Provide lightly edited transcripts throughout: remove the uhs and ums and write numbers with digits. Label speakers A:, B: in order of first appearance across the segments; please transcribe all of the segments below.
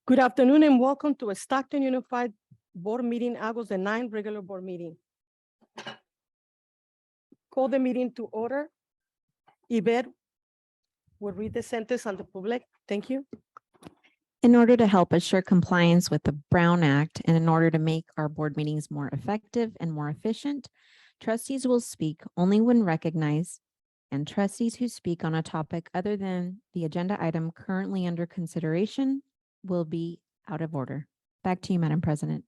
A: Good afternoon and welcome to a Stockton Unified Board Meeting, August the 9th regular board meeting. Call the meeting to order. Yvette will read the sentence on the public. Thank you.
B: In order to help assure compliance with the Brown Act and in order to make our board meetings more effective and more efficient, trustees will speak only when recognized, and trustees who speak on a topic other than the agenda item currently under consideration will be out of order. Back to you, Madam President.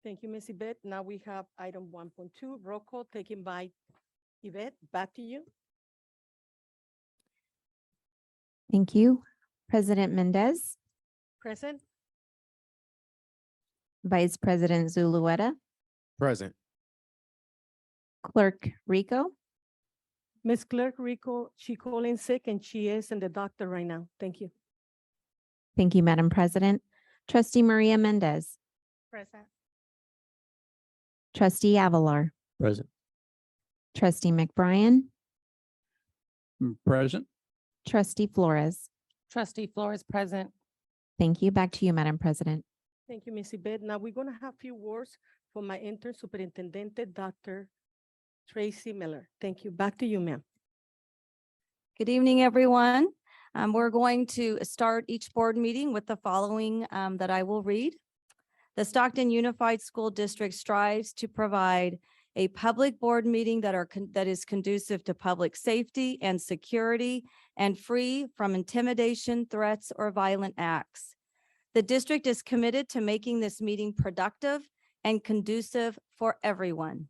A: Thank you, Ms. Yvette. Now we have item 1.2, roll call taken by Yvette. Back to you.
B: Thank you. President Mendez,
A: Present.
B: Vice President Zulueta,
C: Present.
B: Clerk Rico,
A: Ms. Clerk Rico, she called in sick and she is in the doctor right now. Thank you.
B: thank you, Madam President. Trustee Maria Mendez,
A: Present.
B: Trustee Avalar,
C: Present.
B: Trustee McBrien,
C: Present.
B: Trustee Flores.
D: Trustee Flores present.
B: Thank you. Back to you, Madam President.
A: Thank you, Ms. Yvette. Now we're gonna have a few words from my intern superintendent, Dr. Tracy Miller. Thank you. Back to you, ma'am.
E: Good evening, everyone. We're going to start each board meeting with the following that I will read. The Stockton Unified School District strives to provide a public board meeting that is conducive to public safety and security and free from intimidation, threats, or violent acts. The district is committed to making this meeting productive and conducive for everyone.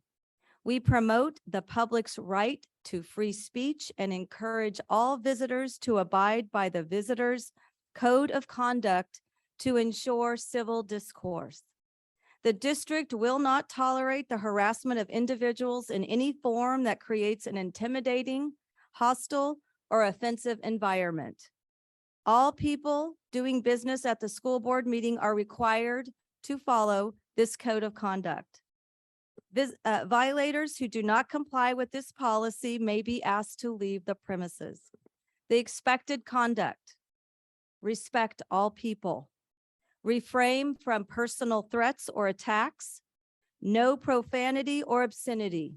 E: We promote the public's right to free speech and encourage all visitors to abide by the Visitors Code of Conduct to ensure civil discourse. The district will not tolerate the harassment of individuals in any form that creates an intimidating, hostile, or offensive environment. All people doing business at the school board meeting are required to follow this code of conduct. Violators who do not comply with this policy may be asked to leave the premises. The expected conduct: respect all people, refrain from personal threats or attacks, no profanity or obscenity,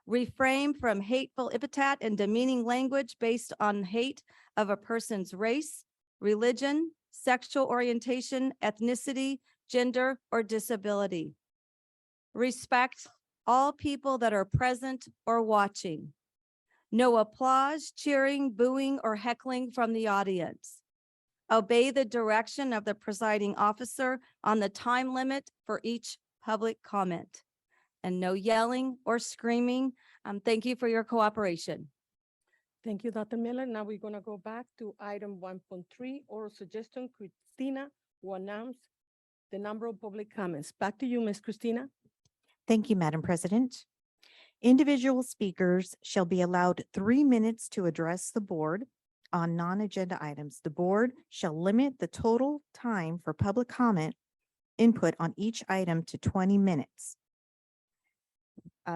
E: refrain from hateful epithet and demeaning language based on hate of a person's race, religion, sexual orientation, ethnicity, gender, or disability. Respect all people that are present or watching. No applause, cheering, booing, or heckling from the audience. Obey the direction of the presiding officer on the time limit for each public comment. And no yelling or screaming. Thank you for your cooperation.
A: Thank you, Dr. Miller. Now we're gonna go back to item 1.3, oral suggestion. Christina will announce the number of public comments. Back to you, Ms. Christina.
F: Thank you, Madam President. Individual speakers shall be allowed 3 minutes to address the board on non-agenda items. The board shall limit the total time for public comment input on each item to 20 minutes.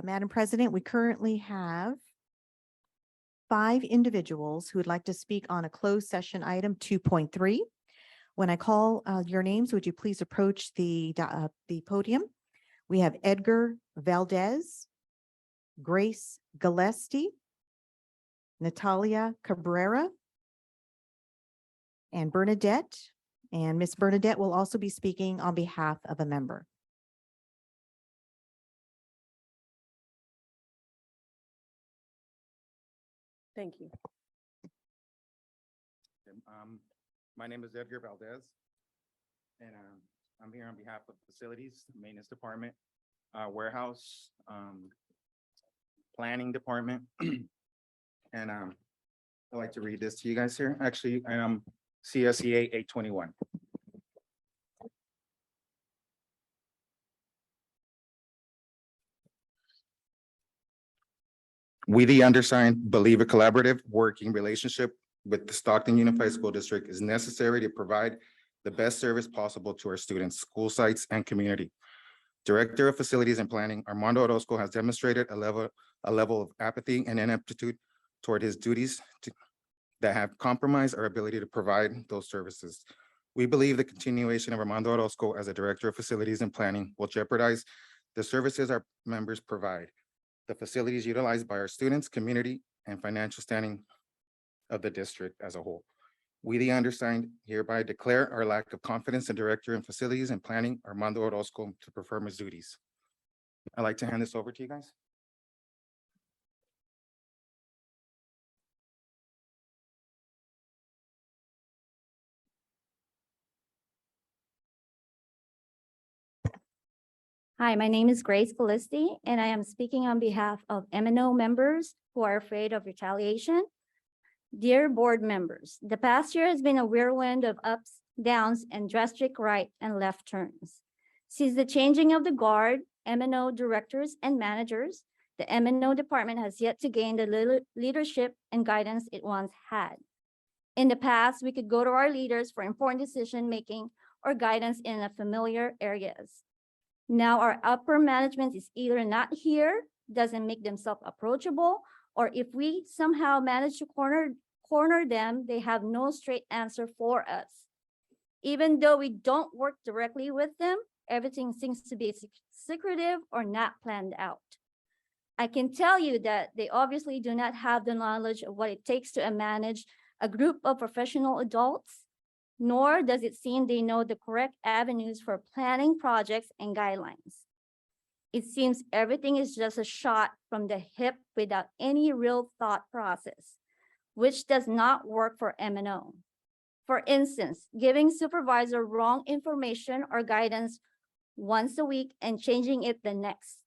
F: Madam President, we currently have 5 individuals who would like to speak on a closed session item 2.3. When I call your names, would you please approach the podium? We have Edgar Valdez, Grace Gillespie, Natalia Cabrera, and Bernadette. And Miss Bernadette will also be speaking on behalf of a member.
A: Thank you.
C: My name is Edgar Valdez, and I'm here on behalf of Facilities, Maintenance Department, Warehouse, Planning Department. And I'd like to read this to you guys here. Actually, CSEA 821. We, the undersigned, believe a collaborative working relationship with the Stockton Unified School District is necessary to provide the best service possible to our students, school sites, and community. Director of Facilities and Planning, Armando Orozco, has demonstrated a level of apathy and ineptitude toward his duties that have compromised our ability to provide those services We believe the continuation of Armando Orozco as a Director of Facilities and Planning will jeopardize the services our members provide, the facilities utilized by our students, community, and financial standing of the district as a whole. We, the undersigned, hereby declare our lack of confidence in Director in Facilities and Planning, Armando Orozco, to perform his duties. I'd like to hand this over to you guys.
G: Hi, my name is Grace Felicity, and I am speaking on behalf of MNO members who are afraid of retaliation. Dear board members, the past year has been a whirlwind of ups, downs, and drastic right and left turns. Since the changing of the guard, MNO directors and managers, the MNO department has yet to gain the leadership and guidance it once had. In the past, we could go to our leaders for important decision-making or guidance in the familiar areas. Now our upper management is either not here, doesn't make themselves approachable, or if we somehow manage to corner them, they have no straight answer for us. Even though we don't work directly with them, everything seems to be secretive or not planned out. I can tell you that they obviously do not have the knowledge of what it takes to manage a group of professional adults, nor does it seem they know the correct avenues for planning projects and guidelines. It seems everything is just a shot from the hip without any real thought process, which does not work for MNO. For instance, giving supervisor wrong information or guidance once a week and changing it the next.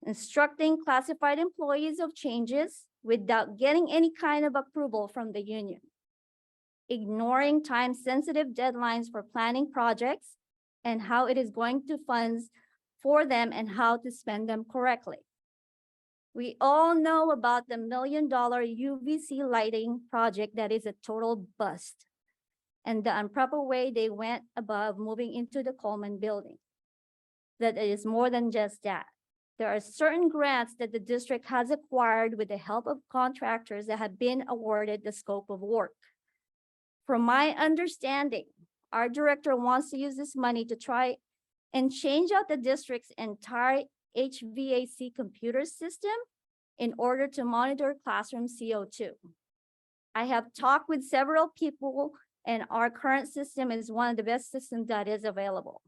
G: Instructing classified employees of changes without getting any kind of approval from the union. Ignoring time-sensitive deadlines for planning projects and how it is going to funds for them and how to spend them correctly. We all know about the $1 million UVC lighting project that is a total bust, and the improper way they went above moving into the Coleman building. That it is more than just that. There are certain grants that the district has acquired with the help of contractors that have been awarded the scope of work. From my understanding, our director wants to use this money to try and change out the district's entire HVAC computer system in order to monitor classroom CO2. I have talked with several people, and our current system is one of the best systems that is available.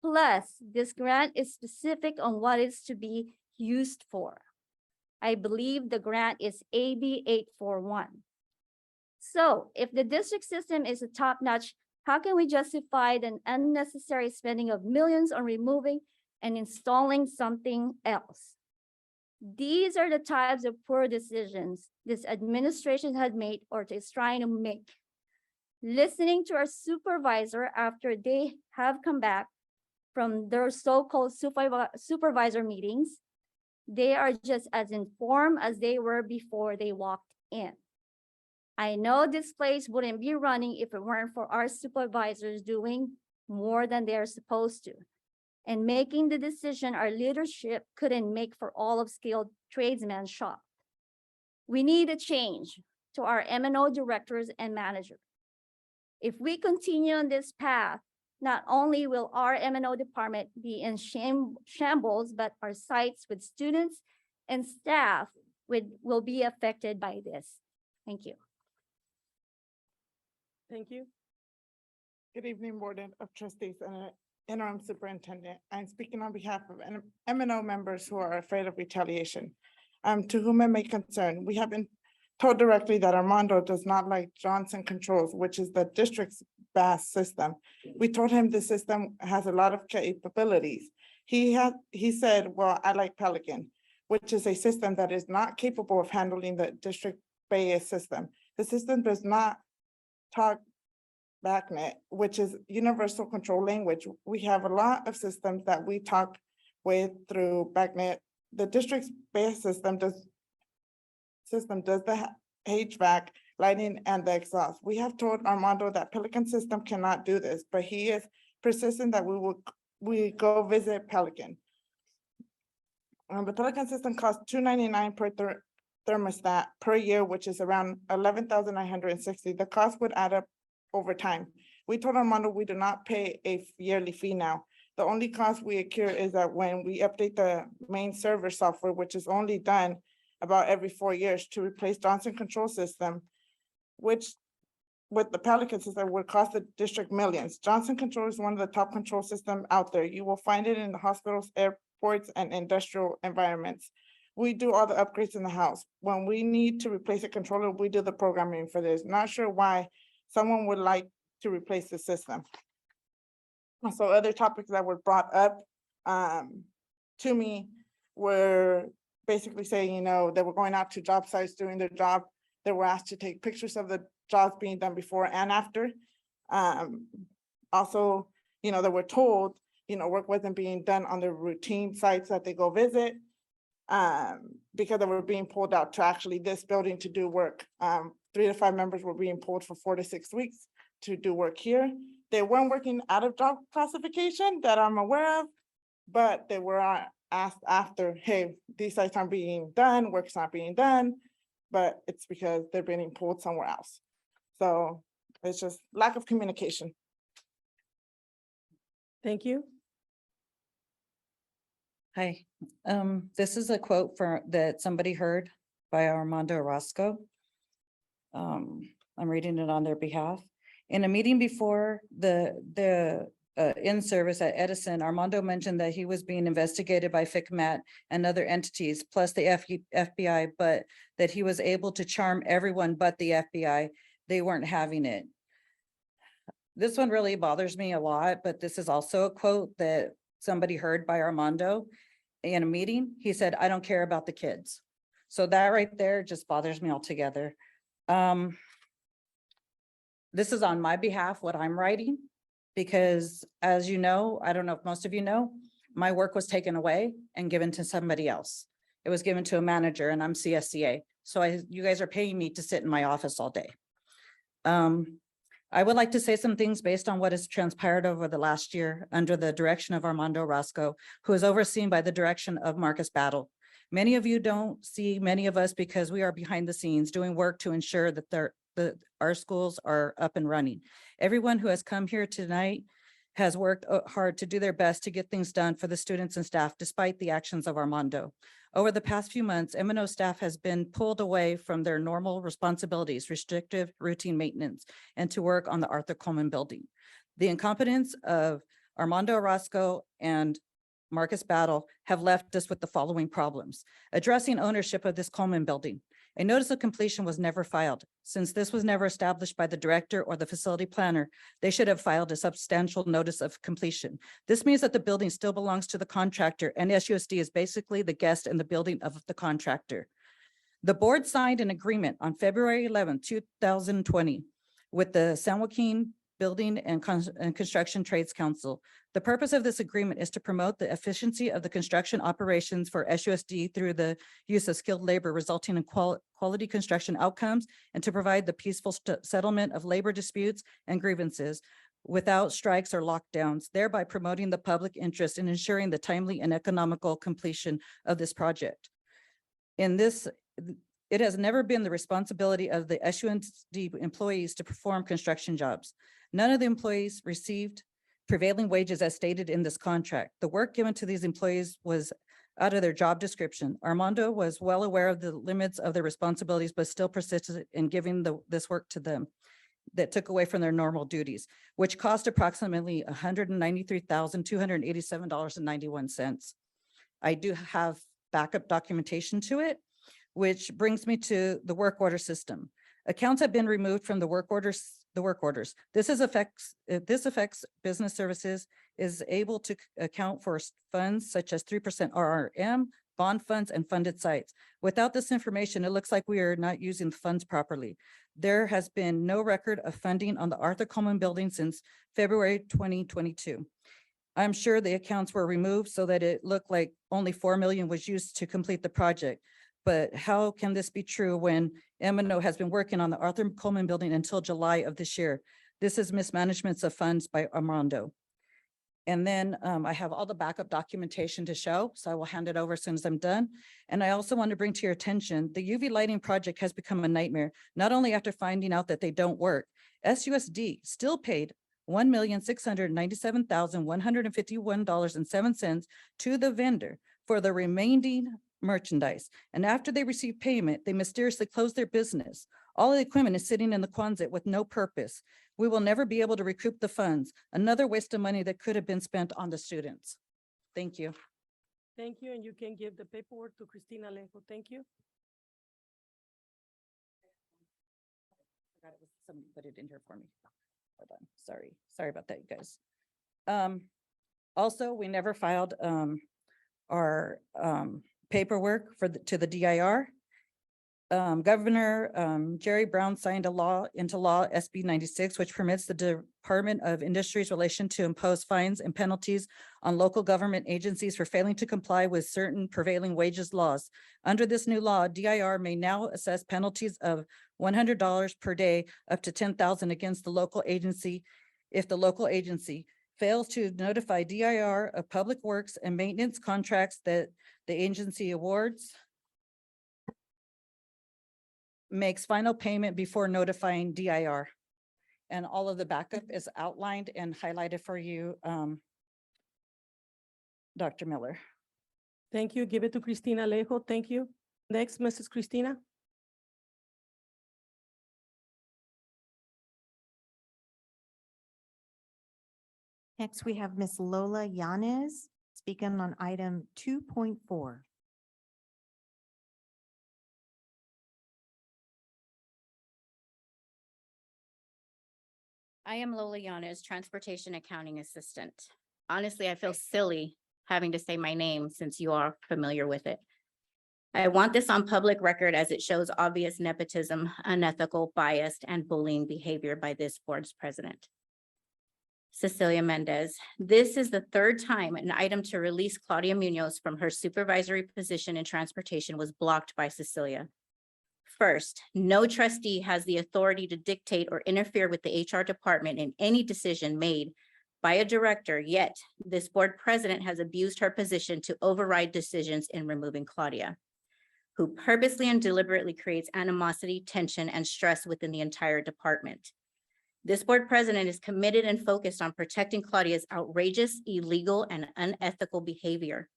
G: Plus, this grant is specific on what it's to be used for. I believe the grant is AB 841. So if the district system is a top-notch, how can we justify the unnecessary spending of millions on removing and installing something else? These are the types of poor decisions this administration has made or is trying to make. Listening to our supervisor after they have come back from their so-called supervisor meetings, they are just as informed as they were before they walked in. I know this place wouldn't be running if it weren't for our supervisors doing more than they're supposed to and making the decision our leadership couldn't make for all of skilled tradesmen's shop. We need a change to our MNO directors and managers. If we continue on this path, not only will our MNO department be in shambles, but our sites with students and staff will be affected by this. Thank you.
A: Thank you.
H: Good evening, Board of Trustees and Interim Superintendent. I'm speaking on behalf of MNO members who are afraid of retaliation. To whom it may concern, we have been told directly that Armando does not like Johnson Controls, which is the district's BAS system. We told him the system has a lot of capabilities. He said, well, I like Pelican, which is a system that is not capable of handling the district BAS system. The system does not talk BACnet, which is universal control language. We have a lot of systems that we talk with through BACnet. The district's BAS system does the HVAC, lighting, and the exhaust. We have told Armando that Pelican system cannot do this, but he is persistent that we go visit Pelican. The Pelican system costs $299 per thermostat per year, which is around $11,960. The cost would add up over time. We told Armando we do not pay a yearly fee now. The only cost we incur is that when we update the main server software, which is only done about every 4 years to replace Johnson Control System, which with the Pelican system would cost the district millions. Johnson Control is one of the top control systems out there. You will find it in the hospitals, airports, and industrial environments. We do all the upgrades in the house. When we need to replace a controller, we do the programming for this. Not sure why someone would like to replace the system. So other topics that were brought up to me were basically saying, you know, they were going out to job sites doing their job. They were asked to take pictures of the jobs being done before and after. Also, you know, they were told, you know, work wasn't being done on the routine sites that they go visit because they were being pulled out to actually this building to do work. 3 to 5 members were being pulled for 4 to 6 weeks to do work here. They weren't working out of job classification that I'm aware of, but they were asked after, hey, these sites aren't being done, work's not being done, but it's because they're being pulled somewhere else. So it's just lack of communication.
A: Thank you.
I: Hi, this is a quote that somebody heard by Armando Orozco. I'm reading it on their behalf. In a meeting before the in-service at Edison, Armando mentioned that he was being investigated by FCMAT and other entities, plus the FBI, but that he was able to charm everyone but the FBI. They weren't having it. This one really bothers me a lot, but this is also a quote that somebody heard by Armando in a meeting. He said, "I don't care about the kids." So that right there just bothers me altogether. This is on my behalf, what I'm writing, because as you know, I don't know if most of you know, my work was taken away and given to somebody else. It was given to a manager and I'm CSCA. So you guys are paying me to sit in my office all day. I would like to say some things based on what has transpired over the last year under the direction of Armando Orozco, who is overseen by the direction of Marcus Battle. Many of you don't see many of us because we are behind the scenes doing work to ensure that our schools are up and running. Everyone who has come here tonight has worked hard to do their best to get things done for the students and staff, despite the actions of Armando. Over the past few months, M&O staff has been pulled away from their normal responsibilities, restrictive routine maintenance, and to work on the Arthur Coleman building. The incompetence of Armando Orozco and Marcus Battle have left us with the following problems. Addressing ownership of this Coleman building. A notice of completion was never filed. Since this was never established by the director or the facility planner, they should have filed a substantial notice of completion. This means that the building still belongs to the contractor and SUSD is basically the guest in the building of the contractor. The board signed an agreement on February 11, 2020 with the San Joaquin Building and Construction Trades Council. The purpose of this agreement is to promote the efficiency of the construction operations for SUSD through the use of skilled labor, resulting in quality construction outcomes, and to provide the peaceful settlement of labor disputes and grievances without strikes or lockdowns, thereby promoting the public interest in ensuring the timely and economical completion of this project. It has never been the responsibility of the SUSD employees to perform construction jobs. None of the employees received prevailing wages as stated in this contract. The work given to these employees was out of their job description. Armando was well aware of the limits of their responsibilities, but still persisted in giving this work to them that took away from their normal duties, which cost approximately $193,287.91. I do have backup documentation to it, which brings me to the work order system. Accounts have been removed from the work orders. This affects business services is able to account for funds such as 3% RRM, bond funds, and funded sites. Without this information, it looks like we are not using the funds properly. There has been no record of funding on the Arthur Coleman building since February 2022. I'm sure the accounts were removed so that it looked like only $4 million was used to complete the project. But how can this be true when M&O has been working on the Arthur Coleman building until July of this year? This is mismanagements of funds by Armando. And then I have all the backup documentation to show, so I will hand it over as soon as I'm done. And I also want to bring to your attention, the UV lighting project has become a nightmare, not only after finding out that they don't work. SUSD still paid $1,697,151.07 to the vendor for the remaining merchandise. And after they receive payment, they mysteriously close their business. All the equipment is sitting in the Quonset with no purpose. We will never be able to recoup the funds. Another waste of money that could have been spent on the students. Thank you.
A: Thank you, and you can give the paperwork to Cristina Alejo. Thank you.
I: Forgot it was- Somebody put it in here for me. Hold on, sorry about that, you guys. Also, we never filed, our, paperwork to the DIR. Governor, Jerry Brown signed into law SB 96, which permits the Department of Industry's relation to impose fines and penalties on local government agencies for failing to comply with certain prevailing wages laws. Under this new law, DIR may now assess penalties of $100 per day up to $10,000 against the local agency if the local agency fails to notify DIR of public works and maintenance contracts that the agency awards, makes final payment before notifying DIR. And all of the backup is outlined and highlighted for you, Dr. Miller.
A: Thank you. Give it to Cristina Alejo. Thank you. Next, Mrs. Cristina.
F: Next, we have Ms. Lola Yanez speaking on item 2.4.
J: I am Lola Yanez, Transportation Accounting Assistant. Honestly, I feel silly having to say my name since you are familiar with it. I want this on public record as it shows obvious nepotism, unethical, biased, and bullying behavior by this board's president. Cecilia Mendez, this is the third time an item to release Claudia Munoz from her supervisory position in transportation was blocked by Cecilia. First, no trustee has the authority to dictate or interfere with the HR department in any decision made by a director, yet this board president has abused her position to override decisions in removing Claudia, who purposely and deliberately creates animosity, tension, and stress within the entire department. This board president is committed and focused on protecting Claudia's outrageous, illegal, and unethical behavior.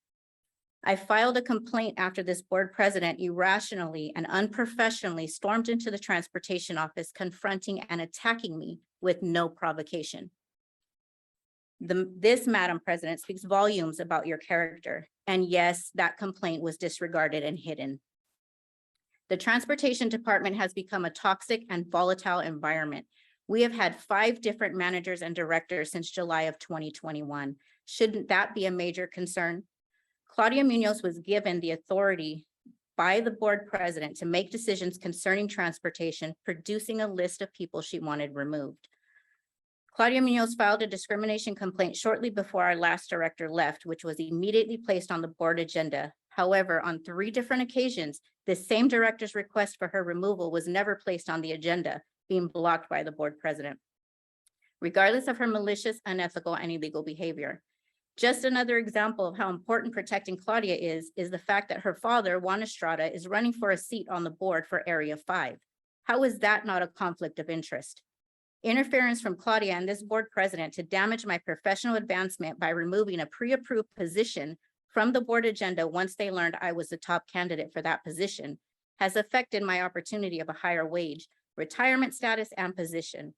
J: I filed a complaint after this board president irrationally and unprofessionally stormed into the transportation office, confronting and attacking me with no provocation. This, Madam President, speaks volumes about your character. And yes, that complaint was disregarded and hidden. The transportation department has become a toxic and volatile environment. We have had 5 different managers and directors since July of 2021. Shouldn't that be a major concern? Claudia Munoz was given the authority by the board president to make decisions concerning transportation, producing a list of people she wanted removed. Claudia Munoz filed a discrimination complaint shortly before our last director left, which was immediately placed on the board agenda. However, on 3 different occasions, the same director's request for her removal was never placed on the agenda, being blocked by the board president, regardless of her malicious, unethical, and illegal behavior. Just another example of how important protecting Claudia is the fact that her father, Juan Estrada, is running for a seat on the board for Area 5. How is that not a conflict of interest? Interference from Claudia and this board president to damage my professional advancement by removing a pre-approved position from the board agenda once they learned I was the top candidate for that position has affected my opportunity of a higher wage, retirement status, and position.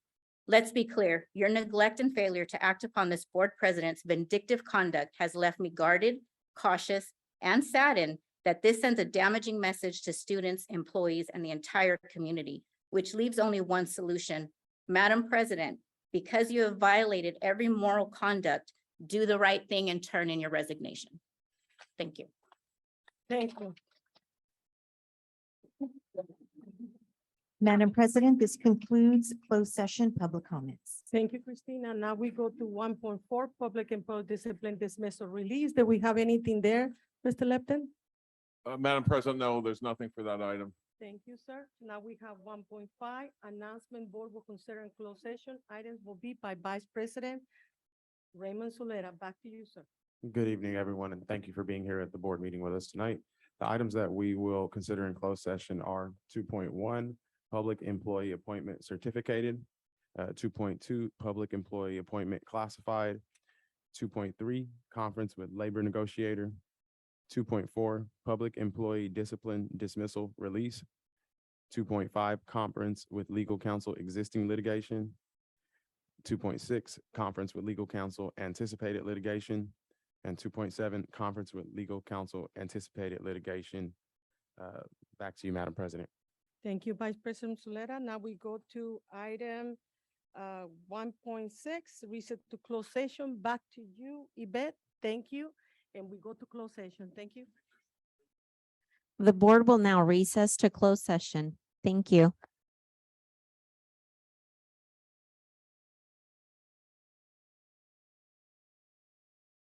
J: Let's be clear, your neglect and failure to act upon this board president's vindictive conduct has left me guarded, cautious, and saddened that this sends a damaging message to students, employees, and the entire community, which leaves only one solution. Madam President, because you have violated every moral conduct, do the right thing and turn in your resignation. Thank you.
A: Thank you.
F: Madam President, this concludes closed session public comments.
A: Thank you, Christina. Now we go to 1.4, public employee discipline, dismissal, release. Do we have anything there, Mr. Lepton?
K: Madam President, no, there's nothing for that item.
A: Thank you, sir. Now we have 1.5, announcement, board will consider in closed session. Items will be by Vice President Raymond Solera. Back to you, sir.
L: Good evening, everyone, and thank you for being here at the board meeting with us tonight. The items that we will consider in closed session are 2.1, public employee appointment certificated, 2.2, public employee appointment classified. 2.3, conference with labor negotiator. 2.4, public employee discipline dismissal release. 2.5, conference with legal counsel existing litigation. 2.6, conference with legal counsel anticipated litigation. And 2.7, conference with legal counsel anticipated litigation. Back to you, Madam President.
A: Thank you, Vice President Solera. Now we go to item 1.6, reset to closed session. Back to you, Yvette. Thank you. And we go to closed session. Thank you.
B: The board will now recess to close session. Thank you.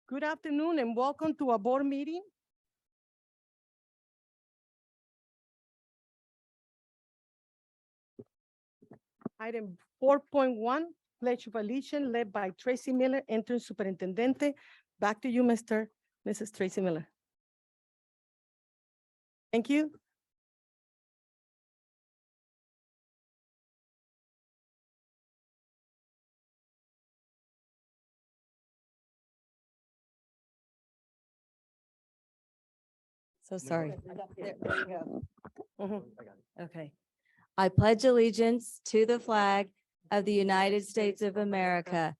A: Good afternoon and welcome to our board meeting. Item 4.1, Pledge of Allegiance led by Tracy Miller, Interim Superintendente. Back to you, Mrs. Tracy Miller. Thank you.
E: So sorry. There you go.
A: Mhm.
E: Okay. I pledge allegiance to the flag of the United States of America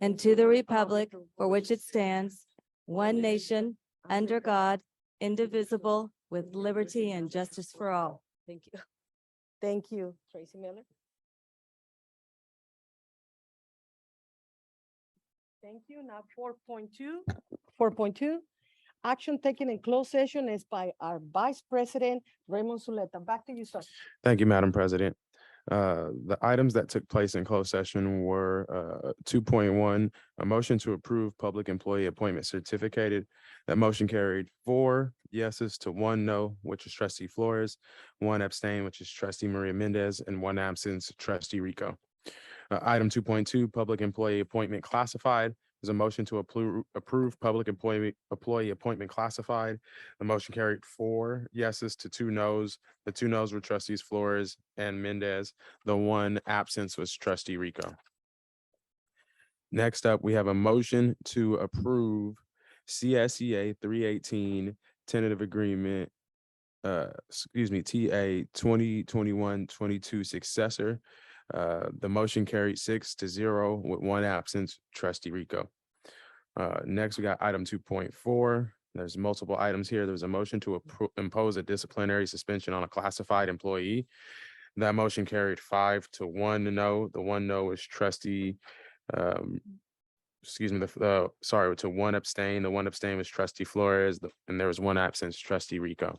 E: and to the republic for which it stands, one nation, under God, indivisible, with liberty and justice for all. Thank you.
A: Thank you, Tracy Miller. Thank you. Now 4.2. Action taken in closed session is by our Vice President, Raymond Zuleta. Back to you, sir.
L: Thank you, Madam President. The items that took place in closed session were 2.1, a motion to approve public employee appointment certificated. That motion carried 4 yeses to 1 no, which is trustee Flores, 1 abstain, which is trustee Maria Mendez, and 1 absence, trustee Rico. Item 2.2, public employee appointment classified. There's a motion to approve public employee appointment classified. The motion carried 4 yeses to 2 nos. The 2 nos were trustees Flores and Mendez. The 1 absence was trustee Rico. Next up, we have a motion to approve CSEA 318 tentative agreement, TA 2021-22 successor. The motion carried 6-0 with 1 absence, trustee Rico. Next, we got item 2.4. There's multiple items here. There's a motion to impose a disciplinary suspension on a classified employee. That motion carried 5-1 no. The 1 no is trustee, to 1 abstain. The 1 abstain was trustee Flores, and there was 1 absence, trustee Rico.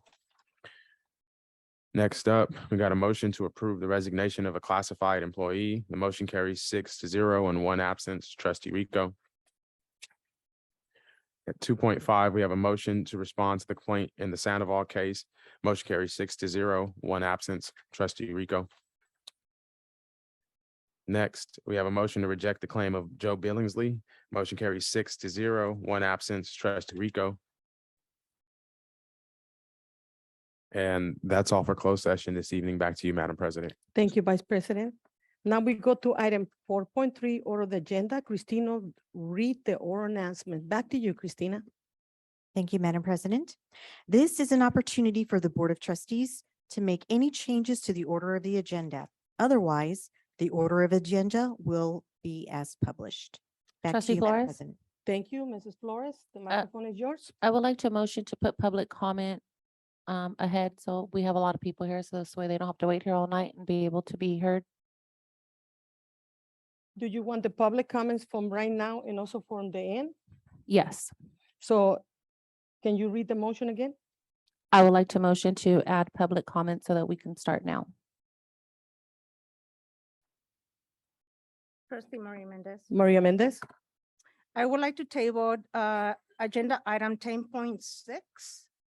L: Next up, we got a motion to approve the resignation of a classified employee. The motion carries 6-0 and 1 absence, trustee Rico. At 2.5, we have a motion to respond to the complaint in the Sandoval case. Motion carries 6-0, 1 absence, trustee Rico. Next, we have a motion to reject the claim of Joe Billingsley. Motion carries 6-0, 1 absence, trustee Rico. And that's all for closed session this evening. Back to you, Madam President.
A: Thank you, Vice President. Now we go to item 4.3, order of the agenda. Christina, read the oral announcement. Back to you, Christina.
F: Thank you, Madam President. This is an opportunity for the Board of Trustees to make any changes to the order of the agenda. Otherwise, the order of agenda will be as published. Back to
D: Trustee
F: you, Madam
D: Flores?
F: President.
A: Thank you, Mrs. Flores. The microphone is yours.
D: I would like to motion to put public comment ahead, so we have a lot of people here, so this way they don't have to wait here all night and be able to be heard.
A: Do you want the public comments from right now and also from the end?
D: Yes,
A: So can you read the motion again?
D: I would like to motion to add public comment so that we can start now.
M: Trustee Maria Mendez.
A: Maria Mendez?
M: I would like to table agenda item 10.6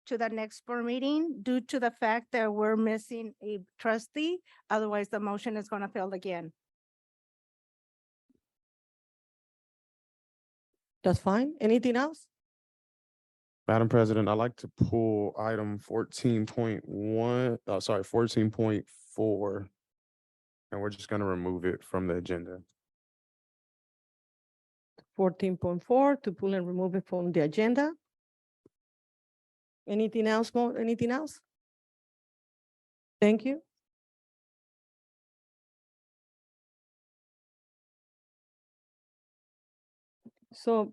M: to the next board meeting due to the fact that we're missing a trustee. Otherwise, the motion is going to fail again.
A: That's fine. Anything else?
L: Madam President, I'd like to pull item 14.4. And we're just gonna remove it from the agenda.
A: 14.4 to pull and remove it from the agenda. Anything else, anything else? Thank you. So,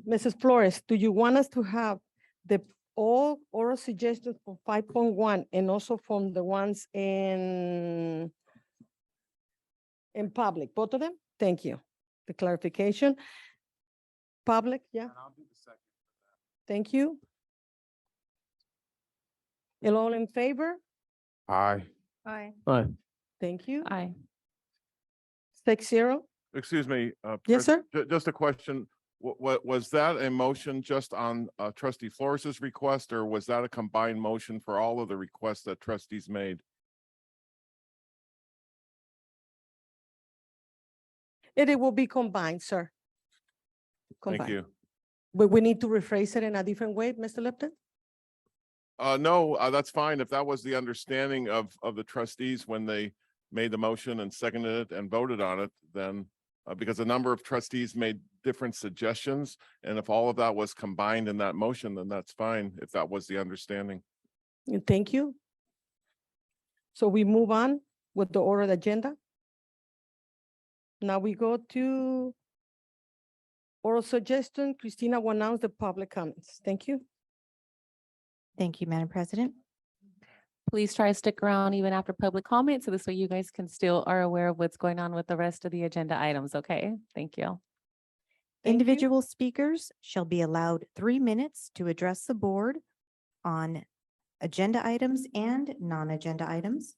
A: Mrs. Flores, do you want us to have the all oral suggestions for 5.1 and also from the ones in public, both of them? Thank you. The clarification. Public, yeah. Thank you. And all in favor?
L: Aye.
M: Aye.
A: Thank you.
D: Aye.
A: 6-0.
K: Excuse me.
A: Yes, sir.
K: Just a question. What, was that a motion just on trustee Flores's request, or was that a combined motion for all of the requests that trustees made?
A: It will be combined, sir.
K: Thank
A: Combined.
K: you.
A: But we need to rephrase it in a different way, Mr. Lipton?
K: No, that's fine. If that was the understanding of the trustees when they made the motion and seconded it and voted on it, then because a number of trustees made different suggestions, and if all of that was combined in that motion, then that's fine, if that was the understanding.
A: Thank you. So we move on with the oral agenda. Now we go to oral suggestion. Christina will announce the public comments. Thank you.
F: Thank you, Madam President.
D: Please try to stick around even after public comment, so this way you guys can still are aware of what's going on with the rest of the agenda items, okay? Thank you.
A: Thank you.
F: Individual speakers shall be allowed 3 minutes to address the board on agenda items and non-agenda items.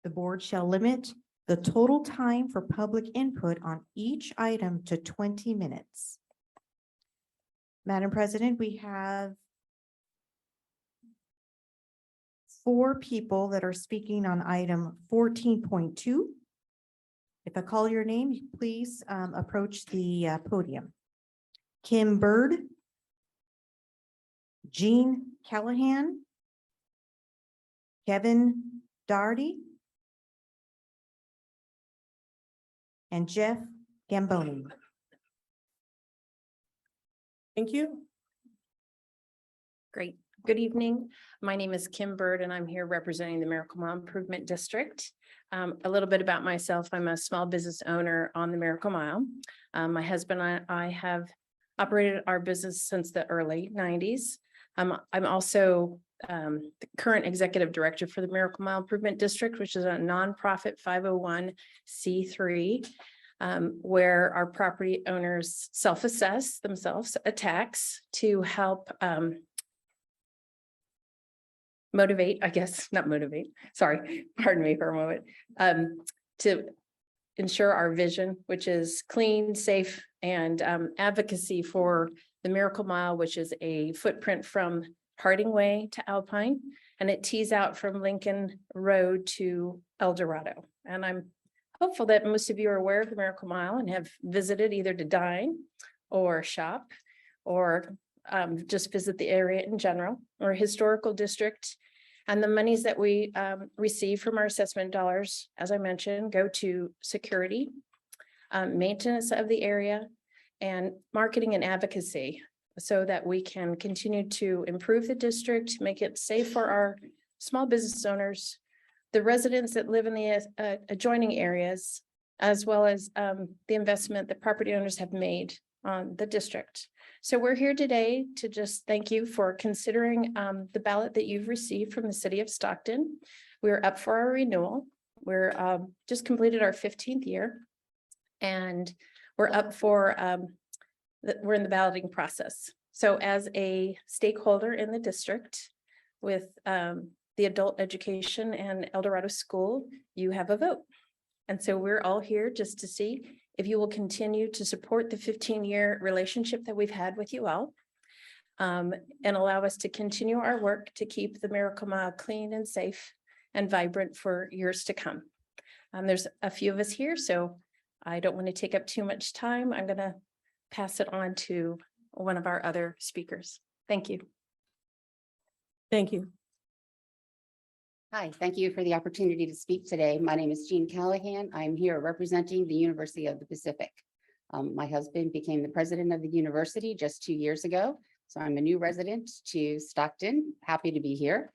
F: The board shall limit the total time for public input on each item to 20 minutes. Madam President, we have 4 people that are speaking on item 14.2. If I call your name, please approach the podium. Kim Bird, Jean Callahan, Kevin Doherty, and Jeff Gamboni.
A: Thank you.
N: Great. Good evening. My name is Kim Bird and I'm here representing the Miracle Mile Improvement District. A little bit about myself. I'm a small business owner on the Miracle Mile. My husband and I have operated our business since the early 90s. I'm also the current executive director for the Miracle Mile Improvement District, which is a nonprofit 501c3, where our property owners self-assess themselves a tax to help motivate, I guess, not motivate, sorry, pardon me for a moment, to ensure our vision, which is clean, safe, and advocacy for the Miracle Mile, which is a footprint from Harding Way to Alpine, and it tees out from Lincoln Road to El Dorado. And I'm hopeful that most of you are aware of the Miracle Mile and have visited either to dine or shop or just visit the area in general. We're a historical district, and the monies that we receive from our assessment dollars, as I mentioned, go to security, maintenance of the area, and marketing and advocacy, so that we can continue to improve the district, make it safe for our small business owners, the residents that live in the adjoining areas, as well as the investment that property owners have made on the district. So we're here today to just thank you for considering the ballot that you've received from the city of Stockton. We're up for our renewal. We're just completed our 15th year, and we're up for, we're in the balloting process. So as a stakeholder in the district with the adult education and El Dorado School, you have a vote. And so we're all here just to see if you will continue to support the 15-year relationship that we've had with you all, and allow us to continue our work to keep the Miracle Mile clean and safe and vibrant for years to come. There's a few of us here, so I don't want to take up too much time. I'm going to pass it on to one of our other speakers. Thank you.
A: Thank you.
O: Hi, thank you for the opportunity to speak today. My name is Jean Callahan. I'm here representing the University of the Pacific. My husband became the president of the university just 2 years ago, so I'm a new resident to Stockton. Happy to be here.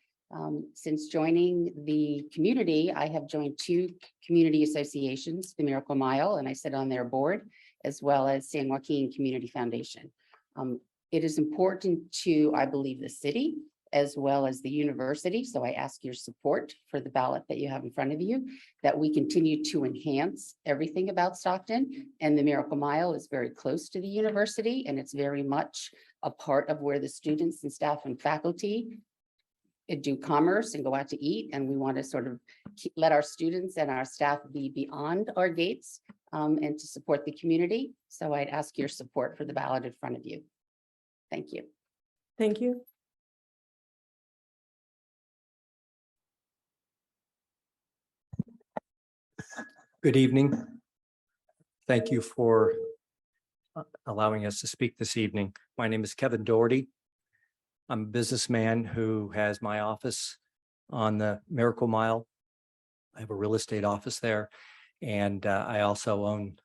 O: Since joining the community, I have joined 2 community associations, the Miracle Mile, and I sit on their board, as well as San Joaquin Community Foundation. It is important to, I believe, the city as well as the university. So I ask your support for the ballot that you have in front of you, that we continue to enhance everything about Stockton. And the Miracle Mile is very close to the university, and it's very much a part of where the students and staff and faculty do commerce and go out to eat. And we want to sort of let our students and our staff be beyond our gates and to support the community. So I'd ask your support for the ballot in front of you. Thank you.
A: Thank you.
P: Good evening. Thank you for allowing us to speak this evening. My name is Kevin Doherty. I'm a businessman who has my office on the Miracle Mile. I have a real estate office there, and I also own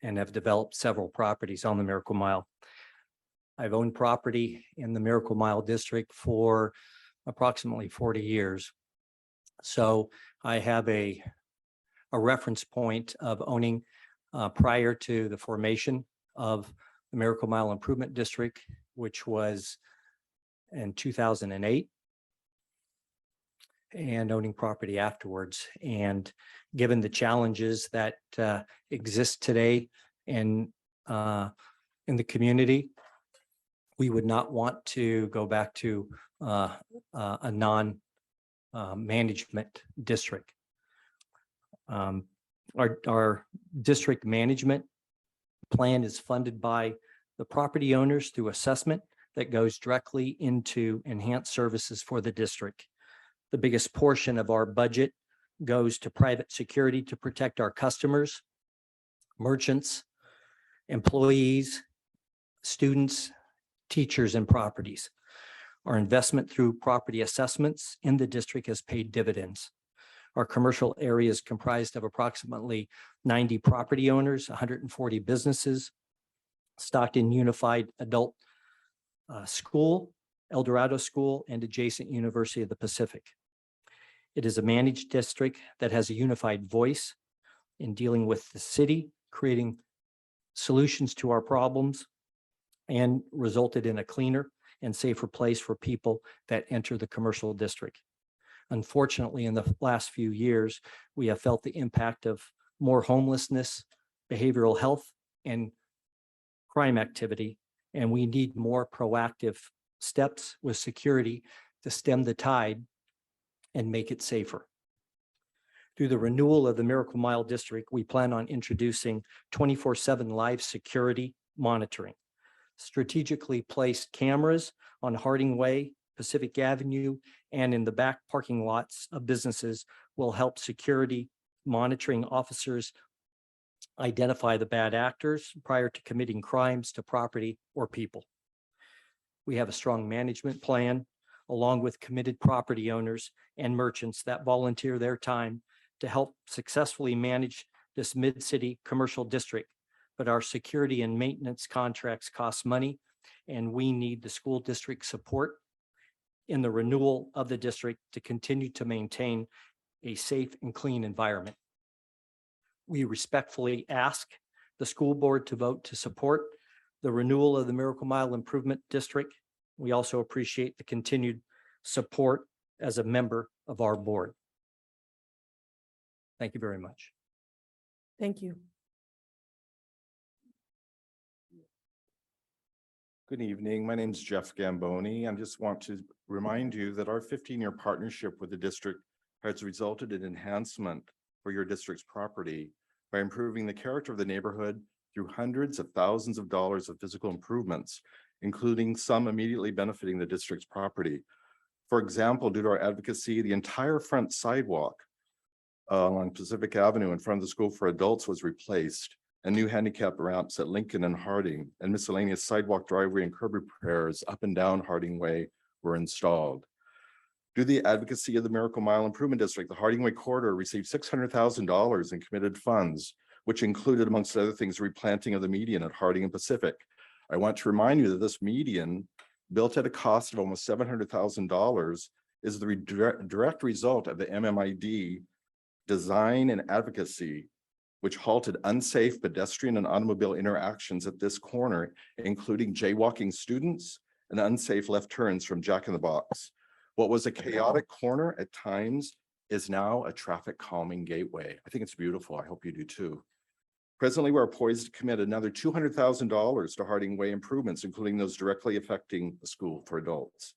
P: and have developed several properties on the Miracle Mile. I've owned property in the Miracle Mile district for approximately 40 years. So I have a reference point of owning prior to the formation of the Miracle Mile Improvement District, which was in 2008, and owning property afterwards. And given the challenges that exist today in the community, we would not want to go back to a non-management district. Our district management plan is funded by the property owners through assessment that goes directly into enhanced services for the district. The biggest portion of our budget goes to private security to protect our customers, merchants, employees, students, teachers, and properties. Our investment through property assessments in the district has paid dividends. Our commercial area is comprised of approximately 90 property owners, 140 businesses, Stockton Unified Adult School, El Dorado School, and adjacent University of the Pacific. It is a managed district that has a unified voice in dealing with the city, creating solutions to our problems, and resulted in a cleaner and safer place for people that enter the commercial district. Unfortunately, in the last few years, we have felt the impact of more homelessness, behavioral health, and crime activity, and we need more proactive steps with security to stem the tide and make it safer. Through the renewal of the Miracle Mile District, we plan on introducing 24/7 live security monitoring, strategically placed cameras on Harding Way, Pacific Avenue, and in the back parking lots of businesses will help security monitoring officers identify the bad actors prior to committing crimes to property or people. We have a strong management plan along with committed property owners and merchants that volunteer their time to help successfully manage this mid-city commercial district. But our security and maintenance contracts cost money, and we need the school district support in the renewal of the district to continue to maintain a safe and clean environment. We respectfully ask the school board to vote to support the renewal of the Miracle Mile Improvement District. We also appreciate the continued support as a member of our board. Thank you very much.
A: Thank you.
Q: Good evening. My name is Jeff Gamboni. I just want to remind you that our 15-year partnership with the district has resulted in enhancement for your district's property by improving the character of the neighborhood through hundreds of thousands of dollars of physical improvements, including some immediately benefiting the district's property. For example, due to our advocacy, the entire front sidewalk along Pacific Avenue in front of the School for Adults was replaced, and new handicap ramps at Lincoln and Harding, and miscellaneous sidewalk, driveway, and curb repairs up and down Harding Way were installed. Due to the advocacy of the Miracle Mile Improvement District, the Harding Way Corridor received $600,000 in committed funds, which included, amongst other things, replanting of the median at Harding and Pacific. I want to remind you that this median, built at a cost of almost $700,000, is the direct result of the MMID design and advocacy, which halted unsafe pedestrian and automobile interactions at this corner, including jaywalking students and unsafe left turns from Jack in the Box. What was a chaotic corner at times is now a traffic calming gateway. I think it's beautiful. I hope you do too. Presently, we're poised to commit another $200,000 to Harding Way improvements, including those directly affecting the school for adults.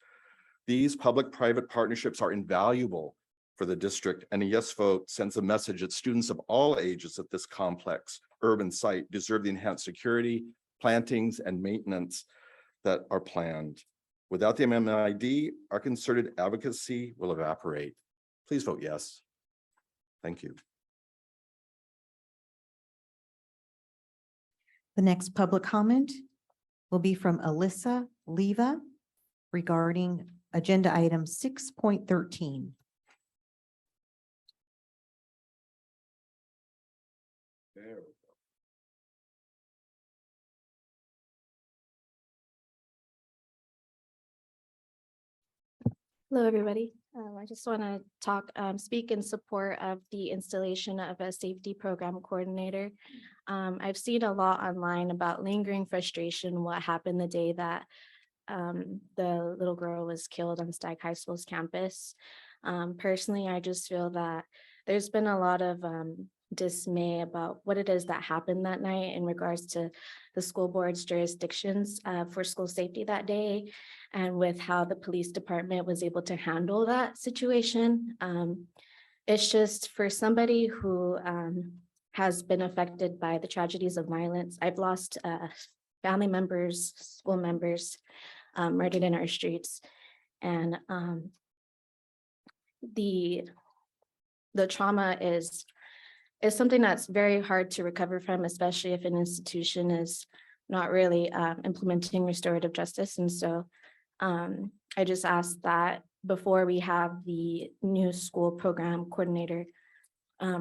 Q: These public-private partnerships are invaluable for the district, and a yes vote sends a message that students of all ages at this complex urban site deserve the enhanced security, plantings, and maintenance that are planned. Without the MMID, our concerted advocacy will evaporate. Please vote yes. Thank you.
F: The next public comment will be from Alyssa Leva regarding agenda item 6.13.
R: Hello, everybody. I just want to speak in support of the installation of a safety program coordinator. I've seen a lot online about lingering frustration, what happened the day that the little girl was killed on Stagg High School's campus. Personally, I just feel that there's been a lot of dismay about what it is that happened that night in regards to the school board's jurisdictions for school safety that day, and with how the police department was able to handle that situation. It's just for somebody who has been affected by the tragedies of violence. I've lost family members, school members murdered in our streets. And the trauma is something that's very hard to recover from, especially if an institution is not really implementing restorative justice. And so I just ask that before we have the new school program coordinator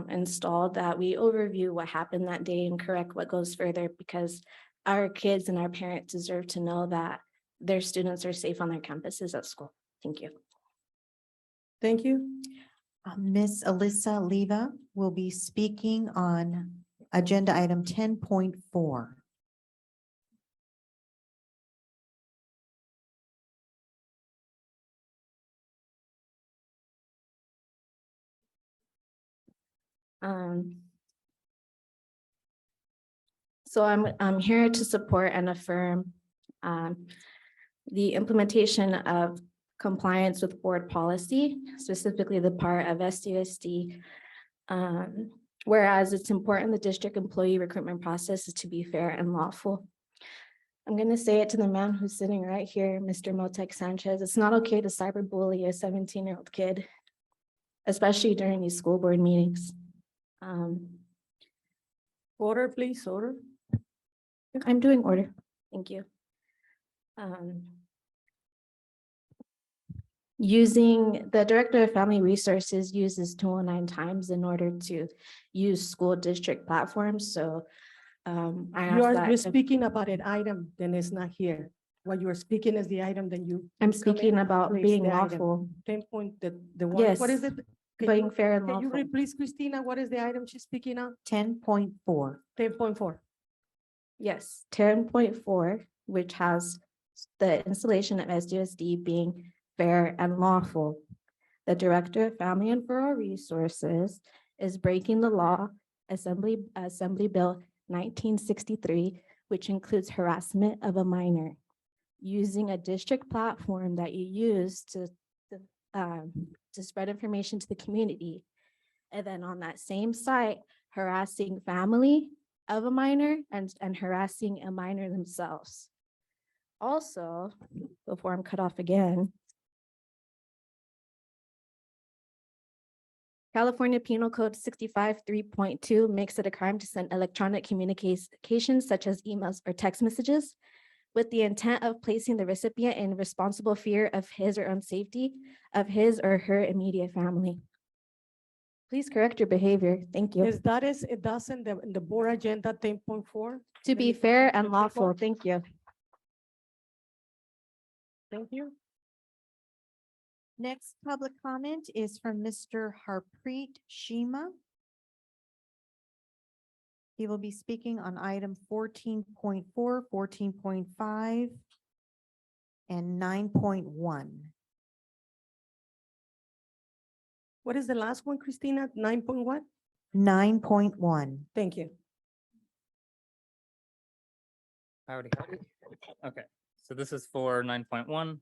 R: installed, that we overview what happened that day and correct what goes further, because our kids and our parents deserve to know that their students are safe on their campuses at school. Thank you.
A: Thank you.
F: Ms. Alyssa Leva will be speaking on agenda item 10.4.
R: So I'm here to support and affirm the implementation of compliance with board policy, specifically the part of SUSD. Whereas it's important the district employee recruitment process is to be fair and lawful. I'm going to say it to the man who's sitting right here, Mr. Motek Sanchez. It's not okay to cyberbully a 17-year-old kid, especially during these school board meetings.
A: Order, please, order.
R: I'm doing order. Thank you. Using the Director of Family Resources uses 209 times in order to use school district platforms. So
A: You're speaking about an item, then it's not here. What you are speaking is the item that you.
R: I'm
A: come in
R: speaking
A: and
R: about
A: place
R: being
A: the item.
R: lawful.
A: 10 point, the one,
R: Yes.
A: what is it? Can
R: Being
A: you-
R: fair and
A: Can you
R: lawful.
A: read, please, Christina, what is the item she's speaking on?
F: 10.4.
A: 10.4.
R: Yes, 10.4, which has the installation of SUSD being fair and lawful. The Director of Family and Rural Resources is breaking the law, Assembly Bill 1963, which includes harassment of a minor, using a district platform that you use to spread information to the community. And then on that same site, harassing family of a minor and harassing a minor themselves. Also, before I'm cut off again, California Penal Code 65-3.2 makes it a crime to send electronic communications such as emails or text messages with the intent of placing the recipient in responsible fear of his or own safety of his or her immediate family. Please correct your behavior. Thank you.
A: Is that it does in the board agenda 10.4?
R: To be fair and lawful. Thank you.
A: Thank you.
F: Next public comment is from Mr. Harpreet Shima. He will be speaking on item 14.4, 14.5, and 9.1.
A: What is the last one, Christina? 9.1?
F: 9.1.
A: Thank you.
S: Howdy. Okay, so this is for 9.1.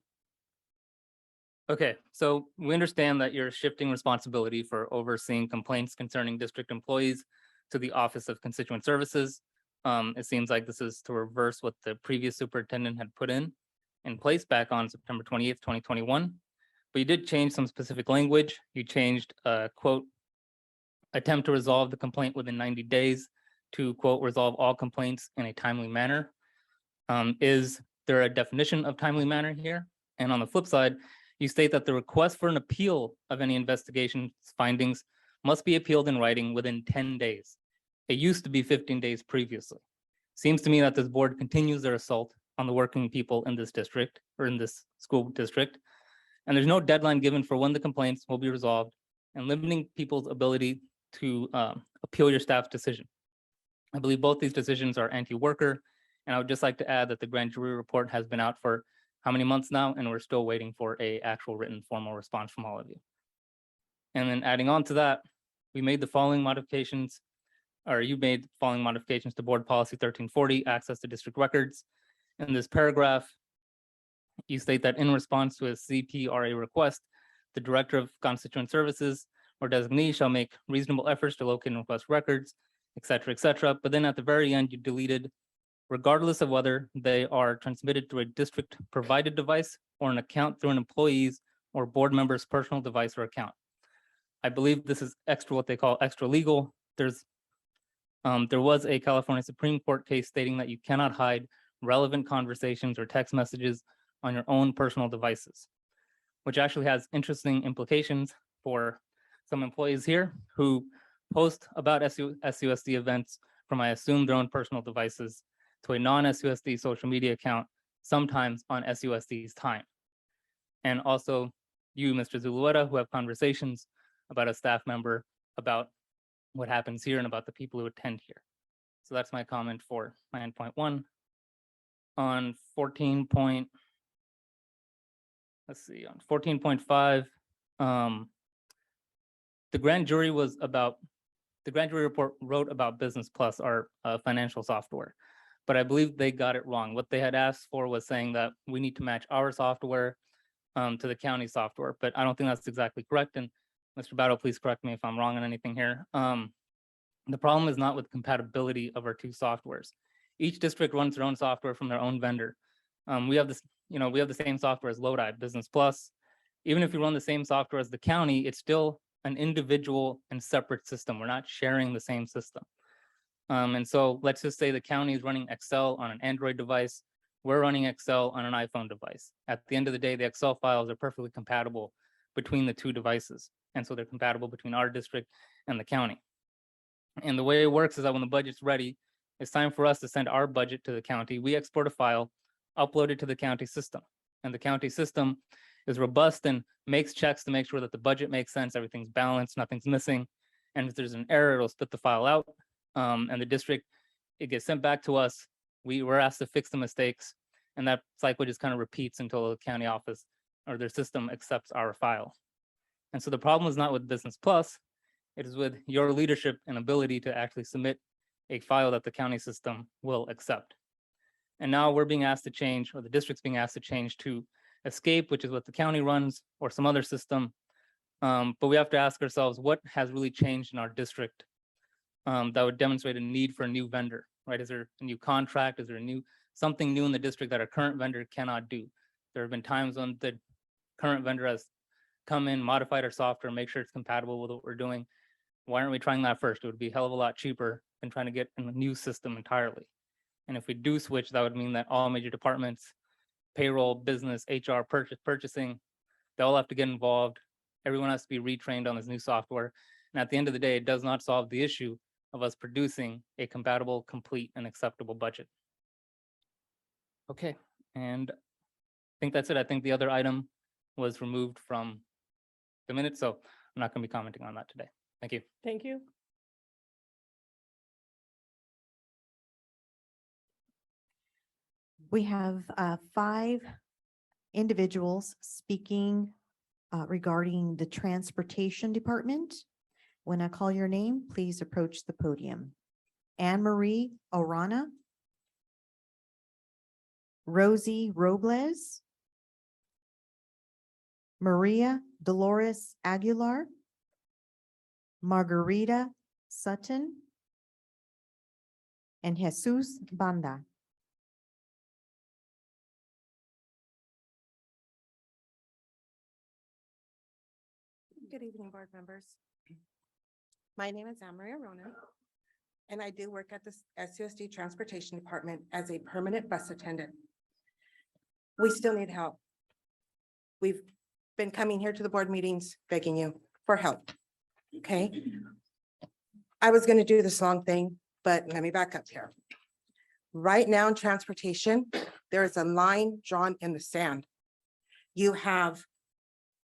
S: Okay, so we understand that you're shifting responsibility for overseeing complaints concerning district employees to the Office of Constituent Services. It seems like this is to reverse what the previous superintendent had put in place back on September 28th, 2021. But you did change some specific language. You changed quote, attempt to resolve the complaint within 90 days to quote, resolve all complaints in a timely manner. Is there a definition of timely manner here? And on the flip side, you state that the request for an appeal of any investigation findings must be appealed in writing within 10 days. It used to be 15 days previously. Seems to me that this board continues their assault on the working people in this district or in this school district. And there's no deadline given for when the complaints will be resolved and limiting people's ability to appeal your staff's decision. I believe both these decisions are anti-worker. And I would just like to add that the grand jury report has been out for how many months now, and we're still waiting for a actual written formal response from all of you. And then adding on to that, we made the following modifications, or you made the following modifications to Board Policy 1340, access to district records. In this paragraph, you state that in response to a CPRA request, the Director of Constituent Services or designee shall make reasonable efforts to locate and request records, et cetera, et cetera. But then at the very end, you deleted regardless of whether they are transmitted through a district provided device or an account through an employee's or board member's personal device or account. I believe this is extra, what they call extra legal. There was a California Supreme Court case stating that you cannot hide relevant conversations or text messages on your own personal devices, which actually has interesting implications for some employees here who post about SUSD events from, I assume, their own personal devices to a non-SUSD social media account, sometimes on SUSD's time. And also you, Mr. Zulueta, who have conversations about a staff member, about what happens here and about the people who attend here. So that's my comment for 9.1. On 14.5, the grand jury report wrote about Business Plus, our financial software. But I believe they got it wrong. What they had asked for was saying that we need to match our software to the county software, but I don't think that's exactly correct. And Mr. Battle, please correct me if I'm wrong on anything here. The problem is not with compatibility of our two softwares. Each district runs their own software from their own vendor. We have this, we have the same software as Lodi, Business Plus. Even if you run the same software as the county, it's still an individual and separate system. We're not sharing the same system. And so let's just say the county is running Excel on an Android device. We're running Excel on an iPhone device. At the end of the day, the Excel files are perfectly compatible between the two devices. And so they're compatible between our district and the county. And the way it works is that when the budget's ready, it's time for us to send our budget to the county. We export a file, upload it to the county system. And the county system is robust and makes checks to make sure that the budget makes sense, everything's balanced, nothing's missing. And if there's an error, it'll spit the file out. And the district, it gets sent back to us. We're asked to fix the mistakes, and that cycle just kind of repeats until the county office or their system accepts our file. And so the problem is not with Business Plus, it is with your leadership and ability to actually submit a file that the county system will accept. And now we're being asked to change, or the district's being asked to change to Escape, which is what the county runs, or some other system. But we have to ask ourselves, what has really changed in our district that would demonstrate a need for a new vendor, right? Is there a new contract? Is there something new in the district that our current vendor cannot do? There have been times when the current vendor has come in, modified our software, make sure it's compatible with what we're doing. Why aren't we trying that first? It would be a hell of a lot cheaper than trying to get in a new system entirely. And if we do switch, that would mean that all major departments, payroll, business, HR, purchasing, they all have to get involved. Everyone has to be retrained on this new software. And at the end of the day, it does not solve the issue of us producing a compatible, complete, and acceptable budget. Okay, and I think that's it. I think the other item was removed from the minutes, so I'm not going to be commenting on that today. Thank you.
A: Thank you.
F: We have 5 individuals speaking regarding the Transportation Department. When I call your name, please approach the podium. Anne Marie Orana, Rosie Robles, Maria Dolores Aguilar, Margarita Sutton, and Jesus Banda.
T: Good evening, board members. My name is Anne Maria Rona, and I do work at the SUSD Transportation Department as a permanent bus attendant. We still need help. We've been coming here to the board meetings begging you for help, okay? I was gonna do this long thing, but let me back up here. Right now in transportation, there is a line drawn in the sand. You have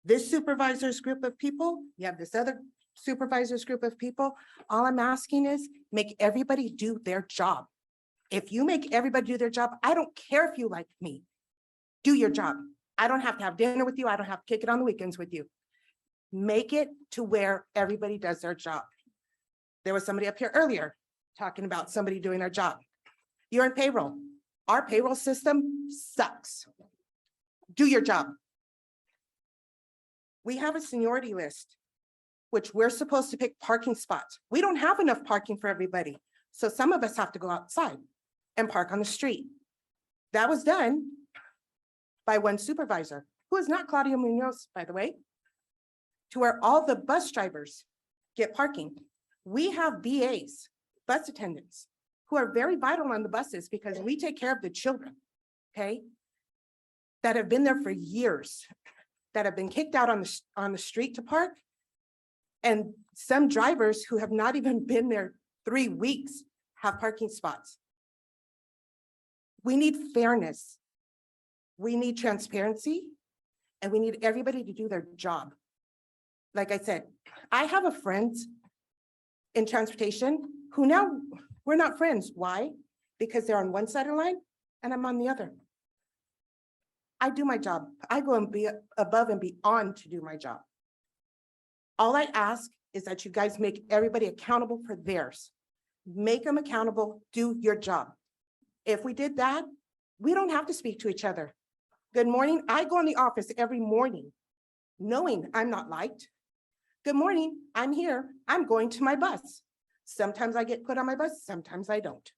T: this supervisor's group of people, you have this other supervisor's group of people. All I'm asking is make everybody do their job. If you make everybody do their job, I don't care if you like me. Do your job. I don't have to have dinner with you. I don't have to kick it on the weekends with you. Make it to where everybody does their job. There was somebody up here earlier talking about somebody doing their job. You're in payroll. Our payroll system sucks. Do your job. We have a seniority list, which we're supposed to pick parking spots. We don't have enough parking for everybody. So some of us have to go outside and park on the street. That was done by one supervisor, who is not Claudia Munoz, by the way, to where all the bus drivers get parking. We have BAs, bus attendants, who are very vital on the buses because we take care of the children, okay? That have been there for years, that have been kicked out on the street to park. And some drivers who have not even been there 3 weeks have parking spots. We need fairness. We need transparency, and we need everybody to do their job. Like I said, I have a friend in transportation who now we're not friends. Why? Because they're on one side of the line and I'm on the other. I do my job. I go and be above and beyond to do my job. All I ask is that you guys make everybody accountable for theirs. Make them accountable, do your job. If we did that, we don't have to speak to each other. Good morning. I go in the office every morning knowing I'm not liked. Good morning. I'm here. I'm going to my bus. Sometimes I get put on my bus, sometimes I don't.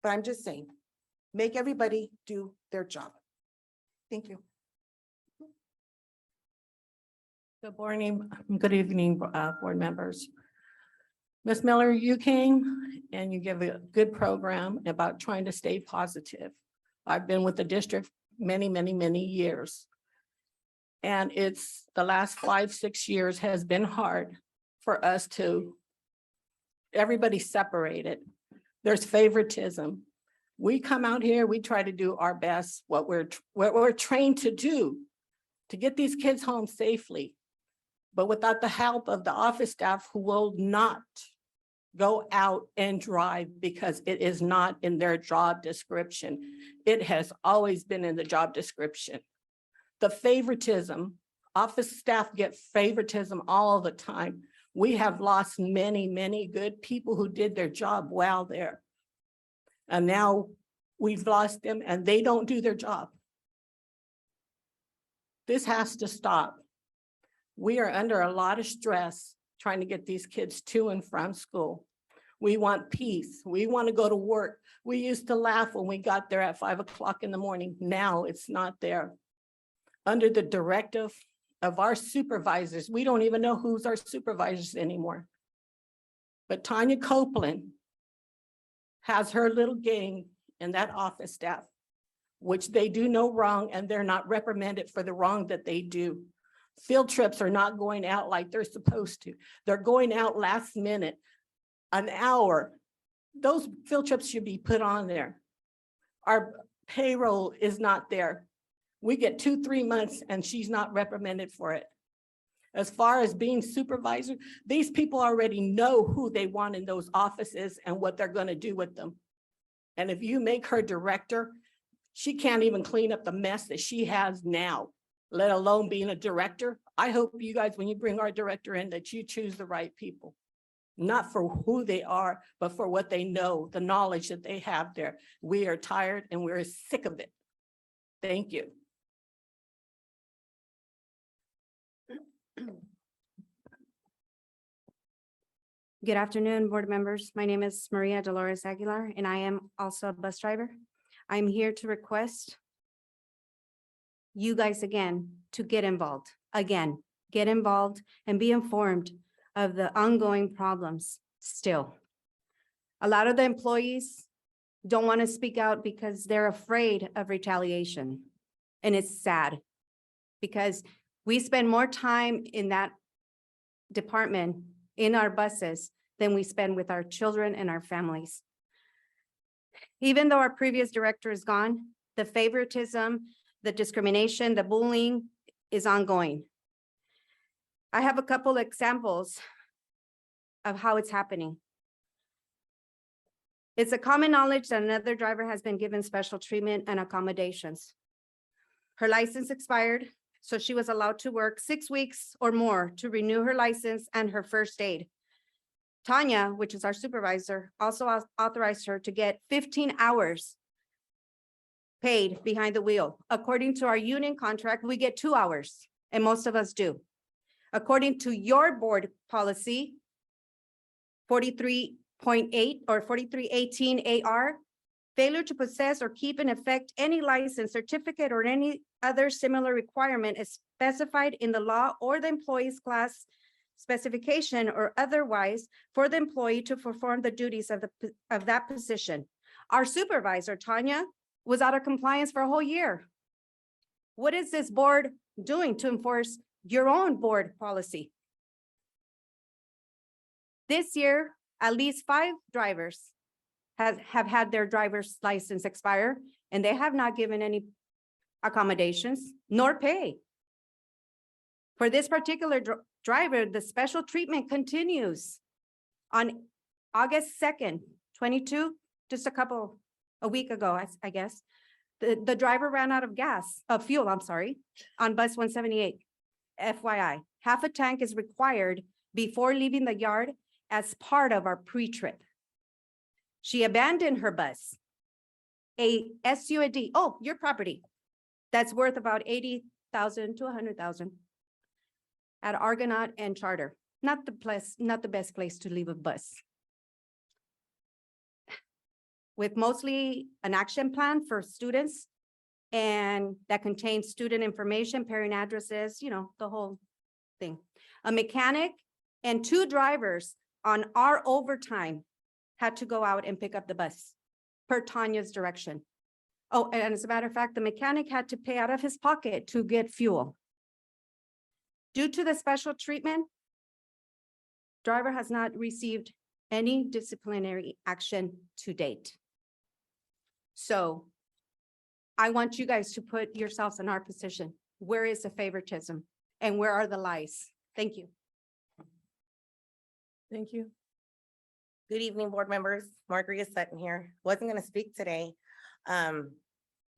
T: But I'm just saying, make everybody do their job. Thank you.
A: Good morning, good evening, board members. Ms. Miller, you came and you give a good program about trying to stay positive. I've been with the district many, many, many years. And it's the last 5, 6 years has been hard for us to, everybody separated. There's favoritism. We come out here, we try to do our best, what we're trained to do, to get these kids home safely. But without the help of the office staff who will not go out and drive because it is not in their job description. It has always been in the job description. The favoritism, office staff get favoritism all the time. We have lost many, many good people who did their job well there. And now we've lost them and they don't do their job. This has to stop. We are under a lot of stress trying to get these kids to and from school. We want peace. We want to go to work. We used to laugh when we got there at 5 o'clock in the morning. Now it's not there. Under the directive of our supervisors, we don't even know who's our supervisors anymore. But Tanya Copeland has her little gang and that office staff, which they do no wrong and they're not reprimanded for the wrong that they do. Field trips are not going out like they're supposed to. They're going out last minute, an hour. Those field trips should be put on there. Our payroll is not there. We get 2-3 months and she's not reprimanded for it. As far as being supervisor, these people already know who they want in those offices and what they're gonna do with them. And if you make her director, she can't even clean up the mess that she has now, let alone being a director. I hope you guys, when you bring our director in, that you choose the right people. Not for who they are, but for what they know, the knowledge that they have there. We are tired and we're sick of it. Thank you.
U: Good afternoon, board members. My name is Maria Dolores Aguilar, and I am also a bus driver. I'm here to request you guys again to get involved, get involved and be informed of the ongoing problems still. A lot of the employees don't want to speak out because they're afraid of retaliation. And it's sad because we spend more time in that department in our buses than we spend with our children and our families. Even though our previous director is gone, the favoritism, the discrimination, the bullying is ongoing. I have a couple examples of how it's happening. It's a common knowledge that another driver has been given special treatment and accommodations. Her license expired, so she was allowed to work 6 weeks or more to renew her license and her first aid. Tanya, which is our supervisor, also authorized her to get 15 hours paid behind the wheel. According to our union contract, we get 2 hours, and most of us do. According to your board policy, 43.8 or 4318 AR, failure to possess or keep in effect any license, certificate, or any other similar requirement is specified in the law or the employee's class specification or otherwise for the employee to perform the duties of that position. Our supervisor, Tanya, was out of compliance for a whole year. What is this board doing to enforce your own board policy? This year, at least 5 drivers have had their driver's license expire, and they have not given any accommodations nor pay. For this particular driver, the special treatment continues. On August 2nd, 22, just a week ago, I guess, the driver ran out of fuel, on bus 178. FYI, half a tank is required before leaving the yard as part of our pre-trip. She abandoned her bus, a SUAD, your property, that's worth about 80,000 to 100,000 at Argonaut and Charter. Not the best place to leave a bus. With mostly an action plan for students, and that contains student information, parent addresses, the whole thing. A mechanic and 2 drivers on our overtime had to go out and pick up the bus per Tanya's direction. Oh, and as a matter of fact, the mechanic had to pay out of his pocket to get fuel. Due to the special treatment, driver has not received any disciplinary action to date. So I want you guys to put yourselves in our position. Where is the favoritism and where are the lies? Thank you.
A: Thank you.
V: Good evening, board members. Margarita Sutton here. Wasn't going to speak today.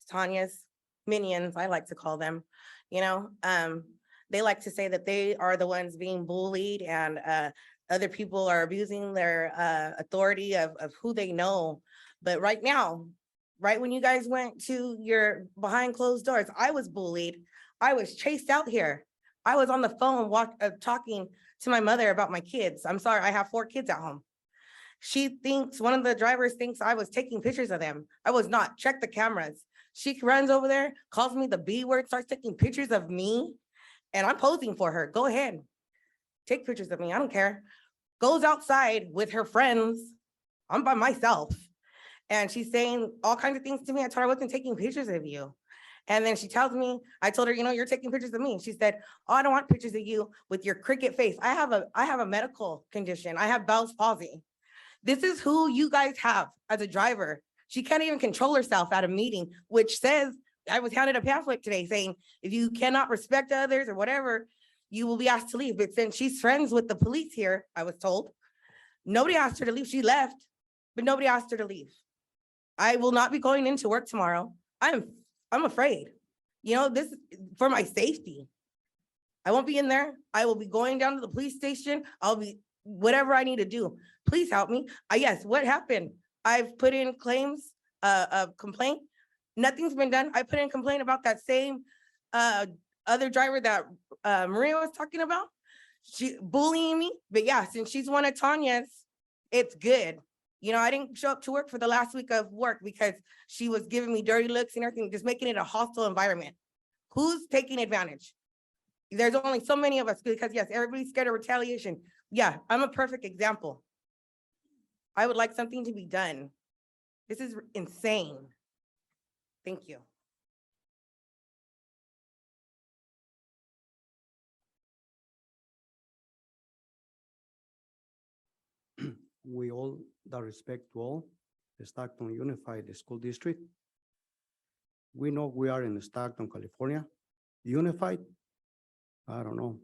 V: Tanya's minions, I like to call them, they like to say that they are the ones being bullied and other people are abusing their authority of who they know. But right now, right when you guys went to your behind closed doors, I was bullied. I was chased out here. I was on the phone talking to my mother about my kids. I'm sorry, I have 4 kids at home. One of the drivers thinks I was taking pictures of them. I was not. Check the cameras. She runs over there, calls me the B word, starts taking pictures of me, and I'm posing for her. Go ahead. Take pictures of me. I don't care. Goes outside with her friends. I'm by myself. And she's saying all kinds of things to me. I told her I wasn't taking pictures of you. And then she tells me, I told her, you're taking pictures of me. She said, oh, I don't want pictures of you with your cricket face. I have a medical condition. I have Bell's palsy. This is who you guys have as a driver. She can't even control herself at a meeting, which says, I was handed a pamphlet today saying, if you cannot respect others or whatever, you will be asked to leave. But since she's friends with the police here, I was told, nobody asked her to leave. She left, but nobody asked her to leave. I will not be going into work tomorrow. I'm afraid, this is for my safety. I won't be in there. I will be going down to the police station. I'll be whatever I need to do. Please help me. Yes, what happened? I've put in claims, of complaint. Nothing's been done. I put in complaint about that same other driver that Maria was talking about. She bullying me, but yeah, since she's one of Tanya's, it's good. I didn't show up to work for the last week of work because she was giving me dirty looks and everything, just making it a hostile environment. Who's taking advantage? There's only so many of us because yes, everybody's scared of retaliation. Yeah, I'm a perfect example. I would like something to be done. This is insane. Thank you.
C: We all the respect to all, the Stockton Unified School District. We know we are in Stockton, California. Unified? I don't know.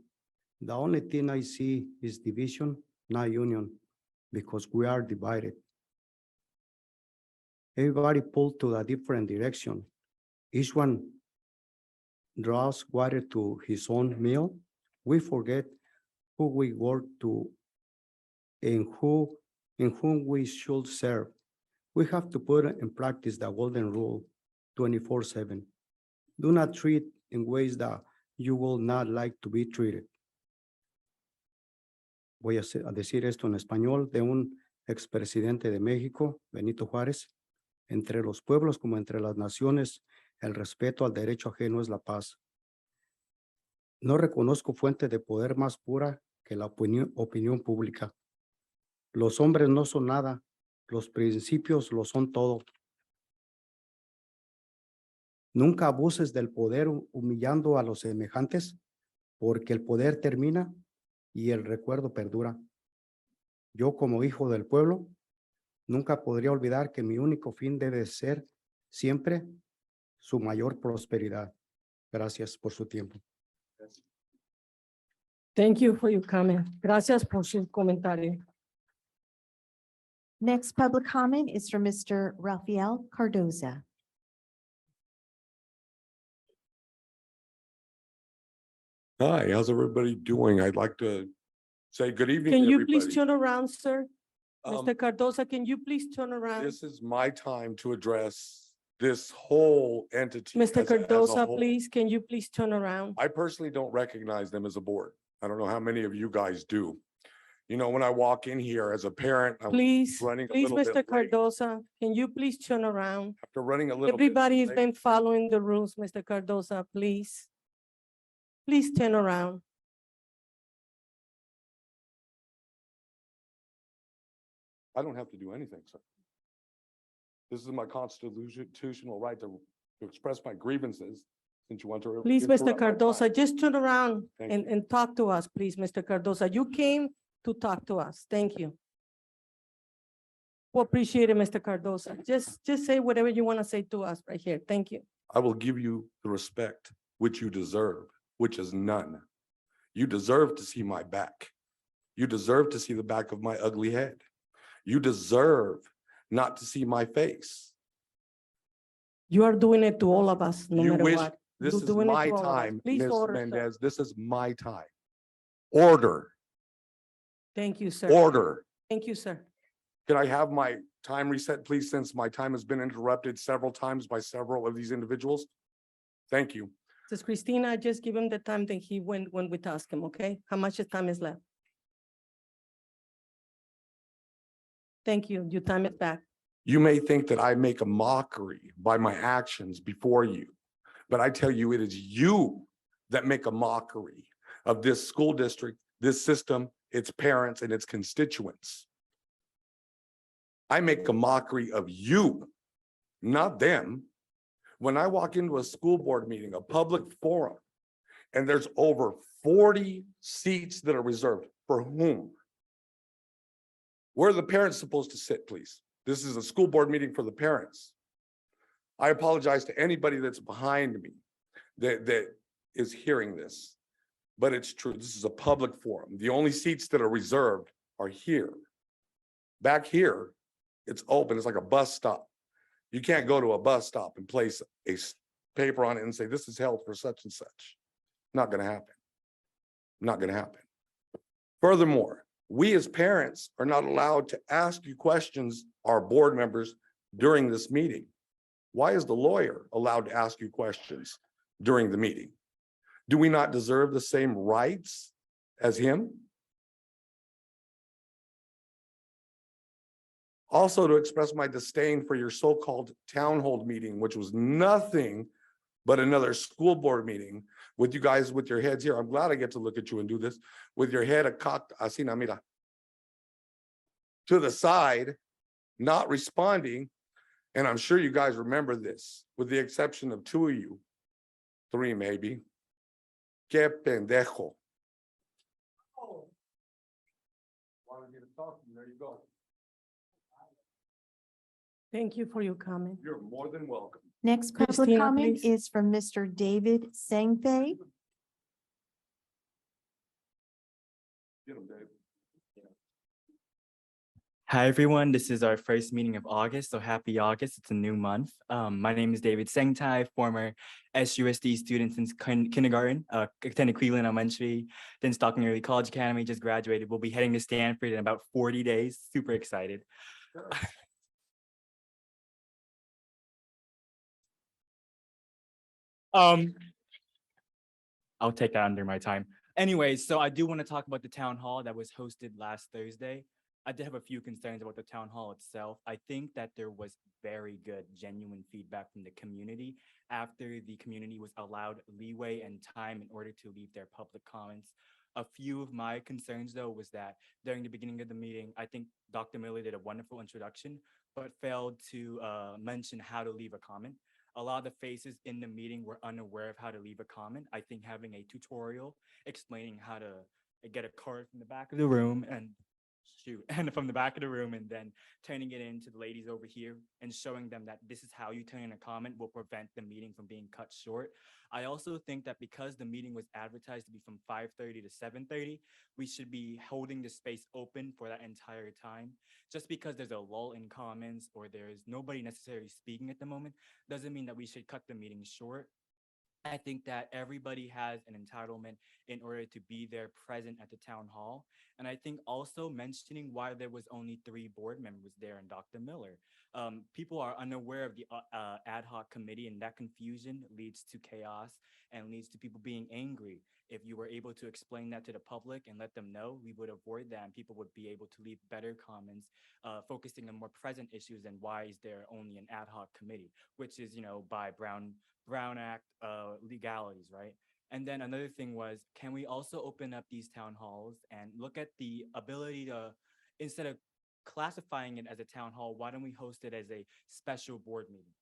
C: The only thing I see is division, not union, because we are divided. Everybody pulled to a different direction. Each one draws water to his own meal. We forget who we work to and whom we should serve. We have to put in practice the golden rule 24/7. Do not treat in ways that you will not like to be treated. Voy a decir esto en español de un expresidente de México, Benito Juárez. Entre los pueblos como entre las naciones, el respeto al derecho ajeno es la paz. No reconozco fuente de poder más pura que la opinión pública. Los hombres no son nada, los principios lo son todo. Nunca abuses del poder humillando a los semejantes, porque el poder termina y el recuerdo perdura. Yo como hijo del pueblo, nunca podría olvidar que mi único fin debe ser siempre su mayor prosperidad. Gracias por su tiempo.
A: Thank you for your comment. Gracias por su comentario.
F: Next public comment is from Mr. Rafael Cardoza.
G: Hi, how's everybody doing? I'd like to say good evening
A: Can
G: to
A: you please
G: everybody.
A: turn around, sir?
G: Um,
A: Mr. Cardoza, can you please turn around?
G: This is my time to address this whole entity.
A: Mr.
G: as a
A: Cardoza,
G: whole.
A: please, can you please turn around?
G: I personally don't recognize them as a board. I don't know how many of you guys do. When I walk in here as a parent, I'm
A: Please,
G: running a
A: please,
G: little
A: Mr.
G: bit late.
A: Cardoza, can you please turn around?
G: After running a little bit
A: Everybody has
G: late.
A: been following the rules, Mr. Cardoza, please. Please turn around.
G: I don't have to do anything, sir. This is my constitutional right to express my grievances since you want to.
A: Please, Mr.
G: interrupt my time.
A: Cardoza, just turn around
G: Thank
A: and talk to us, please, Mr. Cardoza. You came to talk to us. Thank you. We appreciate it, Mr. Cardoza. Just say whatever you want to say to us right here. Thank you.
G: I will give you the respect which you deserve, which is none. You deserve to see my back. You deserve to see the back of my ugly head. You deserve not to see my face.
A: You are doing it to all of us, no
G: You
A: matter
G: wish,
A: what.
G: this
A: You're
G: is
A: doing it
G: my
A: to all of us.
G: time,
A: Please
G: Ms.
A: order, sir.
G: Mendez. This is my time. Order,
A: Thank you, sir.
G: order.
A: Thank you, sir.
G: Can I have my time reset, please, since my time has been interrupted several times by several of these individuals? Thank you.
A: Says Christina, just give him the time that he went when we task him, okay? How much time is left? Thank you. Your time is back.
G: You may think that I make a mockery by my actions before you, but I tell you, it is you that make a mockery of this school district, this system, its parents, and its constituents. I make a mockery of you, not them. When I walk into a school board meeting, a public forum, and there's over 40 seats that are reserved, for whom? Where are the parents supposed to sit, please? This is a school board meeting for the parents. I apologize to anybody that's behind me that is hearing this, but it's true. This is a public forum. The only seats that are reserved are here. Back here, it's open. It's like a bus stop. You can't go to a bus stop and place a paper on it and say, this is held for such and such. Not gonna happen. Not gonna happen. Furthermore, we as parents are not allowed to ask you questions, our board members, during this meeting. Why is the lawyer allowed to ask you questions during the meeting? Do we not deserve the same rights as him? Also, to express my disdain for your so-called town hall meeting, which was nothing but another school board meeting with you guys with your heads here. I'm glad I get to look at you and do this with your head cocked, así, na, mira, to the side, not responding. And I'm sure you guys remember this, with the exception of 2 of you, 3 maybe. Que pendejo. Wanted me to talk, there you go.
A: Thank you for your comment.
G: You're more than welcome.
F: Next public
A: Christina,
F: comment
A: please.
F: is from Mr. David Sengfei.
G: Get him, Dave.
H: Hi, everyone. This is our first meeting of August, so happy August. It's a new month. My name is David Sengtai, former SUSD student since kindergarten, attended Cleveland Elementary, then Stockton Early College Academy, just graduated. We'll be heading to Stanford in about 40 days. Super excited. I'll take that under my time. Anyways, so I do want to talk about the town hall that was hosted last Thursday. I did have a few concerns about the town hall itself. I think that there was very good, genuine feedback from the community after the community was allowed leeway and time in order to leave their public comments. A few of my concerns, though, was that during the beginning of the meeting, I think Dr. Miller did a wonderful introduction, but failed to mention how to leave a comment. A lot of the faces in the meeting were unaware of how to leave a comment. I think having a tutorial explaining how to get a card from the back of the room and from the back of the room, and then turning it into the ladies over here and showing them that this is how you turn in a comment will prevent the meeting from being cut short. I also think that because the meeting was advertised to be from 5:30 to 7:30, we should be holding the space open for that entire time. Just because there's a lull in comments or there's nobody necessarily speaking at the moment doesn't mean that we should cut the meeting short. I think that everybody has an entitlement in order to be there present at the town hall. And I think also mentioning why there was only 3 board members there and Dr. Miller. People are unaware of the ad hoc committee, and that confusion leads to chaos and leads to people being angry. If you were able to explain that to the public and let them know, we would avoid that and people would be able to leave better comments, focusing on more present issues and why is there only an ad hoc committee, which is, by Brown Act legalities, right? And then another thing was, can we also open up these town halls and look at the ability to, instead of classifying it as a town hall, why don't we host it as a special board meeting?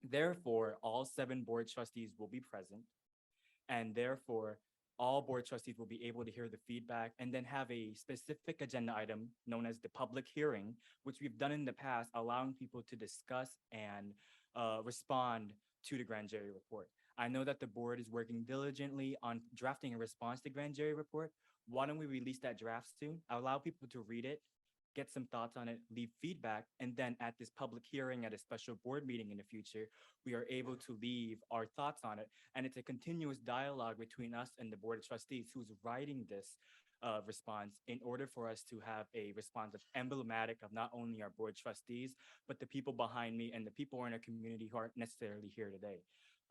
H: Therefore, all 7 board trustees will be present, and therefore all board trustees will be able to hear the feedback and then have a specific agenda item known as the public hearing, which we've done in the past, allowing people to discuss and respond to the grand jury report. I know that the board is working diligently on drafting a response to grand jury report. Why don't we release that draft soon? Allow people to read it, get some thoughts on it, leave feedback, and then at this public hearing at a special board meeting in the future, we are able to leave our thoughts on it. And it's a continuous dialogue between us and the board of trustees who's writing this response in order for us to have a response that's emblematic of not only our board trustees, but the people behind me and the people in our community who aren't necessarily here today.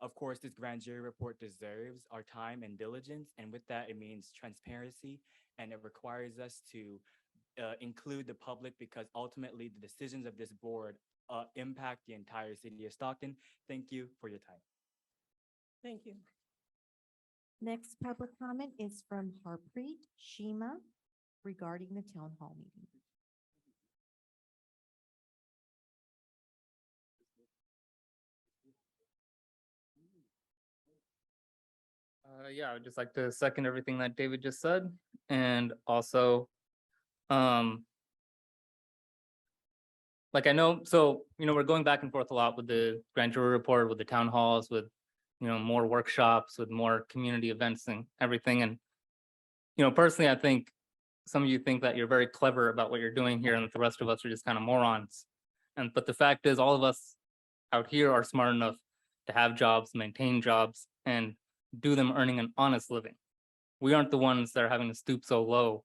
H: Of course, this grand jury report deserves our time and diligence. And with that, it means transparency, and it requires us to include the public, because ultimately the decisions of this board impact the entire city of Stockton. Thank you for your time.
A: Thank you.
F: Next public comment is from Harpreet Shima regarding the town hall meeting.
S: Yeah, I would just like to second everything that David just said, and also, like I know, so, we're going back and forth a lot with the grand jury report, with the town halls, with, more workshops, with more community events and everything. And, personally, I think some of you think that you're very clever about what you're doing here and that the rest of us are just kind of morons. But the fact is, all of us out here are smart enough to have jobs, maintain jobs, and do them earning an honest living. We aren't the ones that are having to stoop so low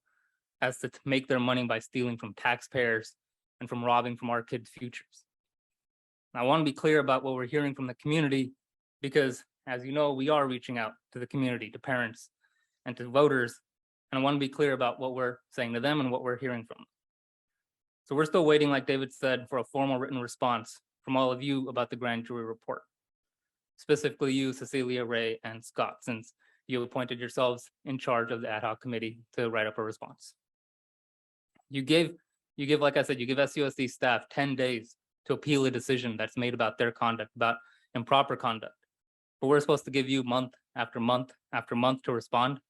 S: as to make their money by stealing from taxpayers and from robbing from our kids' futures. And I want to be clear about what we're hearing from the community, because as you know, we are reaching out to the community, to parents and to voters. And I want to be clear about what we're saying to them and what we're hearing from them. So we're still waiting, like David said, for a formal written response from all of you about the grand jury report. Specifically you, Cecilia, Ray, and Scott, since you appointed yourselves in charge of the ad hoc committee to write up a response. You give, like I said, you give SUSD staff 10 days to appeal a decision that's made about their conduct, about improper conduct. But we're supposed to give you month after month after month to respond.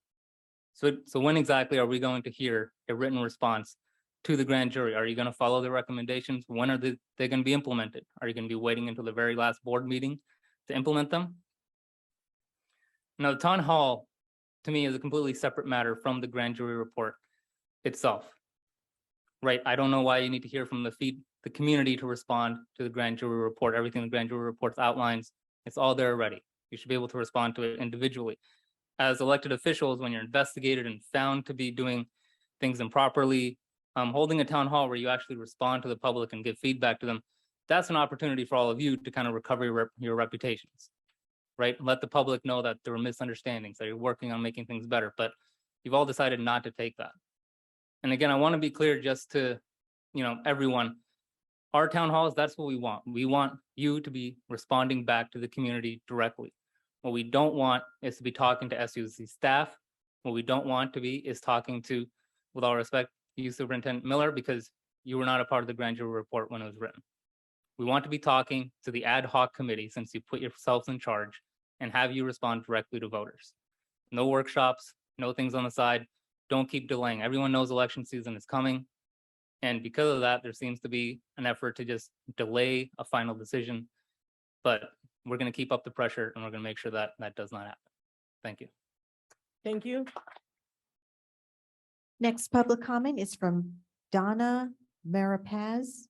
S: So when exactly are we going to hear a written response to the grand jury? Are you going to follow the recommendations? When are they going to be implemented? Are you going to be waiting until the very last board meeting to implement them? Now, the town hall, to me, is a completely separate matter from the grand jury report itself. Right? I don't know why you need to hear from the community to respond to the grand jury report. Everything the grand jury report outlines, it's all there already. You should be able to respond to it individually. As elected officials, when you're investigated and found to be doing things improperly, holding a town hall where you actually respond to the public and give feedback to them, that's an opportunity for all of you to kind of recover your reputations, right? Let the public know that there were misunderstandings, that you're working on making things better, but you've all decided not to take that. And again, I want to be clear just to, everyone, our town halls, that's what we want. We want you to be responding back to the community directly. What we don't want is to be talking to SUSC staff. What we don't want to be is talking to, with all respect, you, Superintendent Miller, because you were not a part of the grand jury report when it was written. We want to be talking to the ad hoc committee, since you put yourselves in charge, and have you respond directly to voters. No workshops, no things on the side. Don't keep delaying. Everyone knows election season is coming. And because of that, there seems to be an effort to just delay a final decision. But we're going to keep up the pressure, and we're going to make sure that that does not happen. Thank you.
A: Thank you.
F: Next public comment is from Donna Marapaz.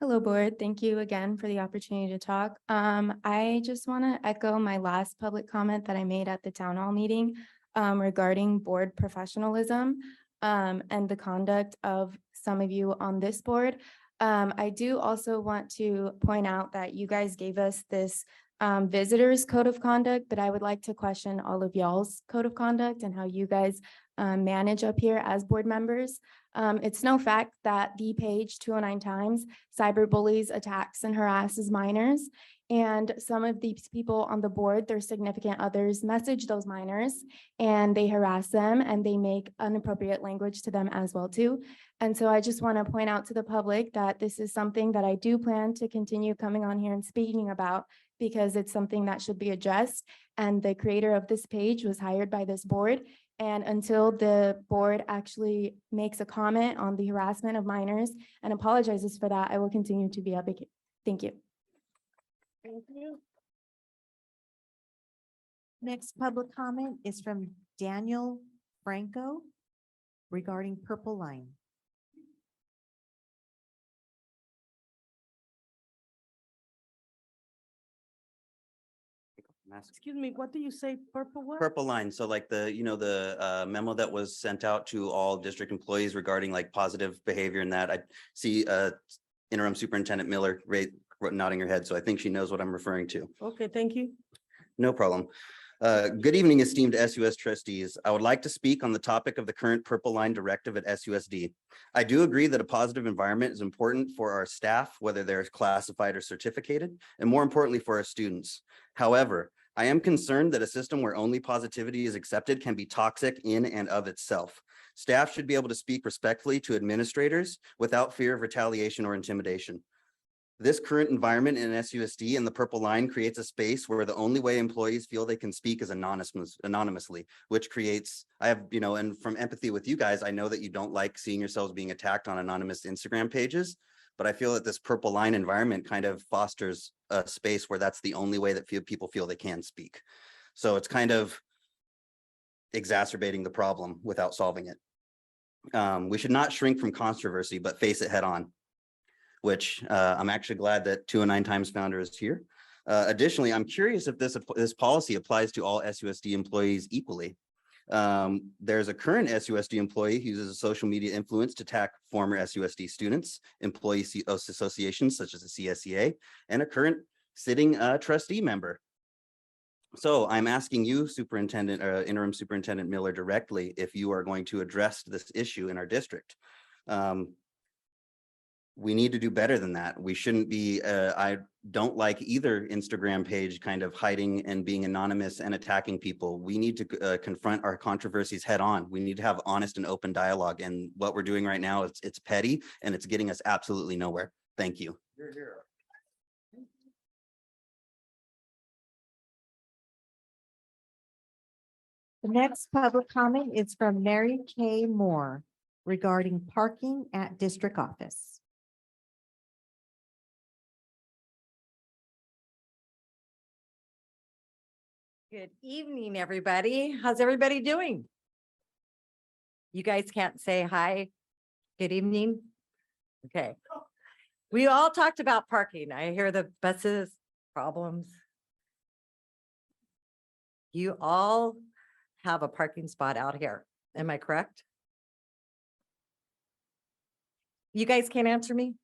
I: Hello, board. Thank you again for the opportunity to talk. I just want to echo my last public comment that I made at the town hall meeting regarding board professionalism and the conduct of some of you on this board. I do also want to point out that you guys gave us this visitors code of conduct, but I would like to question all of y'all's code of conduct and how you guys manage up here as board members. It's no fact that the page 209 times cyberbullies, attacks, and harasses minors. And some of these people on the board, their significant others, message those minors and they harass them and they make inappropriate language to them as well too. And so I just want to point out to the public that this is something that I do plan to continue coming on here and speaking about, because it's something that should be addressed. And the creator of this page was hired by this board. And until the board actually makes a comment on the harassment of minors and apologizes for that, I will continue to be advocate. Thank you.
A: Thank you.
F: Next public comment is from Daniel Franco regarding Purple Line.
A: Excuse me, what do you say? Purple what?
J: Purple line. So like the memo that was sent out to all district employees regarding like positive behavior and that. I see interim superintendent Miller nodding her head. So I think she knows what I'm referring to.
A: Okay, thank you.
J: No problem. Good evening, esteemed SUS trustees. I would like to speak on the topic of the current Purple Line directive at SUSD. I do agree that a positive environment is important for our staff, whether they're classified or certificated, and more importantly for our students. However, I am concerned that a system where only positivity is accepted can be toxic in and of itself. Staff should be able to speak respectfully to administrators without fear of retaliation or intimidation. This current environment in SUSD and the Purple Line creates a space where the only way employees feel they can speak is anonymously, which creates, and from empathy with you guys, I know that you don't like seeing yourselves being attacked on anonymous Instagram pages, but I feel that this Purple Line environment kind of fosters a space where that's the only way that people feel they can speak. So it's kind of exacerbating the problem without solving it. We should not shrink from controversy, but face it head on, which I'm actually glad that 209 Times founder is here. Additionally, I'm curious if this policy applies to all SUSD employees equally. There's a current SUSD employee who uses a social media influence to attack former SUSD students, employee associations such as the CSEA, and a current sitting trustee member. So I'm asking you, Interim Superintendent Miller, directly if you are going to address this issue in our district. We need to do better than that. We shouldn't be, I don't like either Instagram page kind of hiding and being anonymous and attacking people. We need to confront our controversies head on. We need to have honest and open dialogue. And what we're doing right now, it's petty and it's getting us absolutely nowhere. Thank you.
F: The next public comment is from Mary Kay Moore regarding parking at district office.
B: Good evening, everybody. How's everybody doing? You guys can't say hi. Good evening. Okay. We all talked about parking. I hear the buses problems. You all have a parking spot out here. Am I correct? You guys can't answer me?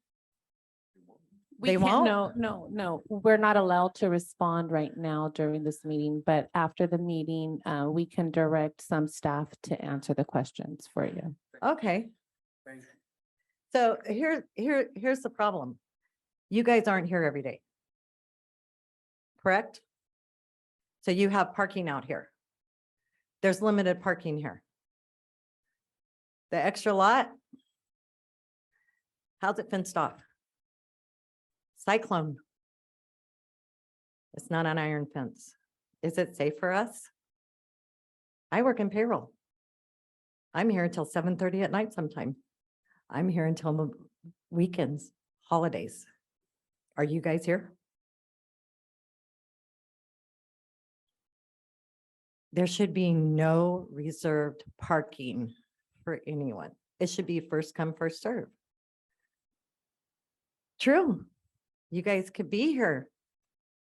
D: We
B: They
D: can't,
B: won't?
D: no, we're not allowed to respond right now during this meeting, but after the meeting, we can direct some staff to answer the questions for you.
B: Okay. So here's the problem. You guys aren't here every day. Correct? So you have parking out here. There's limited parking here. The extra lot, how's it fenced off? Cyclone. It's not an iron fence. Is it safe for us? I work in payroll. I'm here until 7:30 at night sometime. I'm here until the weekends, holidays. Are you guys here? There should be no reserved parking for anyone. It should be first come, first serve. True. You guys could be here.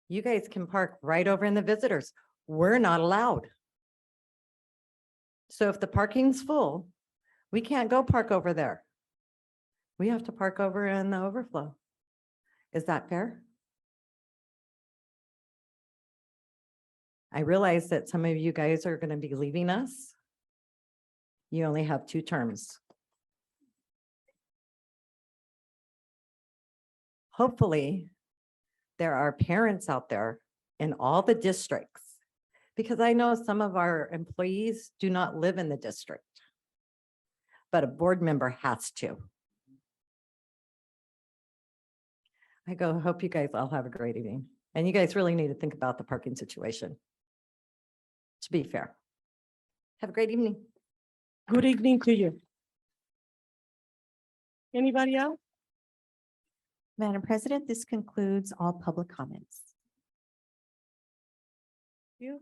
B: You guys can park right over in the visitors. We're not allowed. So if the parking's full, we can't go park over there. We have to park over in the overflow. Is that fair? I realize that some of you guys are going to be leaving us. You only have 2 terms. Hopefully, there are parents out there in all the districts, because I know some of our employees do not live in the district, but a board member has to. Hope you guys all have a great evening. And you guys really need to think about the parking situation. To be fair. Have a great evening.
A: Good evening to you. Anybody else?
F: Madam President, this concludes all public comments.
A: You?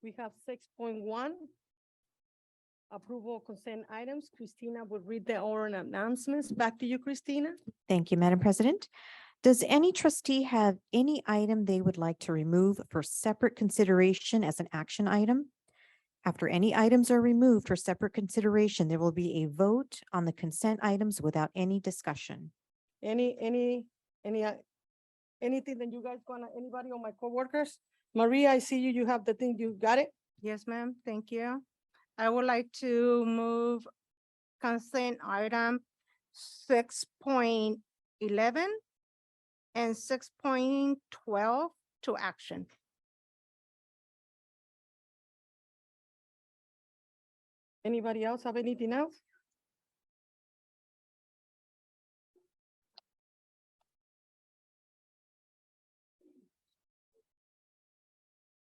A: We have 6.1. Approval of consent items. Christina will read the oral announcements. Back to you, Christina.
F: Thank you, Madam President. Does any trustee have any item they would like to remove for separate consideration as an action item? After any items are removed for separate consideration, there will be a vote on the consent items without any discussion.
A: Anything that you guys anybody on my coworkers Maria, I see you. You have the thing. You got it?
M: Yes, ma'am. Thank you. I would like to move consent item 6.11 and 6.12 to action.
A: Anybody else have anything else?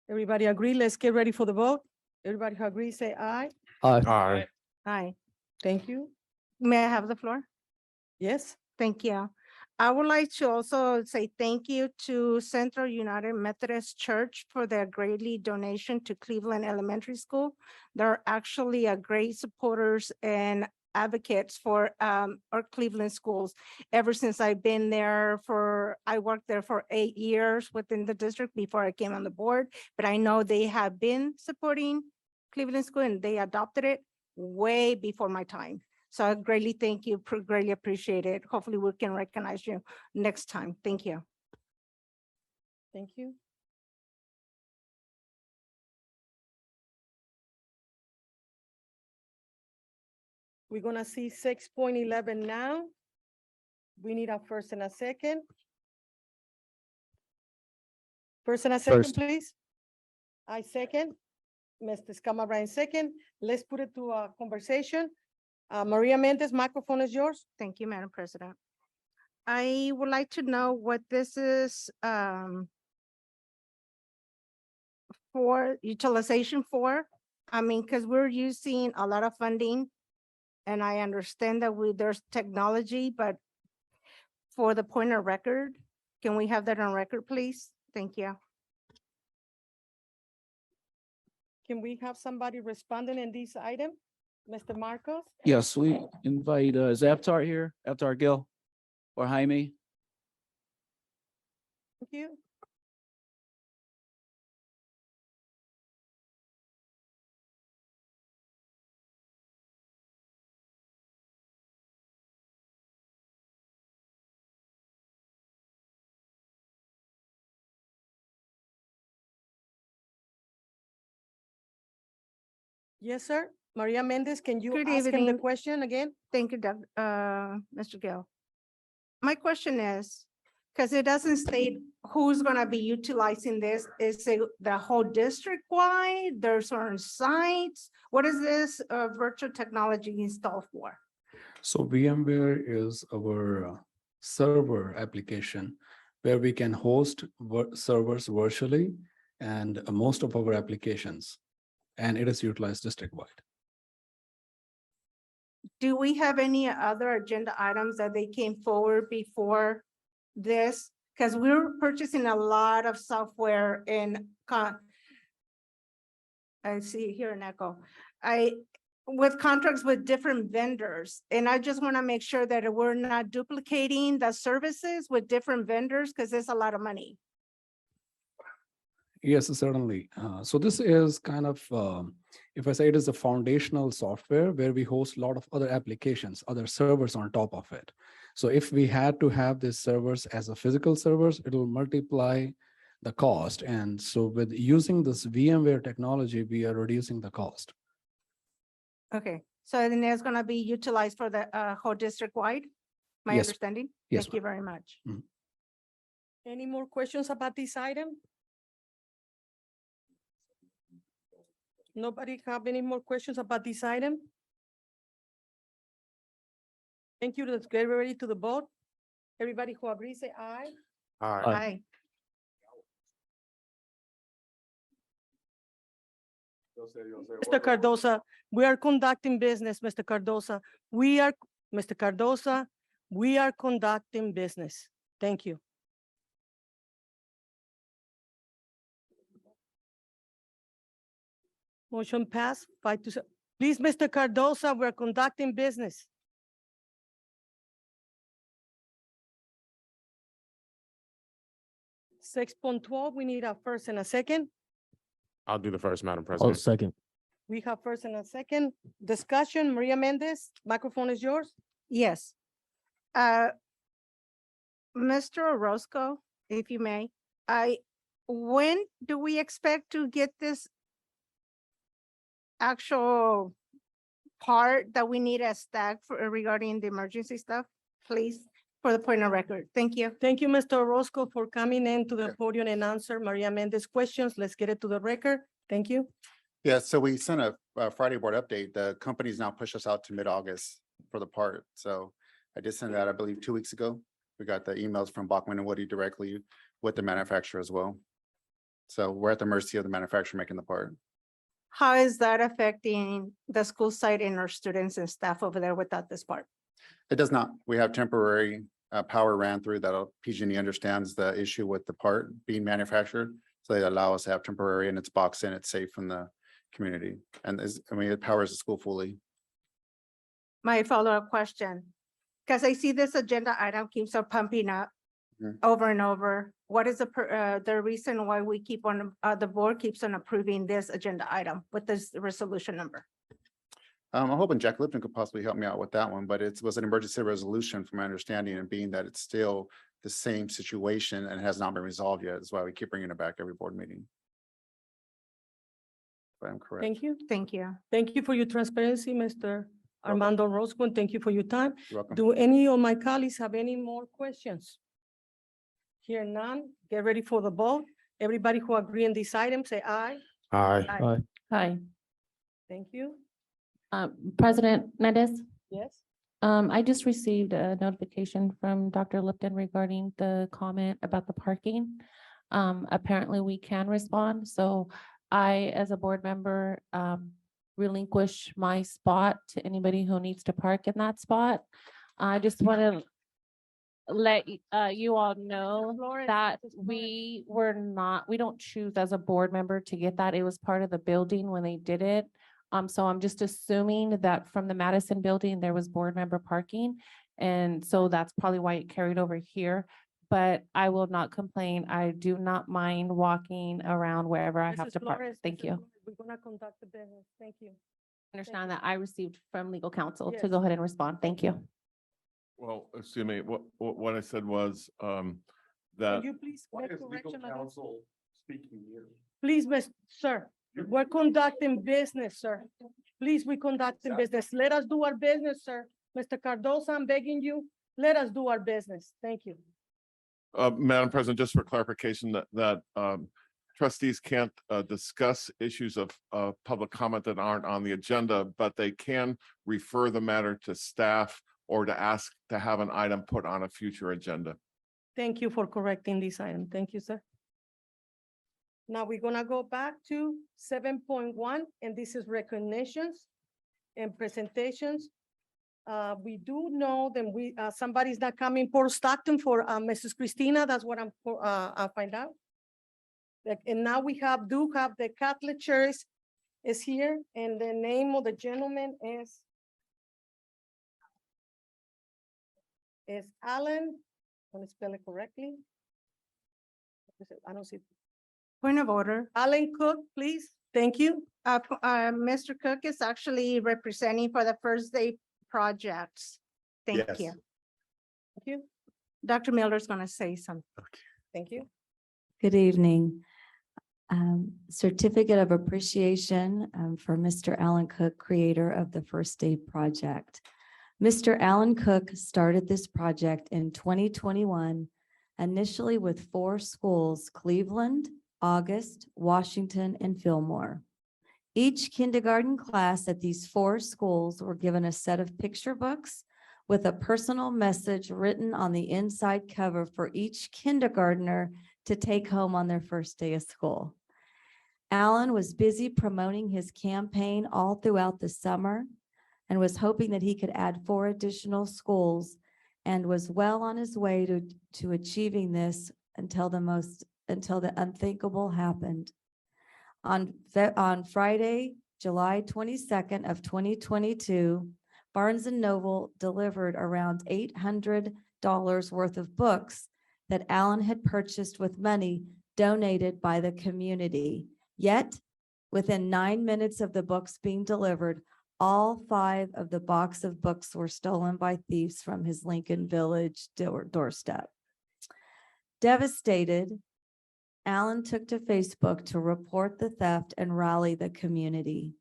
A: Everybody agree? Let's get ready for the vote. Everybody who agree, say aye.
K: Aye.
M: Aye.
A: Thank you.
M: May I have the floor?
A: Yes.
M: Thank you. I would like to also say thank you to Central United Methodist Church for their greatly donation to Cleveland Elementary School. They're actually a great supporters and advocates for our Cleveland schools. Ever since I've been there I worked there for 8 years within the district before I came on the board, but I know they have been supporting Cleveland School and they adopted it way before my time. So I greatly thank you, greatly appreciate it. Hopefully we can recognize you next time. Thank you.
A: Thank you. We're gonna see 6.11 now. We need a first and a second. First and a second,
S: First.
A: please. I second. Mr. Scamarine second. Let's put it to a conversation. Maria Mendez, microphone is yours.
M: Thank you, Madam President. I would like to know what this is for utilization for. I mean, because we're using a lot of funding and I understand that there's technology, but for the point of record, can we have that on record, please? Thank you.
A: Can we have somebody responding in this item? Mr. Marcos?
E: Yes, we invite, is Aptar here? Aptar Gill or Jaime?
A: Thank you. Yes, sir. Maria Mendez, can you
M: Good
A: ask him the
M: evening.
A: question again?
M: Thank you, Mr. Gill. My question is, because it doesn't state who's gonna be utilizing this, is it the whole district wide? There's certain sites? What is this virtual technology installed for?
L: So VMware is our server application where we can host servers virtually and most of our applications, and it is utilized district-wide.
M: Do we have any other agenda items that they came forward before this? Because we're purchasing a lot of software in I see here an echo. With contracts with different vendors, and I just want to make sure that we're not duplicating the services with different vendors because there's a lot of money.
L: Yes, certainly. So this is kind of, if I say it is a foundational software where we host a lot of other applications, other servers on top of it. So if we had to have these servers as a physical servers, it will multiply the cost. And so with using this VMware technology, we are reducing the cost.
M: Okay, so then it's gonna be utilized for the whole district wide? My
L: Yes.
M: understanding?
L: Yes,
M: Thank you very much.
A: Any more questions about this item? Nobody have any more questions about this item? Thank you. Let's get ready to the vote. Everybody who agrees, say aye.
M: Aye.
A: Mr. Cardoza, we are conducting business, Mr. Cardoza. Mr. Cardoza, we are conducting business. Thank you. Motion passed 5-0. Please, Mr. Cardoza, we're conducting business. Six point 12, we need a first and a second.
W: I'll do the first, Madam
E: Oh,
W: President.
E: second.
A: We have first and a second discussion. Maria Mendez, microphone is yours.
M: Yes. Mr. Orozco, if you may, when do we expect to get this actual part that we need a stack for regarding the emergency stuff, please, for the point of record? Thank you.
A: Thank you, Mr. Orozco, for coming in to the podium and answer Maria Mendez questions. Let's get it to the record. Thank you.
N: Yeah, so we sent a Friday board update. The company's now pushed us out to mid-August for the part. So I did send that, I believe, 2 weeks ago. We got the emails from Bachman and Woody directly with the manufacturer as well. So we're at the mercy of the manufacturer making the part.
M: How is that affecting the school site and our students and staff over there without this part?
N: It does not. We have temporary power ran through that. PG&E understands the issue with the part being manufactured. So they allow us to have temporary and it's boxed in, it's safe from the community. And it powers the school fully.
M: My follow-up question, because I see this agenda item keeps on pumping up
N: Mhm.
M: over and over. What is the reason why we keep on, the board keeps on approving this agenda item with this resolution number?
N: I'm hoping Jack Lipton could possibly help me out with that one, but it was an emergency resolution from my understanding and being that it's still the same situation and has not been resolved yet. That's why we keep bringing it back every board meeting. If I'm correct.
A: Thank you.
M: Thank you.
A: Thank you for your transparency, Mr. Armando Orozco, and thank you for your time.
N: You're welcome.
A: Do any of my colleagues have any more questions? Hear none, get ready for the vote. Everybody who agree on this item, say aye.
W: Aye.
D: Hi,
A: Thank you.
D: President Mendez.
A: Yes.
D: I just received a notification from Dr. Lipton regarding the comment about the parking. Apparently we can respond, so I, as a board member, relinquish my spot to anybody who needs to park in that spot. I just want to let you all know that we don't choose as a board member to get that. It was part of the building when they did it. So I'm just assuming that from the Madison building, there was board member parking. And so that's probably why it carried over here. But I will not complain. I do not mind walking around wherever I have
A: Mrs.
D: to park.
A: Flores,
D: Thank
A: Mrs.
D: you.
A: Flores, we're gonna conduct the business. Thank you.
D: Understand that I received from legal counsel to
A: Yes.
D: go ahead and respond. Thank you.
K: Well, excuse me, what I said was,
A: Can
K: that
A: you please make correction on that?
G: speaking here?
A: Please, sir, we're conducting business, sir. Please, we conducting business. Let us do our business, sir. Mr. Cardoza, I'm begging you, let us do our business. Thank you.
K: Madam President, just for clarification, that trustees can't discuss issues of public comment that aren't on the agenda, but they can refer the matter to staff or to ask to have an item put on a future agenda.
A: Thank you for correcting this item. Thank you, sir. Now we're gonna go back to 7.1, and this is recognitions and presentations. We do know that somebody's not coming for Stockton for Mrs. Christina. That's what I'll find out. And now we do have the Catholic Church is here, and the name of the gentleman is Alan. Let me spell it correctly. I don't see.
M: Point of order.
A: Alan Cook, please. Thank you.
M: Mr. Cook is actually representing for the First Day projects. Thank
N: Yes.
M: you.
A: Thank you.
M: Dr. Miller's gonna say something.
A: Thank you.
O: Good evening. Certificate of Appreciation for Mr. Alan Cook, creator of the First Day Project. Mr. Alan Cook started this project in 2021, initially with 4 schools, Cleveland, August, Washington, and Fillmore. Each kindergarten class at these 4 schools were given a set of picture books with a personal message written on the inside cover for each kindergartner to take home on their first day of school. Alan was busy promoting his campaign all throughout the summer and was hoping that he could add 4 additional schools, and was well on his way to achieving this until the unthinkable happened. On Friday, July 22nd of 2022, Barnes & Noble delivered around $800 worth of books that Alan had purchased with money donated by the community. Yet, within 9 minutes of the books being delivered, all 5 of the box of books were stolen by thieves from his Lincoln Village doorstep. Devastated, Allen took to Facebook to report the theft and rally the community.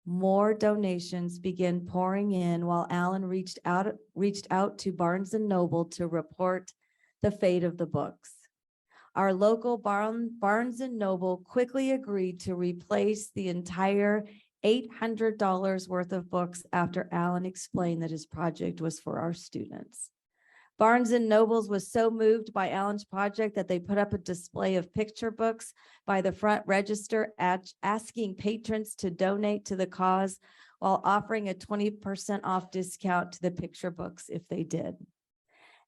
O: More donations began pouring in while Allen reached out to Barnes and Noble to report the fate of the books. Our local Barnes and Noble quickly agreed to replace the entire $800 worth of books after Allen explained that his project was for our students. Barnes and Nobles was so moved by Allen's project that they put up a display of picture books by the front register asking patrons to donate to the cause while offering a 20% off discount to the picture books if they did.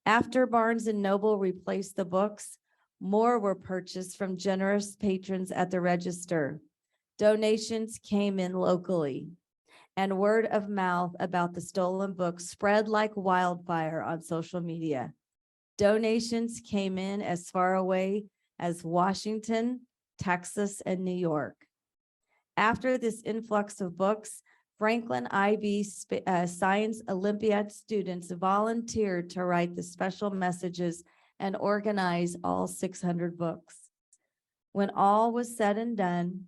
O: After Barnes and Noble replaced the books, more were purchased from generous patrons at the register. Donations came in locally, and word of mouth about the stolen books spread like wildfire on social media. Donations came in as far away as Washington, Texas, and New York. After this influx of books, Franklin IB Science Olympiad students volunteered to write the special messages and organize all 600 books. When all was said and done,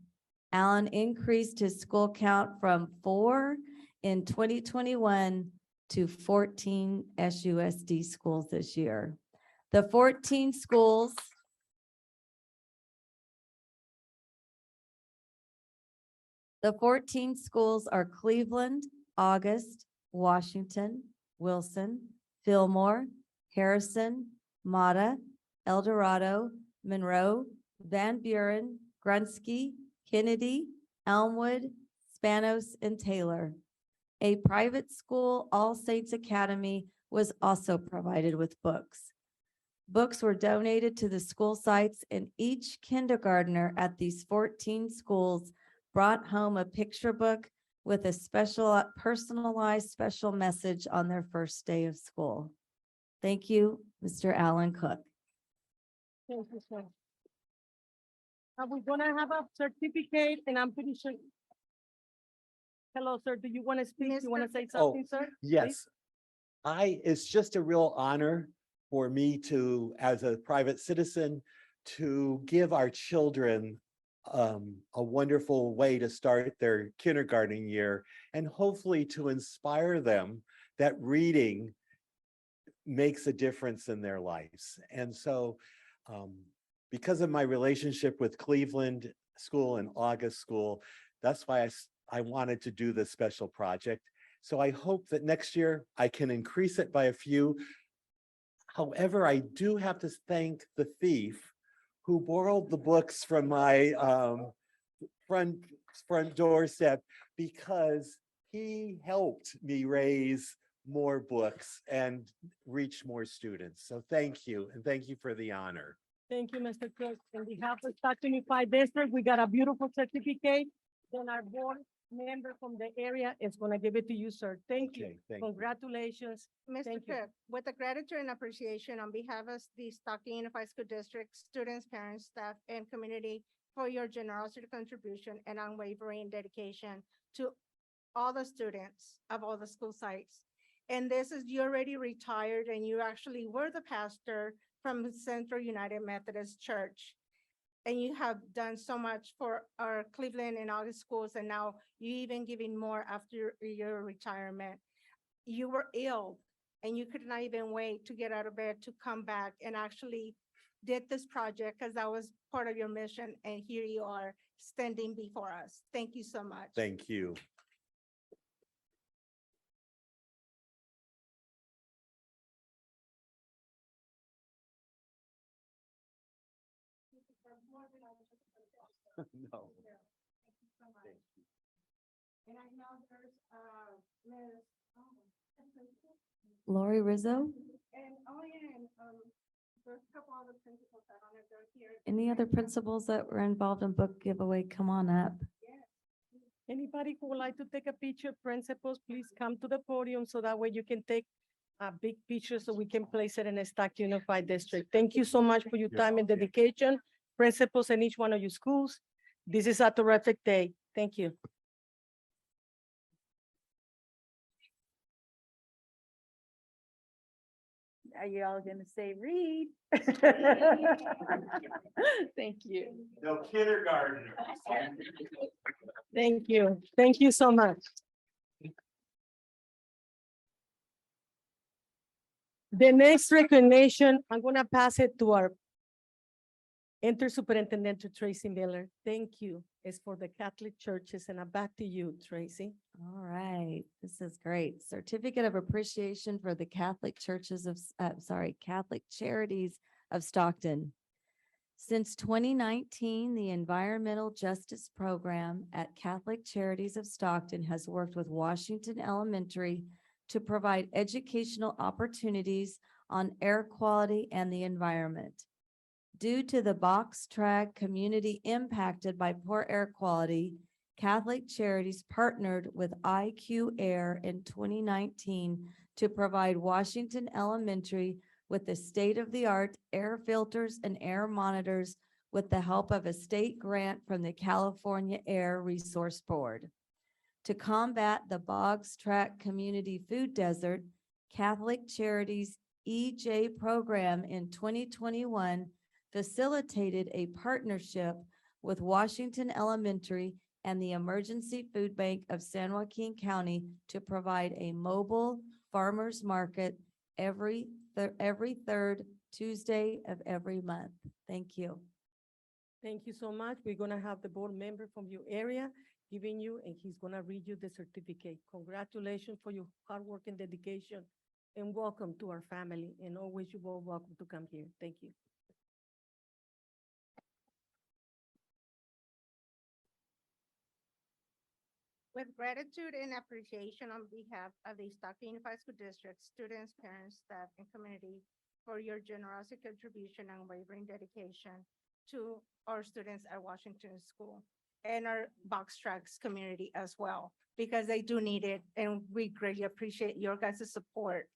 O: Allen increased his school count from 4 in 2021 to 14 SUSD schools this year. The 14 schools are Cleveland, August, Washington, Wilson, Fillmore, Harrison, Mata, El Dorado, Monroe, Van Buren, Grunsky, Kennedy, Elmwood, Spanos, and Taylor. A private school, All Saints Academy, was also provided with books. Books were donated to the school sites, and each kindergartner at these 14 schools brought home a picture book with a special personalized special message on their first day of school. Thank you, Mr. Allen Cook.
A: Thank you, sir. We're gonna have a certificate, and I'm pretty sure. Hello, sir. Do you want to speak? You want to say something, sir?
P: Yes. It's just a real honor for me to, as a private citizen, to give our children a wonderful way to start their kindergarten year and hopefully to inspire them that reading makes a difference in their lives. And so because of my relationship with Cleveland School and August School, that's why I wanted to do this special project. So I hope that next year I can increase it by a few. However, I do have to thank the thief who borrowed the books from my front doorstep, because he helped me raise more books and reach more students. So thank you, and thank you for the honor.
A: Thank you, Mr. Cook. On behalf of Stock 25 District, we got a beautiful certificate. Then our board member from the area is gonna give it to you, sir. Thank you.
P: Okay, thank you.
A: Congratulations.
M: Mr.
A: Thank you.
M: Cook, with the gratitude and appreciation on behalf of the Stockton Unified School District, students, parents, staff, and community for your generosity contribution and unwavering dedication to all the students of all the school sites. And this is, you already retired and you actually were the pastor from Central United Methodist Church. And you have done so much for our Cleveland and August schools, and now you even giving more after your retirement. You were ill and you could not even wait to get out of bed to come back and actually did this project because that was part of your mission. And here you are standing before us. Thank you so much.
P: Thank you. No.
M: And I know there's, Ms.
O: Lori Rizzo,
M: And, oh yeah, and, there's a couple other principals that are they're here.
O: any other principals that were involved in book giveaway, come on up.
A: Anybody who would like to take a picture, principals, please come to the podium so that way you can take a big picture so we can place it in a Stock Unified District. Thank you so much for your time and dedication, principals in each one of your schools. This is a terrific day. Thank you.
Q: Are you all gonna say read? Thank you.
H: No kindergarten.
A: Thank you. Thank you so much. The next recognition, I'm gonna pass it to our Enter Superintendent Tracy Miller. Thank you. It's for the Catholic churches, and I'm back to you, Tracy.
O: All right, this is great. Certificate of Appreciation for the Catholic Churches of, Catholic Charities of Stockton. Since 2019, the Environmental Justice Program at Catholic Charities of Stockton has worked with Washington Elementary to provide educational opportunities on air quality and the environment. Due to the Box Track community impacted by poor air quality, Catholic Charities partnered with IQ Air in 2019 to provide Washington Elementary with the state-of-the-art air filters and air monitors with the help of a state grant from the California Air Resource Board. To combat the Box Track community food desert, Catholic Charities EJ program in 2021 facilitated a partnership with Washington Elementary and the Emergency Food Bank of San Joaquin County to provide a mobile farmers market every third Tuesday of every month. Thank you.
A: Thank you so much. We're gonna have the board member from your area giving you, and he's gonna read you the certificate. Congratulations for your hard work and dedication, and welcome to our family, and always you're all welcome to come here. Thank you.
M: With gratitude and appreciation on behalf of the Stockton Unified School District, students, parents, staff, and community for your generous contribution and unwavering dedication to our students at Washington School and our Box Tracks community as well, because they do need it, and we greatly appreciate your guys' support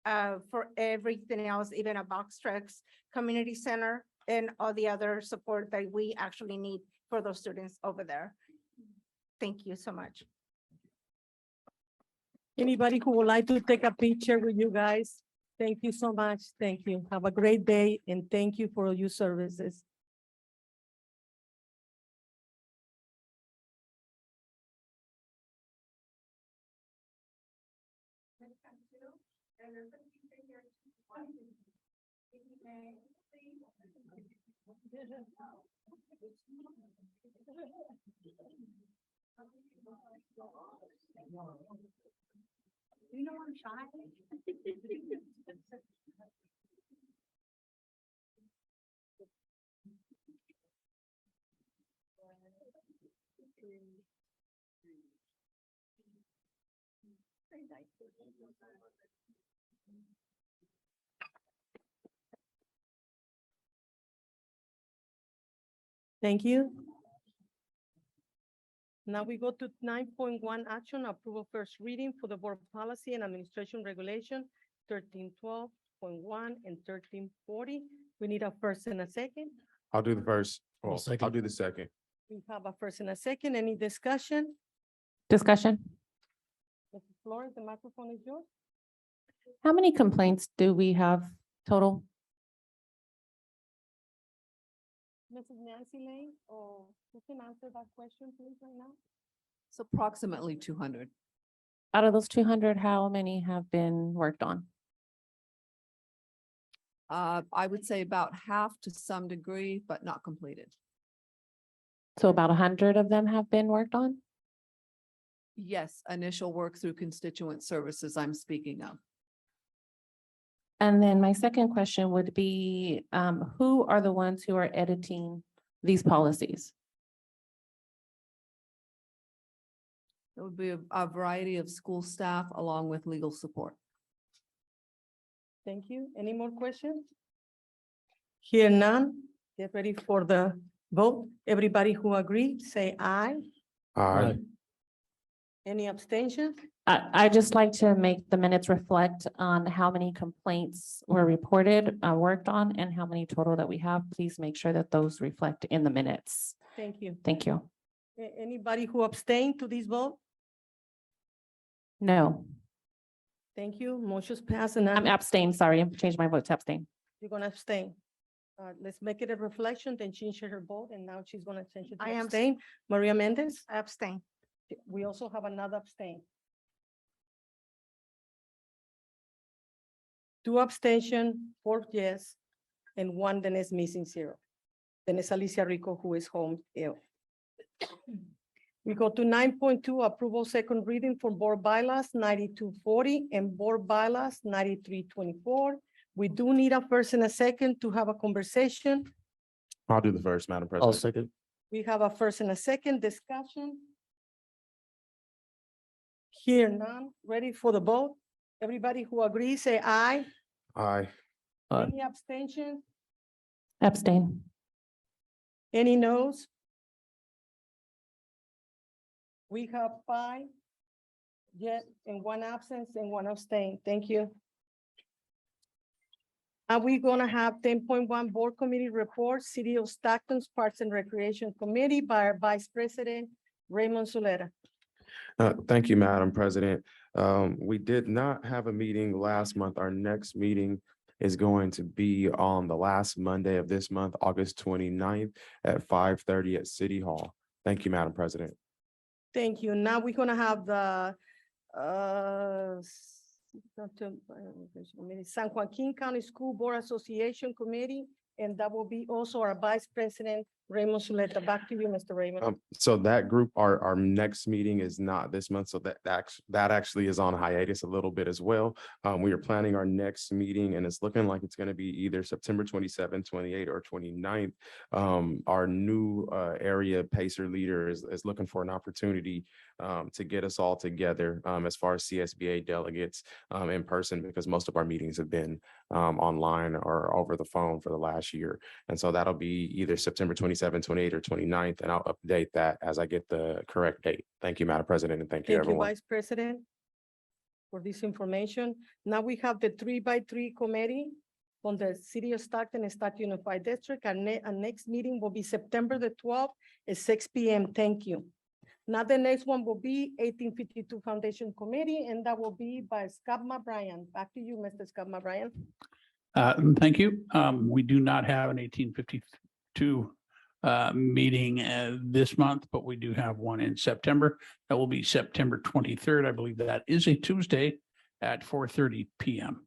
M: for everything else, even a Box Tracks Community Center and all the other support that we actually need for those students over there. Thank you so much.
A: Anybody who would like to take a picture with you guys, thank you so much. Thank you. Have a great day, and thank you for all your services.
M: You know I'm shy.
A: Thank you. Now we go to 9.1 action, approval first reading for the board policy and administration regulation 1312.1 and 1340. We need a first and a second.
W: I'll do the first.
E: I'll
W: Well,
E: second.
W: I'll do the second.
A: We have a first and a second. Any discussion?
D: Discussion.
A: Mrs. Flores, the microphone is yours.
D: How many complaints do we have total?
A: Mrs. Nancy Lane, or who can answer that question, please, right now?
R: It's approximately 200.
D: Out of those 200, how many have been worked on?
R: I would say about half to some degree, but not completed.
D: So about 100 of them have been worked on?
R: Yes, initial work through constituent services I'm speaking of.
D: And then my second question would be, who are the ones who are editing these policies?
R: It would be a variety of school staff along with legal support.
A: Thank you. Any more questions? Hear none. Get ready for the vote. Everybody who agree, say aye.
W: Aye.
A: Any abstention?
D: I just like to make the minutes reflect on how many complaints were reported, worked on, and how many total that we have. Please make sure that those reflect in the minutes.
A: Thank you.
D: Thank you.
A: Anybody who abstained to this vote?
D: No.
A: Thank you. Motion's passed and
D: I'm abstain, sorry, I changed my vote to abstain.
A: you're gonna abstain. Let's make it a reflection, then change her vote, and now she's gonna change it to
M: I am-
A: abstain. Maria Mendez,
M: I abstain.
A: we also have another abstain. Two abstention, 4 yes, and one then is missing 0. Then it's Alicia Rico who is home ill. We go to 9.2, approval second reading for board bylaws 9240 and board bylaws 9324. We do need a first and a second to have a conversation.
W: I'll do the first, Madam President.
E: second.
A: We have a first and a second discussion. Here none, ready for the vote? Everybody who agrees, say aye.
W: Aye.
A: Any abstention?
D: Abstain.
A: Any noes? We have 5 yes, and 1 absence and 1 abstain. Thank you. Are we gonna have 10.1 Board Committee Report, City of Stockton's Parks and Recreation Committee by our Vice President Raymond Solera.
W: Thank you, Madam President. We did not have a meeting last month. Our next meeting is going to be on the last Monday of this month, August 29th at 5:30 at City Hall. Thank you, Madam President.
A: Thank you. Now we're gonna have the San Joaquin County School Board Association Committee, and that will be also our Vice President Raymond Soleta. Back to you, Mr. Raymond.
W: So that group, our next meeting is not this month, so that actually is on hiatus a little bit as well. We are planning our next meeting and it's looking like it's gonna be either September 27, 28, or 29th. Our new area PACER leader is looking for an opportunity to get us all together as far as CSBA delegates in person, because most of our meetings have been online or over the phone for the last year. And so that'll be either September 27, 28, or 29th, and I'll update that as I get the correct date. Thank you, Madam President, and thank you,
A: Thank you,
W: everyone.
A: Vice President, for this information. Now we have the 3x3 committee on the City of Stockton and Stockton Unified District. Our next meeting will be September the 12th at 6 p.m. Thank you. Now the next one will be 1852 Foundation Committee, and that will be by Scott Bryan. Back to you, Mr. Scott Bryan.
T: Thank you. We do not have an 1852 meeting this month, but we do have one in September. That will be September 23rd. I believe that is a Tuesday at 4:30 p.m.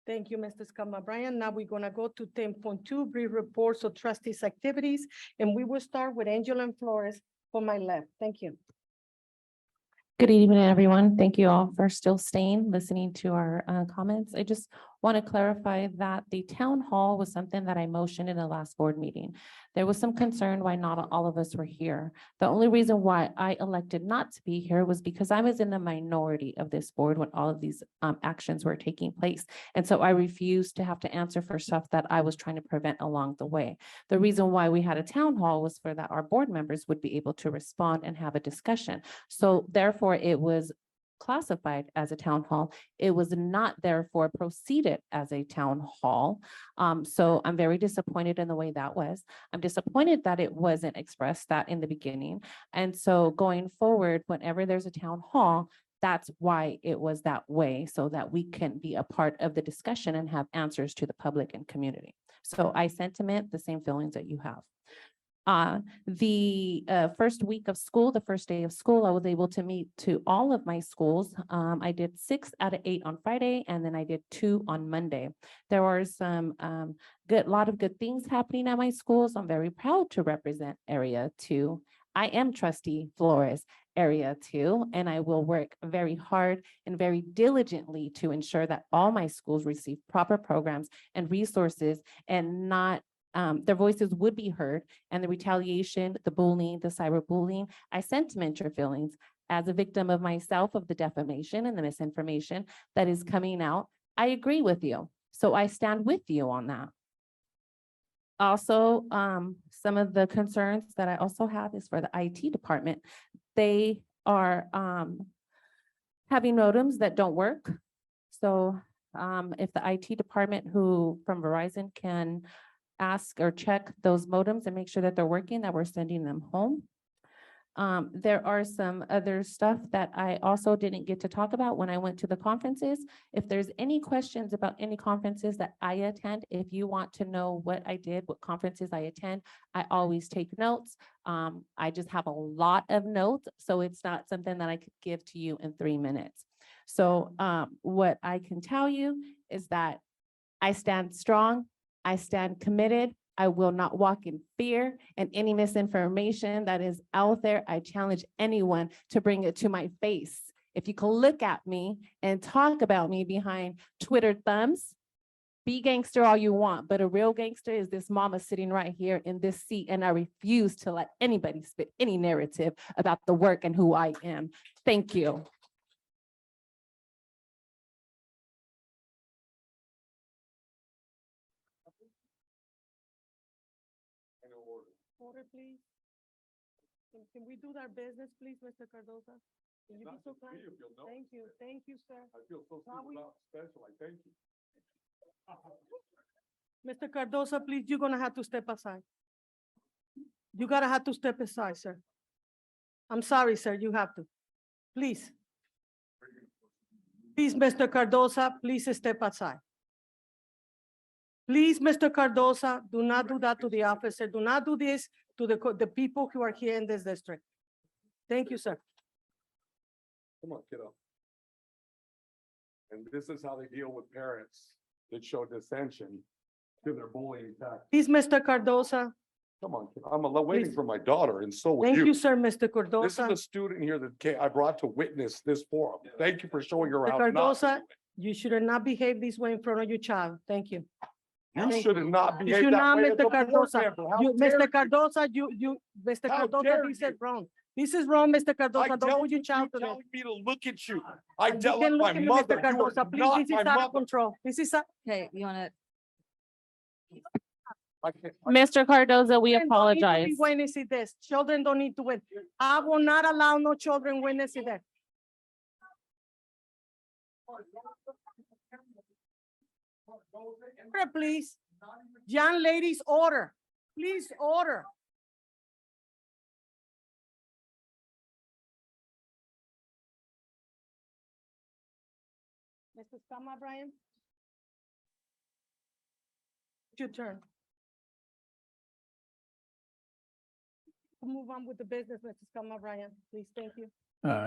A: Thank you, Mr. Scott Bryan. Now we're gonna go to 10.2, brief reports of trustees' activities, and we will start with Angela Flores for my left. Thank you.
D: Good evening, everyone. Thank you all for still staying, listening to our comments. I just want to clarify that the town hall was something that I motioned in the last board meeting. There was some concern why not all of us were here. The only reason why I elected not to be here was because I was in the minority of this board when all of these actions were taking place. And so I refused to have to answer for stuff that I was trying to prevent along the way. The reason why we had a town hall was for that our board members would be able to respond and have a discussion. So therefore, it was classified as a town hall. It was not therefore proceeded as a town hall. So I'm very disappointed in the way that was. I'm disappointed that it wasn't expressed that in the beginning. And so going forward, whenever there's a town hall, that's why it was that way, so that we can be a part of the discussion and have answers to the public and community. So I sentiment the same feelings that you have. The first week of school, the first day of school, I was able to meet to all of my schools. I did 6 out of 8 on Friday, and then I did 2 on Monday. There were some lot of good things happening at my schools. I'm very proud to represent Area 2. I am trustee Flores, Area 2, and I will work very hard and very diligently to ensure that all my schools receive proper programs and resources, and not their voices would be heard, and the retaliation, the bullying, the cyberbullying. I sentiment your feelings as a victim of myself of the defamation and the misinformation that is coming out. I agree with you. So I stand with you on that. Also, some of the concerns that I also have is for the IT department. They are having modems that don't work. So if the IT department from Verizon can ask or check those modems and make sure that they're working, that we're sending them home. There are some other stuff that I also didn't get to talk about when I went to the conferences. If there's any questions about any conferences that I attend, if you want to know what I did, what conferences I attend, I always take notes. I just have a lot of notes, so it's not something that I could give to you in 3 minutes. So what I can tell you is that I stand strong, I stand committed, I will not walk in fear, and any misinformation that is out there, I challenge anyone to bring it to my face. If you can look at me and talk about me behind Twitter thumbs, be gangster all you want, but a real gangster is this mama sitting right here in this seat, and I refuse to let anybody spit any narrative about the work and who I am. Thank you.
A: Order, please. Can we do our business, please, Mr. Cardoza? Can you be so kind? Thank you, sir.
G: I feel so
A: Now we-
G: special, I thank you.
A: Mr. Cardoza, please, you're gonna have to step aside. You gotta have to step aside, sir. I'm sorry, sir, you have to. Please. Please, Mr. Cardoza, please step aside. Please, Mr. Cardoza, do not do that to the officer. Do not do this to the people who are here in this district. Thank you, sir.
G: Come on, kiddo. And this is how they deal with parents that show dissension to their bullying tactics.
A: Please, Mr. Cardoza.
G: Come on, kid. I'm waiting
A: Please.
G: for my daughter and so would
A: Thank you,
G: you.
A: sir, Mr.
G: This is
A: Cardoza.
G: a student here that I brought to witness this forum. Thank you for showing her
A: Mr.
G: how not to
A: Cardoza,
G: do it.
A: you should not behave this way in front of your child. Thank you.
G: You
A: Thank
G: should not
A: You
G: behave
A: should
G: that
A: not,
G: way as
A: Mr.
G: a board
A: Cardoza.
G: member. How
A: You,
G: dare
A: Mr.
G: you?
A: Cardoza, Mr.
G: How
A: Cardoza,
G: dare
A: this is
G: you?
A: wrong. This is wrong, Mr.
G: I
A: Cardoza. Don't
G: tell
A: put
G: you,
A: your child
G: you
A: to this.
G: telling me to look at you. I
A: You
G: tell
A: can look
G: my
A: at me,
G: mother,
A: Mr.
G: you are
A: Cardoza. Please,
G: not
A: this is
G: my
A: out of
G: mother.
A: control. This is,
O: Okay, you want to?
G: I can't-
D: Mr. Cardoza, we
A: children don't need to be
D: apologize.
A: witnessing this. Children don't need to win. I will not allow no children witnessing that. Order, please. Young ladies, order. Please, order. Mr. Scama, Brian? Your turn. We'll move on with the business, Mr. Scama, Brian, please, thank you.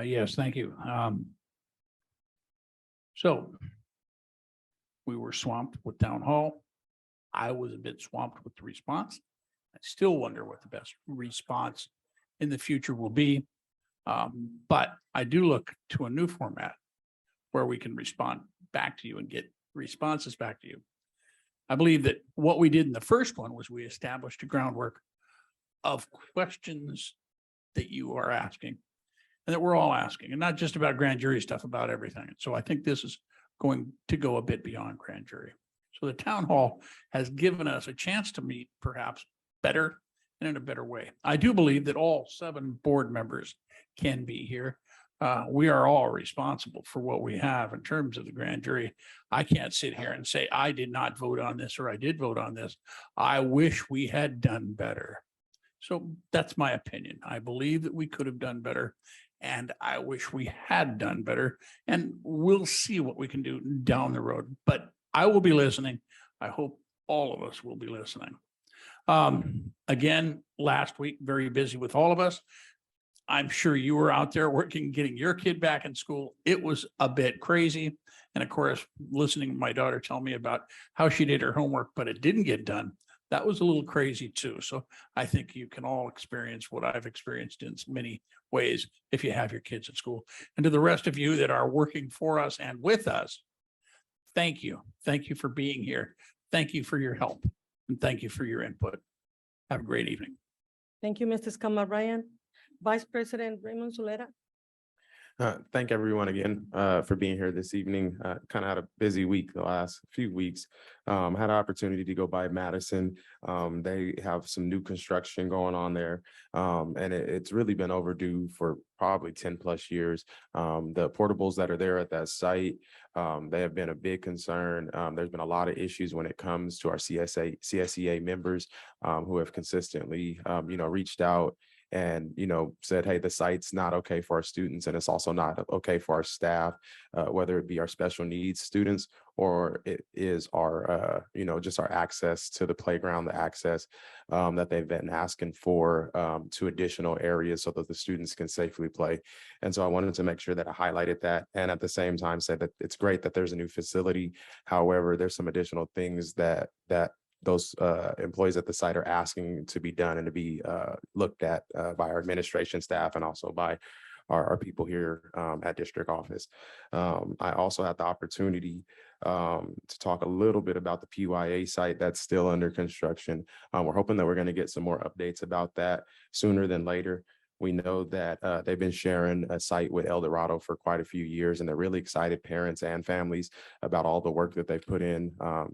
T: Yes, thank you. So we were swamped with town hall. I was a bit swamped with the response. I still wonder what the best response in the future will be. But I do look to a new format where we can respond back to you and get responses back to you. I believe that what we did in the first one was we established a groundwork of questions that you are asking and that we're all asking, and not just about grand jury stuff, about everything. So I think this is going to go a bit beyond grand jury. So the town hall has given us a chance to meet perhaps better and in a better way. I do believe that all 7 board members can be here. We are all responsible for what we have in terms of the grand jury. I can't sit here and say, I did not vote on this or I did vote on this. I wish we had done better. So that's my opinion. I believe that we could have done better, and I wish we had done better, and we'll see what we can do down the road. But I will be listening. I hope all of us will be listening. Again, last week, very busy with all of us. I'm sure you were out there working, getting your kid back in school. It was a bit crazy. And of course, listening to my daughter tell me about how she did her homework, but it didn't get done. That was a little crazy too. So I think you can all experience what I've experienced in many ways if you have your kids at school. And to the rest of you that are working for us and with us, thank you. Thank you for being here. Thank you for your help. And thank you for your input. Have a great evening.
A: Thank you, Mr. Scama, Brian. Vice President Raymond Solera.
W: Thank everyone again for being here this evening. Kind of had a busy week the last few weeks. Had an opportunity to go by Madison. They have some new construction going on there. And it's really been overdue for probably 10+ years. The portables that are there at that site, they have been a big concern. There's been a lot of issues when it comes to our CSEA members who have consistently, reached out and, said, hey, the site's not okay for our students, and it's also not okay for our staff, whether it be our special needs students or it is our, just our access to the playground, the access that they've been asking for to additional areas so that the students can safely play. And so I wanted to make sure that I highlighted that, and at the same time said that it's great that there's a new facility. However, there's some additional things that those employees at the site are asking to be done and to be looked at by our administration staff and also by our people here at district office. I also had the opportunity to talk a little bit about the PYA site that's still under construction. We're hoping that we're going to get some more updates about that sooner than later. We know that they've been sharing a site with El Dorado for quite a few years, and they're really excited, parents and families, about all the work that they've put in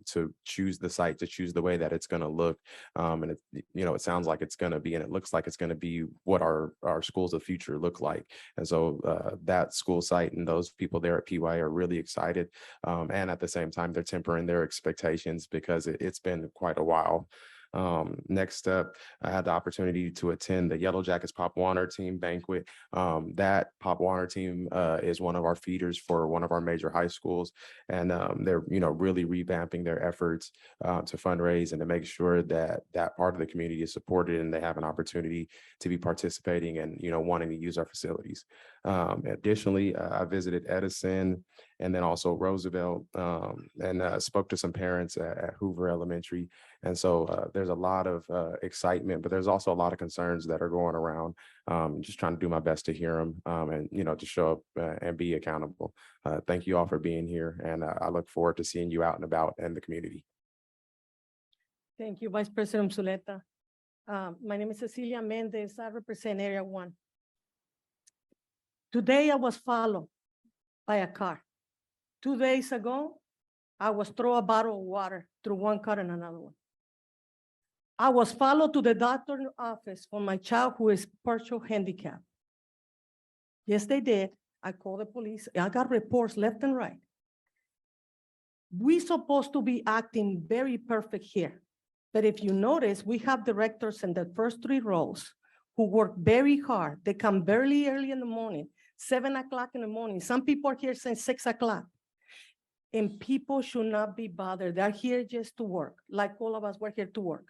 W: to choose the site, to choose the way that it's going to look. And it sounds like it's going to be, and it looks like it's going to be what our schools of the future look like. And so that school site and those people there at PY are really excited. And at the same time, they're tempering their expectations because it's been quite a while. Next up, I had the opportunity to attend the Yellow Jackets Pop Warner team banquet. That Pop Warner team is one of our feeders for one of our major high schools, and they're really revamping their efforts to fundraise and to make sure that that part of the community is supported and they have an opportunity to be participating and wanting to use our facilities. Additionally, I visited Edison and then also Roosevelt and spoke to some parents at Hoover Elementary. And so there's a lot of excitement, but there's also a lot of concerns that are going around. Just trying to do my best to hear them and, to show up and be accountable. Thank you all for being here. And I look forward to seeing you out and about in the community.
A: Thank you, Vice President Zuleta. My name is Cecilia Mendez. I represent Area 1. Today I was followed by a car. 2 days ago, I was thrown a bottle of water through one car and another one. I was followed to the doctor's office for my child who is partial handicapped. Yes, they did. I called the police. I got reports left and right. We're supposed to be acting very perfect here. But if you notice, we have directors in the first 3 rows who work very hard. They come very early in the morning, 7 o'clock in the morning. Some people are here since 6 o'clock. And people should not be bothered. They're here just to work, like all of us were here to work.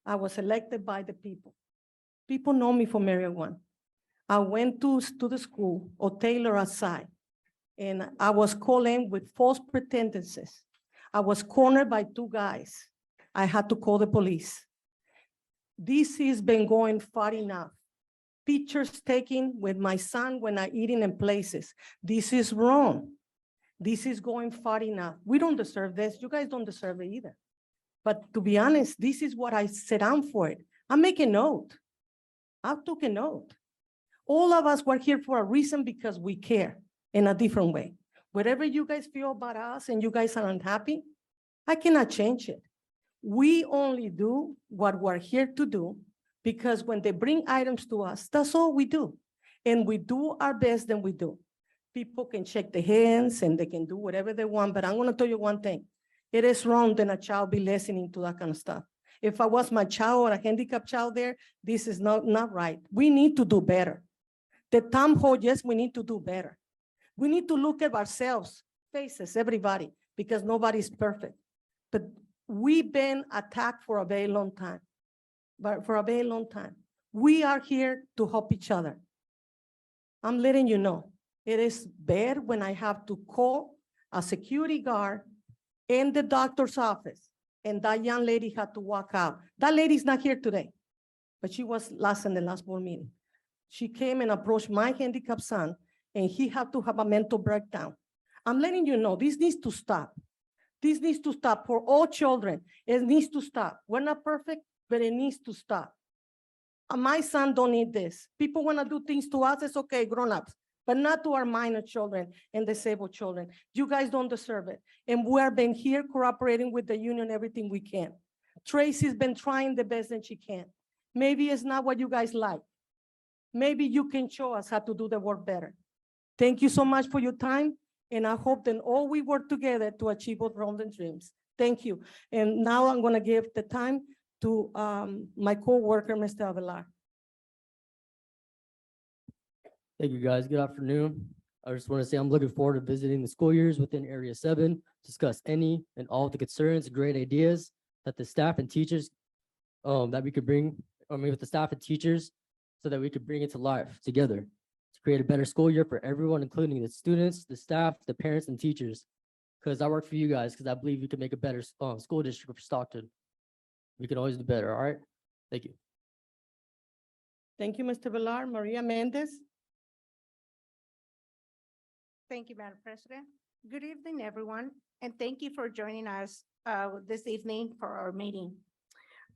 A: I was elected by the people. People know me from Area 1. I went to the school, or Taylor aside, and I was called in with false pretenses. I was cornered by 2 guys. I had to call the police. This has been going far enough. Pictures taken with my son when I'm eating in places. This is wrong. This is going far enough. We don't deserve this. You guys don't deserve it either. But to be honest, this is what I set down for it. I make a note. I took a note. All of us were here for a reason because we care in a different way. Whatever you guys feel about us and you guys are unhappy, I cannot change it. We only do what we're here to do because when they bring items to us, that's all we do. And we do our best, then we do. People can shake their hands and they can do whatever they want, but I'm gonna tell you one thing. It is wrong that a child be listening to that kind of stuff. If I was my child or a handicapped child there, this is not right. We need to do better. The Tom Hall, yes, we need to do better. We need to look at ourselves, faces, everybody, because nobody's perfect. But we've been attacked for a very long time, We are here to help each other. I'm letting you know, it is bad when I have to call a security guard in the doctor's office, and that young lady had to walk out. That lady's not here today, but she was in the last board meeting. She came and approached my handicapped son, and he had to have a mental breakdown. I'm letting you know, this needs to stop. This needs to stop for all children. It needs to stop. We're not perfect, but it needs to stop. My son don't need this. People want to do things to us, it's okay, grown-ups, but not to our minor children and disabled children. You guys don't deserve it. And we have been here cooperating with the union, everything we can. Tracy's been trying the best that she can. Maybe it's not what you guys like. Maybe you can show us how to do the work better. Thank you so much for your time, and I hope that all we work together to achieve both goals and dreams. Thank you. And now I'm gonna give the time to my co-worker, Mr. Avelar.
C: Thank you, guys. Good afternoon. I just want to say I'm looking forward to visiting the school years within Area 7, discuss any and all of the concerns, great ideas that the staff and teachers that we could bring, with the staff and teachers, so that we could bring it to life together to create a better school year for everyone, including the students, the staff, the parents, and teachers. Because I work for you guys, because I believe you can make a better school district for Stockton. We can always do better, all right? Thank you.
A: Thank you, Mr. Villar. Maria Mendez.
M: Thank you, Madam President. Good evening, everyone, and thank you for joining us this evening for our meeting.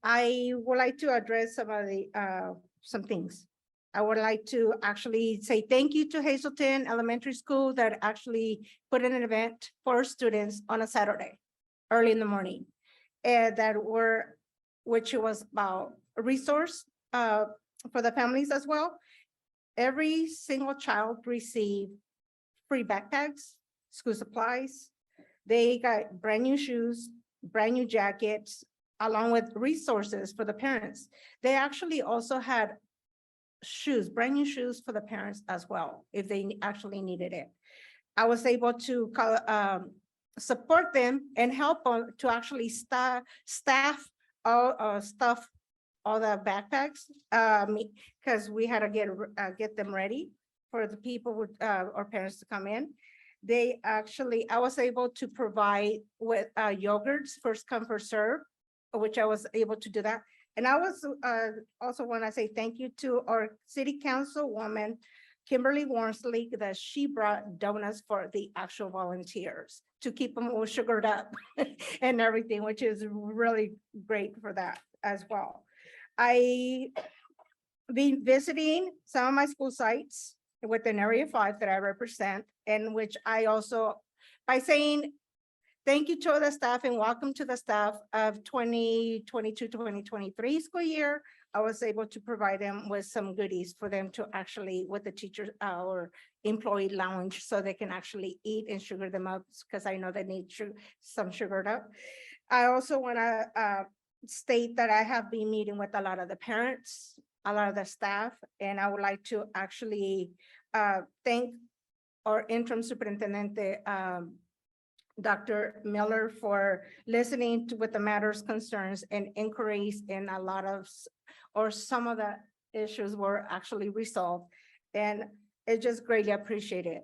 M: I would like to address some things. I would like to actually say thank you to Hazelton Elementary School that actually put in an event for students on a Saturday, early in the morning, and which was about a resource for the families as well. Every single child received free backpacks, school supplies. They got brand new shoes, brand new jackets, along with resources for the parents. They actually also had shoes, brand new shoes for the parents as well, if they actually needed it. I was able to support them and help them to actually staff all the backpacks, because we had to get them ready for the people with or parents to come in. I was able to provide with yogurts, first come, first serve, which I was able to do that. And I was also want to say thank you to our city councilwoman, Kimberly Wormsley, that she brought donuts for the actual volunteers to keep them all sugared up and everything, which is really great for that as well. I been visiting some of my school sites within Area 5 that I represent, and which I also, by saying thank you to the staff and welcome to the staff of 2022-2023 school year, I was able to provide them with some goodies for them to actually, with the teachers, our employee lounge, so they can actually eat and sugar them up, because I know they need some sugared up. I also want to state that I have been meeting with a lot of the parents, a lot of the staff, and I would like to actually thank our interim superintendent, Dr. Miller, for listening to with the matters, concerns, and inquiries, and a lot of, or some of the issues were actually resolved, and it's just greatly appreciated.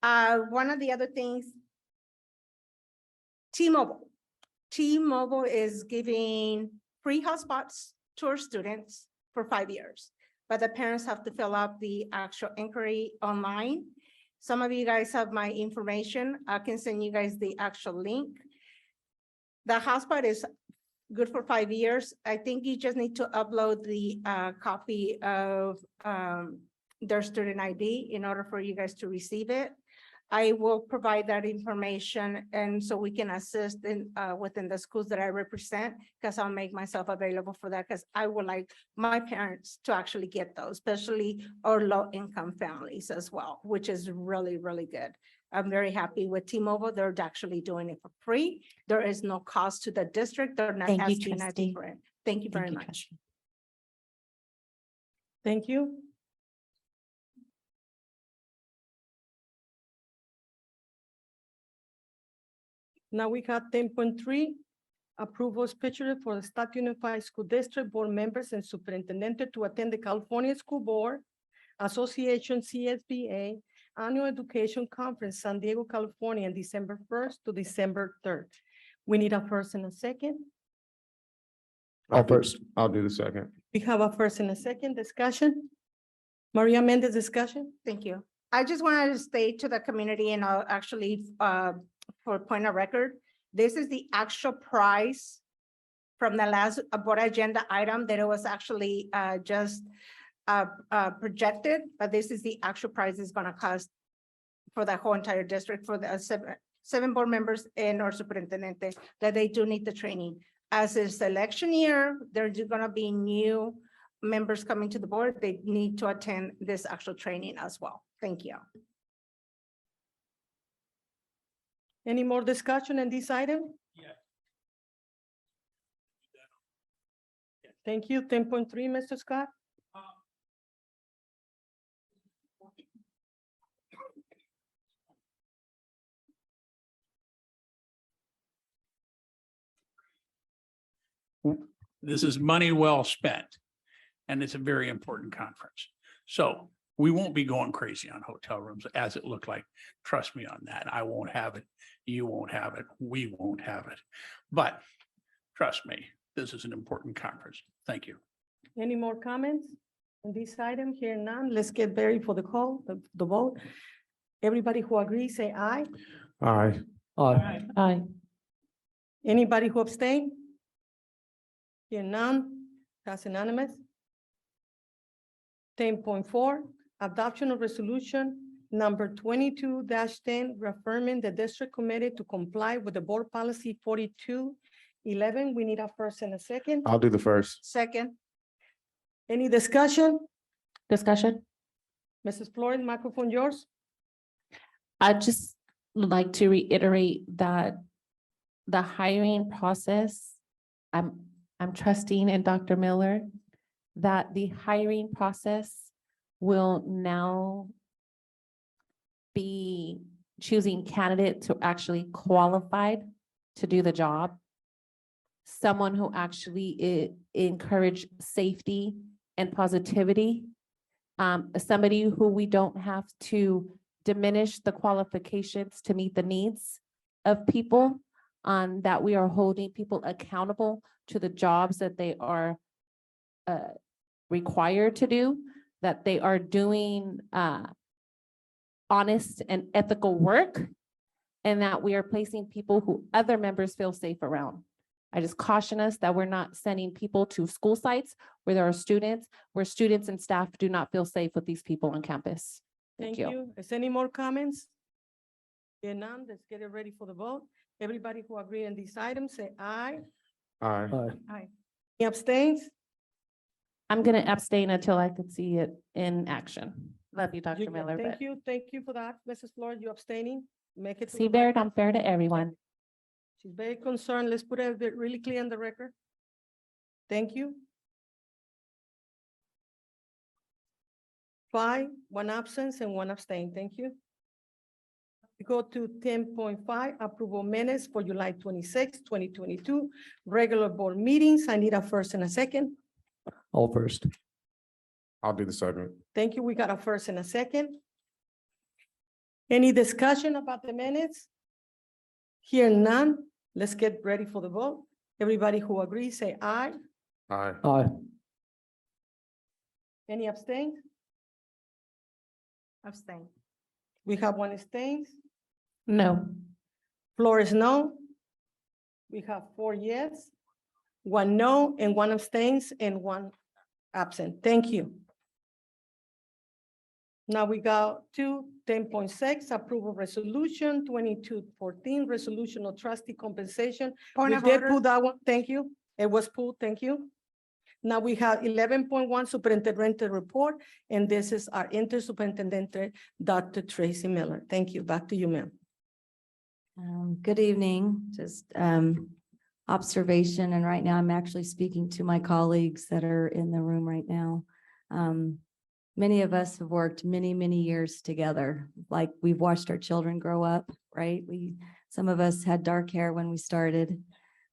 M: One of the other things, T-Mobile. T-Mobile is giving free hotspots to our students for 5 years, but the parents have to fill out the actual inquiry online. Some of you guys have my information. I can send you guys the actual link. The hotspot is good for 5 years. I think you just need to upload the copy of their student ID in order for you guys to receive it. I will provide that information, and so we can assist in within the schools that I represent, because I'll make myself available for that, because I would like my parents to actually get those, especially our low-income families as well, which is really, really good. I'm very happy with T-Mobile. They're actually doing it for free. There is no cost to the district. They're not
F: Thank you,
M: asking
F: trustee.
M: anything for it. Thank you very
F: Thank you,
M: much.
F: trustee.
A: Thank you. Now we got 10.3, approval schedule for the Stockton Unified School District Board members and superintendent to attend the California School Board Association CSBA Annual Education Conference, San Diego, California, on December 1st to December 3rd. We need a first and a second.
W: I'll do the second.
A: We have a first and a second discussion. Maria Mendez, discussion.
M: Thank you. I just wanted to state to the community, and I'll actually, for point of record, this is the actual price from the last board agenda item that it was actually just projected, but this is the actual price it's gonna cost for the whole entire district, for the seven board members and our superintendent, that they do need the training. As it's election year, there's gonna be new members coming to the board. They need to attend this actual training as well. Thank you.
A: Any more discussion on this item?
T: Yeah.
A: Thank you. 10.3, Mr. Scott.
T: This is money well spent. And it's a very important conference. So we won't be going crazy on hotel rooms as it looked like. Trust me on that. I won't have it. You won't have it. We won't have it. But trust me, this is an important conference. Thank you.
A: Any more comments on this item? Here none. Let's get ready for the call, the vote. Everybody who agrees, say aye.
W: Aye.
C: Aye.
D: Aye.
A: Anybody who abstain? Here none. That's unanimous. 10.4, adoption of resolution number 22-10, reaffirming the district committed to comply with the board policy 4211. We need a first and a second.
W: I'll do the first.
M: Second,
A: Any discussion?
D: Discussion?
A: Mrs. Flores, microphone yours.
D: I'd just like to reiterate that the hiring process, I'm trusting in Dr. Miller that the hiring process will now be choosing candidate to actually qualified to do the job. Someone who actually encourage safety and positivity. Somebody who we don't have to diminish the qualifications to meet the needs of people. That we are holding people accountable to the jobs that they are required to do, that they are doing honest and ethical work, and that we are placing people who other members feel safe around. I just caution us that we're not sending people to school sites where there are students, where students and staff do not feel safe with these people on campus.
A: Thank you. Is any more comments? Here none. Let's get it ready for the vote. Everybody who agree on these items, say aye.
W: Aye.
A: Aye. Any abstains?
D: I'm gonna abstain until I could see it in action. Love you, Dr. Miller,
A: Thank
D: but
A: you. Thank you for that, Mrs. Flores. You abstaining? Make it. to
D: see,
A: the
D: very
A: record.
D: unfair to everyone.
A: She's very concerned. Let's put it really clear on the record. Thank you. 5, 1 absence and 1 abstain. Thank you. We go to 10.5, approval minutes for July 26, 2022, regular board meetings. I need a first and a second.
C: All first.
W: I'll do the second.
A: Thank you. We got a first and a second. Any discussion about the minutes? Here none. Let's get ready for the vote. Everybody who agrees, say aye.
W: Aye.
C: Aye.
A: Any abstain?
M: abstain.
A: We have 1 abstain.
D: No.
A: Flores, no. We have 4 yes, 1 no, and 1 abstains, and 1 absent. Thank you. Now we go to 10.6, approval resolution 2214, resolution of trustee compensation.
M: Point
A: We
M: of
A: did
M: order.
A: pull that one. Thank you. It was pulled. Thank you. Now we have 11.1 superintendent report, and this is our intersuperintendent, Dr. Tracy Miller. Thank you. Back to you, ma'am.
O: Good evening, just observation, and right now I'm actually speaking to my colleagues that are in the room right now. Many of us have worked many, many years together, like we've watched our children grow up, right? Some of us had dark hair when we started.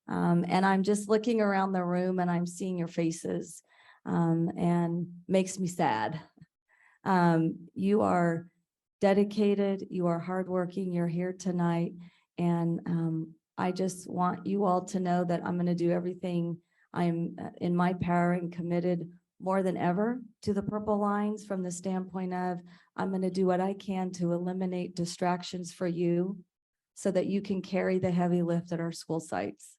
O: And I'm just looking around the room and I'm seeing your faces, and makes me sad. You are dedicated, you are hardworking, you're here tonight. And I just want you all to know that I'm going to do everything I'm in my power and committed more than ever to the Purple Lines, from the standpoint of I'm going to do what I can to eliminate distractions for you so that you can carry the heavy lift at our school sites.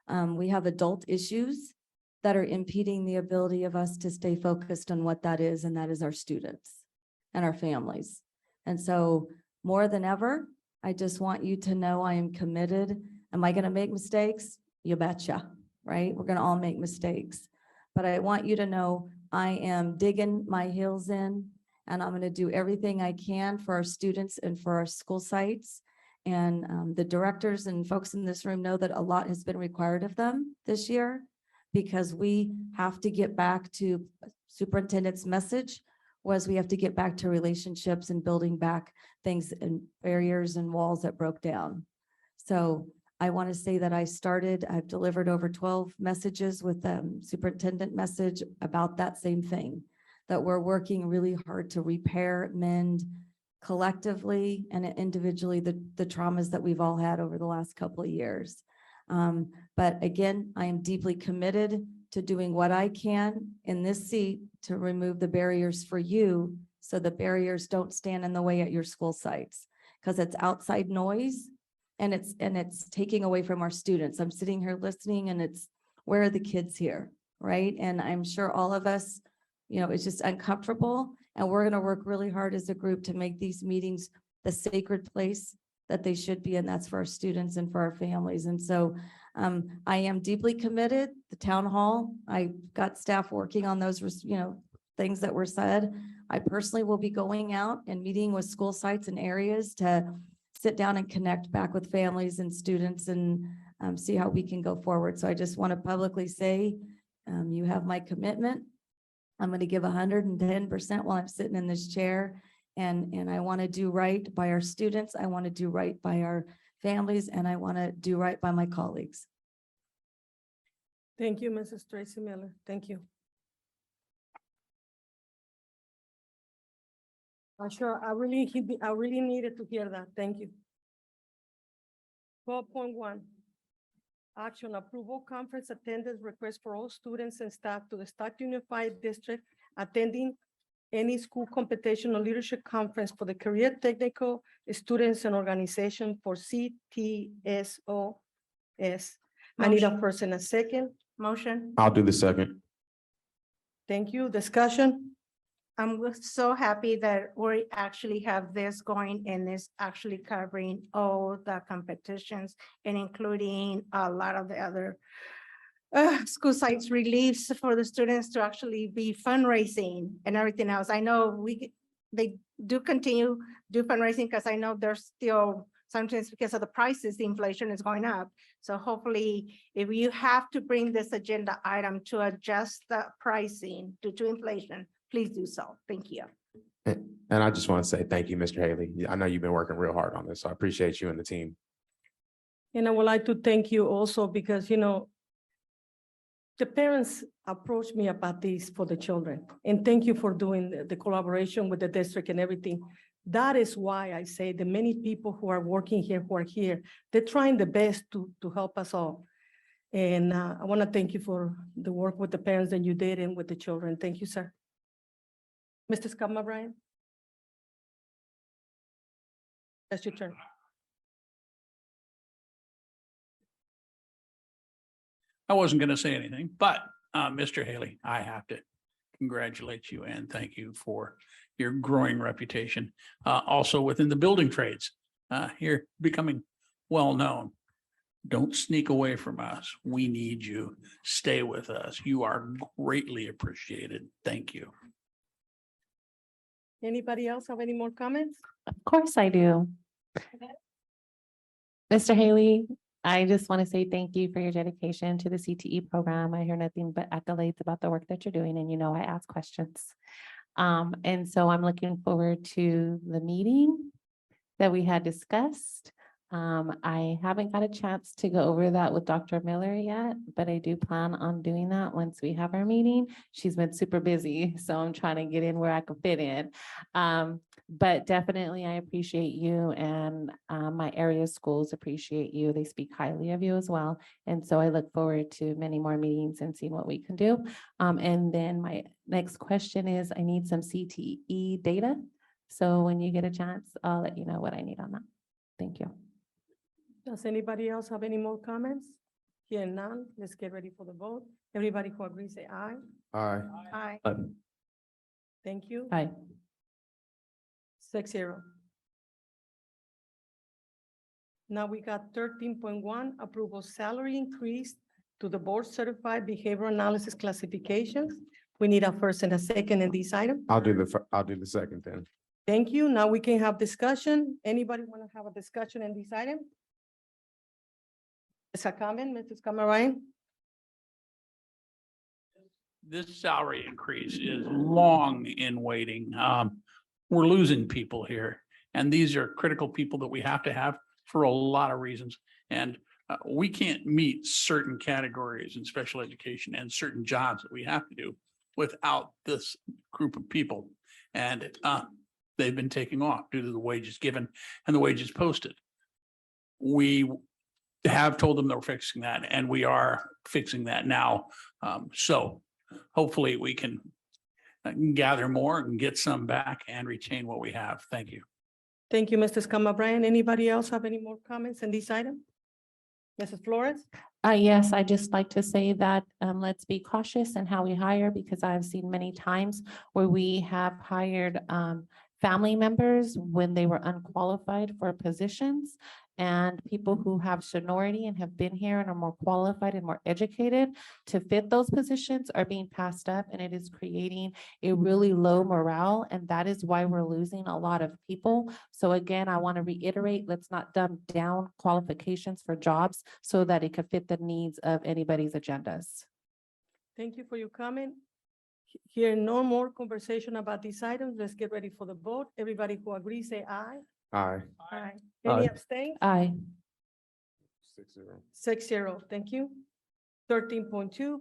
O: We have adult issues that are impeding the ability of us to stay focused on what that is, and that is our students and our families. And so more than ever, I just want you to know I am committed. Am I going to make mistakes? You betcha, right? We're going to all make mistakes. But I want you to know I am digging my heels in, and I'm going to do everything I can for our students and for our school sites. And the directors and folks in this room know that a lot has been required of them this year, because we have to get back to superintendent's message was we have to get back to relationships and building back things and barriers and walls that broke down. So I want to say that I've delivered over 12 messages with superintendent message about that same thing, that we're working really hard to repair, mend collectively and individually the traumas that we've all had over the last couple of years. But again, I am deeply committed to doing what I can in this seat to remove the barriers for you, so the barriers don't stand in the way at your school sites, because it's outside noise and it's taking away from our students. I'm sitting here listening, and it's, where are the kids here, right? And I'm sure all of us, it's just uncomfortable, and we're going to work really hard as a group to make these meetings the sacred place that they should be, and that's for our students and for our families. And so I am deeply committed. The town hall, I got staff working on those, things that were said. I personally will be going out and meeting with school sites and areas to sit down and connect back with families and students and see how we can go forward. So I just want to publicly say, you have my commitment. I'm going to give 110% while I'm sitting in this chair. And I want to do right by our students. I want to do right by our families, and I want to do right by my colleagues.
A: Thank you, Mrs. Tracy Miller. Thank you. I really needed to hear that. Thank you. 12.1. Action approval conference attendance request for all students and staff to the Stock Unified District attending any school competition or leadership conference for the career technical students and organization for CTSOS. I need a first and a second.
M: Motion.
W: I'll do the second.
A: Thank you. Discussion?
M: I'm so happy that we actually have this going and it's actually covering all the competitions and including a lot of the other school sites reliefs for the students to actually be fundraising and everything else. I know they do continue do fundraising, because I know there's still sometimes, because of the prices, the inflation is going up. So hopefully, if you have to bring this agenda item to adjust the pricing due to inflation, please do so. Thank you.
W: And I just want to say thank you, Mr. Haley. I know you've been working real hard on this, so I appreciate you and the team.
A: And I would like to thank you also because, the parents approached me about this for the children. And thank you for doing the collaboration with the district and everything. That is why I say the many people who are working here, who are here, they're trying the best to help us all. And I want to thank you for the work with the parents that you did and with the children. Thank you, sir. Mr. Scott Bryan. That's your turn.
T: I wasn't going to say anything, but Mr. Haley, I have to congratulate you and thank you for your growing reputation. Also within the building trades, you're becoming well-known. Don't sneak away from us. We need you. Stay with us. You are greatly appreciated. Thank you.
A: Anybody else have any more comments?
D: Of course I do. Mr. Haley, I just want to say thank you for your dedication to the CTE program. I hear nothing but accolades about the work that you're doing, and I ask questions. And so I'm looking forward to the meeting that we had discussed. I haven't got a chance to go over that with Dr. Miller yet, but I do plan on doing that once we have our meeting. She's been super busy, so I'm trying to get in where I can fit in. But definitely I appreciate you, and my area schools appreciate you. They speak highly of you as well. And so I look forward to many more meetings and seeing what we can do. And then my next question is, I need some CTE data. So when you get a chance, I'll let you know what I need on that. Thank you.
A: Does anybody else have any more comments? Here none, let's get ready for the vote. Everybody who agrees, say aye.
W: Aye.
M: Aye.
A: Thank you.
D: Aye.
A: 6-0. Now we got 13.1, approval salary increase to the board certified behavioral analysis classifications. We need a first and a second in this item.
W: I'll do the second then.
A: Thank you. Now we can have discussion. Anybody want to have a discussion in this item? Is a comment, Mrs. Cameron?
T: This salary increase is long in waiting. We're losing people here. And these are critical people that we have to have for a lot of reasons. And we can't meet certain categories in special education and certain jobs that we have to do without this group of people. And they've been taking off due to the wages given and the wages posted. We have told them that we're fixing that, and we are fixing that now. So hopefully we can gather more and get some back and retain what we have. Thank you.
A: Thank you, Mrs. Cameron. Anybody else have any more comments in this item? Mrs. Flores?
D: Yes, I just like to say that let's be cautious in how we hire, because I've seen many times where we have hired family members when they were unqualified for positions, and people who have seniority and have been here and are more qualified and more educated to fit those positions are being passed up, and it is creating a really low morale, and that is why we're losing a lot of people. So again, I want to reiterate, let's not dumb down qualifications for jobs so that it could fit the needs of anybody's agendas.
A: Thank you for your comment. Here, no more conversation about these items. Let's get ready for the vote. Everybody who agrees, say aye.
W: Aye.
A: Aye. Any
C: Aye.
A: abstain?
D: Aye.
W: 6-0.
A: 6-0, thank you. 13.2.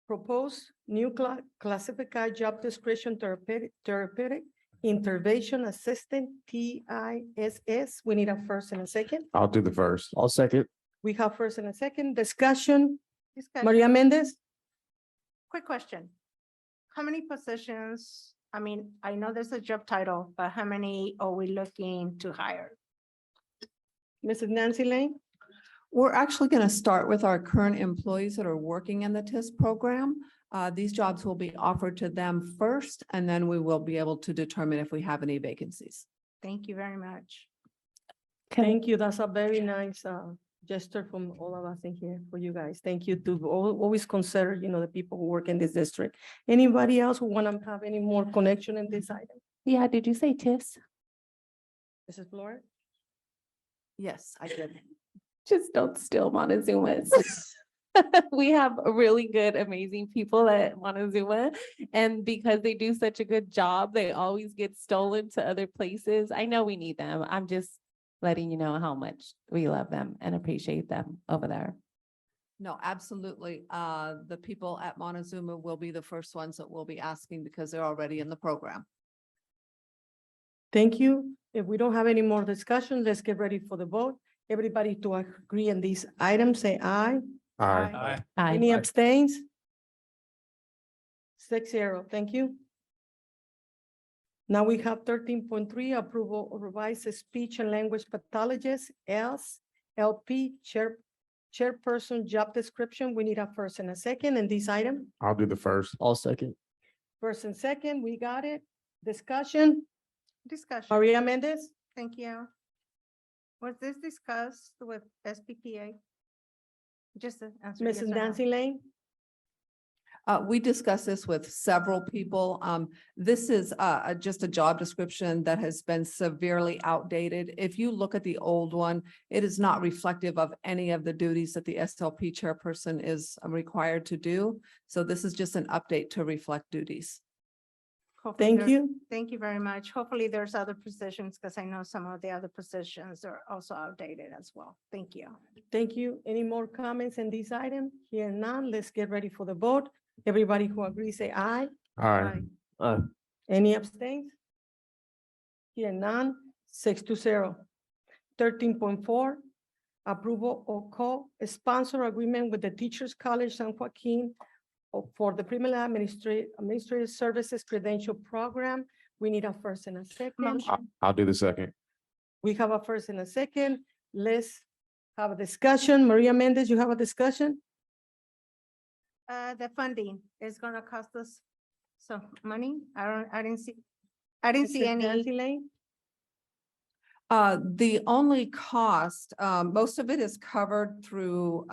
A: Propose new classified job description therapeutic intervention assistant, TISS. We need a first and a second.
W: I'll do the first.
C: I'll second.
A: We have first and a second discussion.
M: Discussion.
A: Maria Mendez?
M: Quick question. How many positions, I mean, I know there's a job title, but how many are we looking to hire?
A: Mrs. Nancy Lane?
R: We're actually going to start with our current employees that are working in the TIS program. These jobs will be offered to them first, and then we will be able to determine if we have any vacancies.
M: Thank you very much.
A: Thank you. That's a very nice gesture from all of us in here for you guys. Thank you to always consider, the people who work in this district. Anybody else who want to have any more connection in this item?
D: Yeah, did you say TIS?
A: Mrs. Flores?
R: Yes, I did.
D: Just don't steal Montezuma's. We have really good, amazing people at Montezuma, and because they do such a good job, they always get stolen to other places. I know we need them. I'm just letting you know how much we love them and appreciate them over there.
R: No, absolutely. The people at Montezuma will be the first ones that we'll be asking because they're already in the program.
A: Thank you. If we don't have any more discussion, let's get ready for the vote. Everybody to agree on these items, say aye.
W: Aye.
D: Aye.
A: Any abstains? 6-0, thank you. Now we have 13.3, approval of revised speech and language pathologist, LP chairperson job description. We need a first and a second in this item.
W: I'll do the first.
C: I'll second.
A: First and second, we got it. Discussion,
M: Discussion.
A: Maria Mendez?
M: Thank you. Was this discussed with SPPA? Just to answer. yes
A: Mrs.
M: or no.
A: Nancy Lane?
R: We discussed this with several people. This is just a job description that has been severely outdated. If you look at the old one, it is not reflective of any of the duties that the SLP chairperson is required to do. So this is just an update to reflect duties.
M: Hopefully
A: Thank
M: there-
A: you.
M: Thank you very much. Hopefully there's other positions because I know some of the other positions are also outdated as well. Thank you.
A: Thank you. Any more comments in this item? Here none. Let's get ready for the vote. Everybody who agrees, say aye.
W: Aye.
C: Aye.
A: Any abstains? Here none, 6-0. 13.4, approval of co-sponsor agreement with the Teachers College San Joaquin for the preliminary administrative services credential program. We need a first and a second.
W: I'll do the second.
A: We have a first and a second. Let's have a discussion. Maria Mendez, you have a discussion?
M: The funding is gonna cost us some money. I didn't see
A: Mrs.
M: any.
A: Nancy Lane?
R: The only cost, most of it is covered through,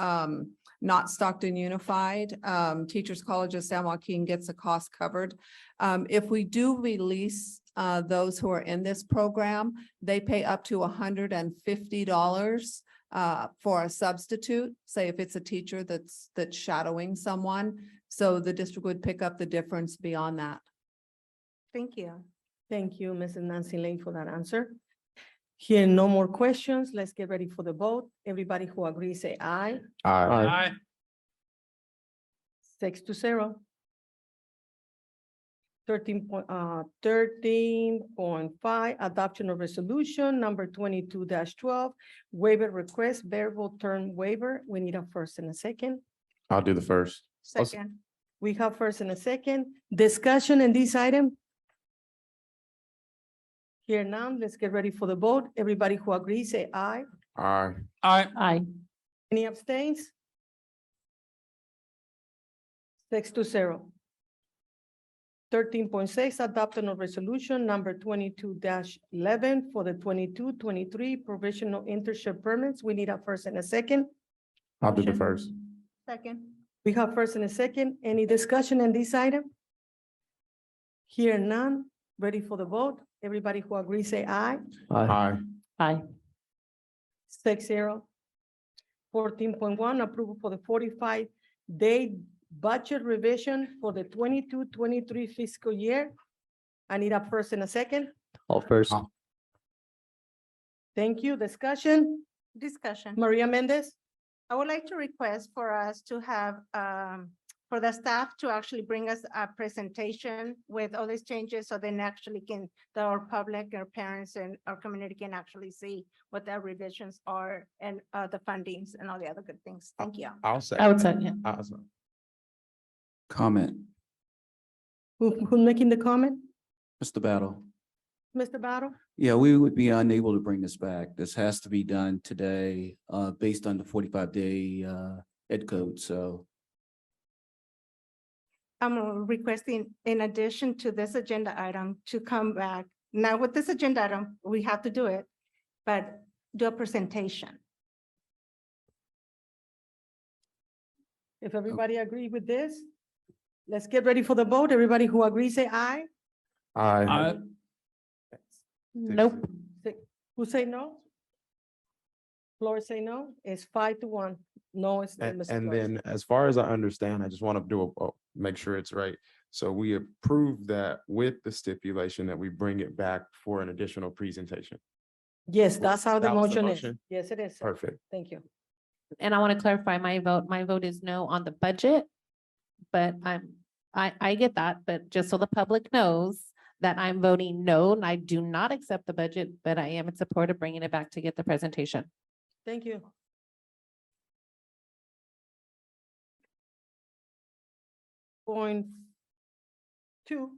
R: not Stockton Unified. Teachers College of San Joaquin gets the cost covered. If we do release, those who are in this program, they pay up to $150 for a substitute, say if it's a teacher that's shadowing someone. So the district would pick up the difference beyond that.
M: Thank you.
A: Thank you, Mrs. Nancy Lane, for that answer. Here, no more questions. Let's get ready for the vote. Everybody who agrees, say aye.
T: Aye.
A: 6-0. 13.5, adoption of resolution number 22-12, waiver request, variable term waiver. We need a first and a second.
W: I'll do the first.
M: Second.
A: We have first and a second. Discussion in this item? Here none. Let's get ready for the vote. Everybody who agrees, say aye.
W: Aye.
D: Aye.
A: Any abstains? 6-0. 13.6, adoption of resolution number 22-11 for the 22-23 provisional internship permits. We need a first and a second.
W: I'll do the first.
M: Second.
A: We have first and a second. Any discussion in this item? Here none. Ready for the vote. Everybody who agrees, say aye.
W: Aye.
D: Aye.
A: 6-0. 14.1, approval for the 45-day budget revision for the 22-23 fiscal year. I need a first and a second.
C: All first.
A: Thank you. Discussion.
M: Discussion.
A: Maria Mendez.
M: I would like to request for us to have, for the staff to actually bring us a presentation with all these changes so then actually our public, our parents and our community can actually see what the revisions are and the fundings and all the other good things. Thank you.
W: I'll say.
D: I would second.
E: Comment,
A: Who's making the comment?
E: Mr. Battle.
A: Mr. Battle?
E: Yeah, we would be unable to bring this back. This has to be done today, based on the 45-day, ed code, so.
M: I'm requesting, in addition to this agenda item, to come back. Now with this agenda item, we have to do it, but do a presentation.
A: If everybody agree with this, let's get ready for the vote. Everybody who agrees, say aye.
W: Aye.
D: Nope.
A: Who say no? Flores say no. It's 5-1. No, it's not.
W: And,
A: Mr.
W: and
A: Flores.
W: then as far as I understand, I just want to do make sure it's right. So we approve that with the stipulation that we bring it back for an additional presentation.
A: Yes, that's how the
W: That was the
A: motion is.
W: motion?
A: Yes, it is. sir.
W: Perfect.
A: Thank you.
D: And I want to clarify my vote. My vote is no on the budget. But I get that, but just so the public knows that I'm voting no, and I do not accept the budget, but I am in support of bringing it back to get the presentation.
A: Thank you. Point 2,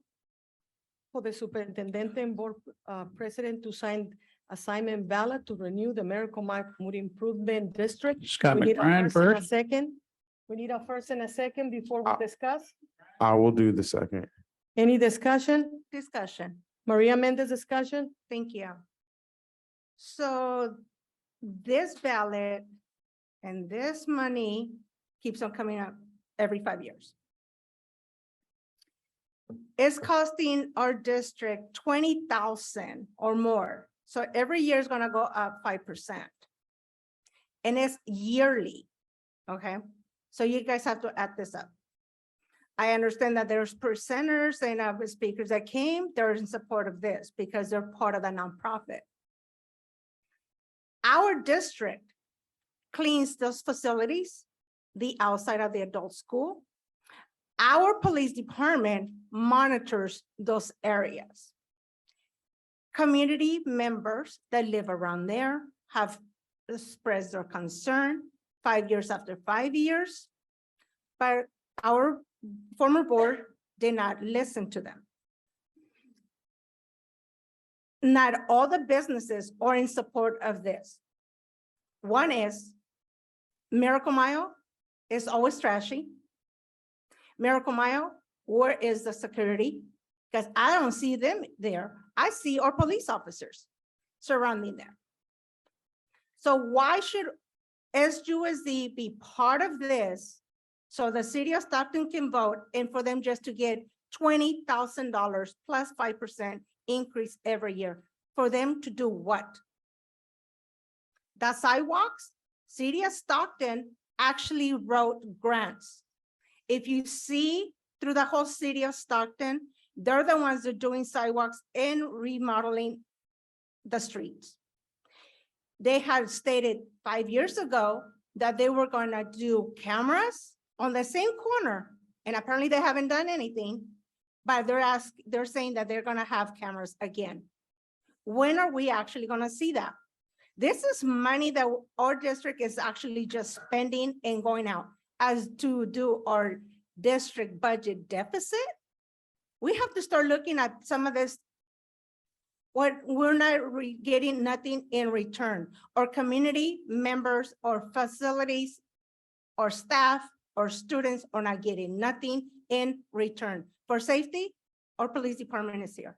A: for the superintendent and board president to sign assignment ballot to renew the Miracle Mood Improvement District.
T: Scott
A: We need a
T: McBride
A: first and a
T: first.
A: second. We need a first and a second before we discuss.
W: I will do the second.
A: Any discussion?
M: Discussion.
A: Maria Mendez discussion?
M: Thank you. So this ballot and this money keeps on coming up every 5 years. It's costing our district 20,000 or more. So every year is gonna go up 5%. And it's yearly, okay? So you guys have to add this up. I understand that there's presenters and speakers that came, they're in support of this because they're part of the nonprofit. Our district cleans those facilities, the outside of the adult school. Our police department monitors those areas. Community members that live around there have expressed their concern 5 years after 5 years, but our former board did not listen to them. Not all the businesses are in support of this. One is Miracle Mile is always trashy. Miracle Mile, where is the security? Because I don't see them there. I see our police officers surrounding them. So why should SUSD be part of this? So the city of Stockton can vote and for them just to get $20,000 plus 5% increase every year. For them to do what? The sidewalks, city of Stockton actually wrote grants. If you see through the whole city of Stockton, they're the ones that are doing sidewalks and remodeling the streets. They had stated 5 years ago that they were gonna do cameras on the same corner, and apparently they haven't done anything, but they're saying that they're gonna have cameras again. When are we actually gonna see that? This is money that our district is actually just spending and going out as to do our district budget deficit. We have to start looking at some of this. What we're not getting nothing in return. Our community members or facilities or staff or students are not getting nothing in return. For safety, our police department is here.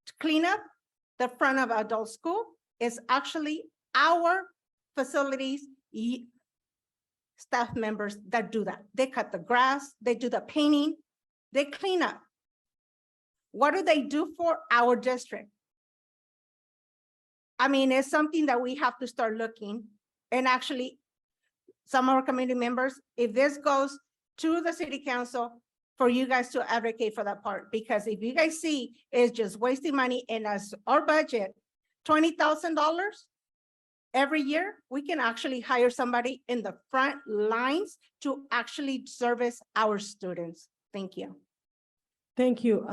M: To clean up the front of adult school is actually our facilities staff members that do that. They cut the grass, they do the painting, they clean up. What do they do for our district? I mean, it's something that we have to start looking, and actually some of our community members, if this goes to the city council, for you guys to advocate for that part, because if you guys see it's just wasting money, and as our budget, $20,000 every year, we can actually hire somebody in the front lines to actually service our students. Thank you.
A: Thank you.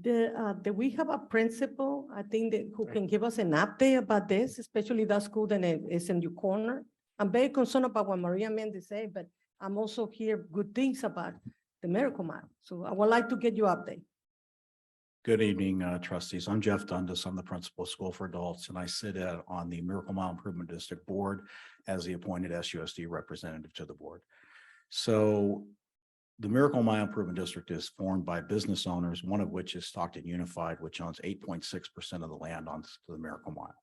A: Do we have a principal, I think, that who can give us an update about this, especially that school that is in your corner? I'm very concerned about what Maria Mendez said, but I'm also hear good things about the Miracle Mile. So I would like to get your update.
I: Good evening, trustees. I'm Jeff Dundas. I'm the principal of School for Adults, and I sit on the Miracle Mile Improvement District Board as the appointed SUSD representative to the board. So the Miracle Mile Improvement District is formed by business owners, one of which is Stockton Unified, which owns 8.6% of the land on the Miracle Mile.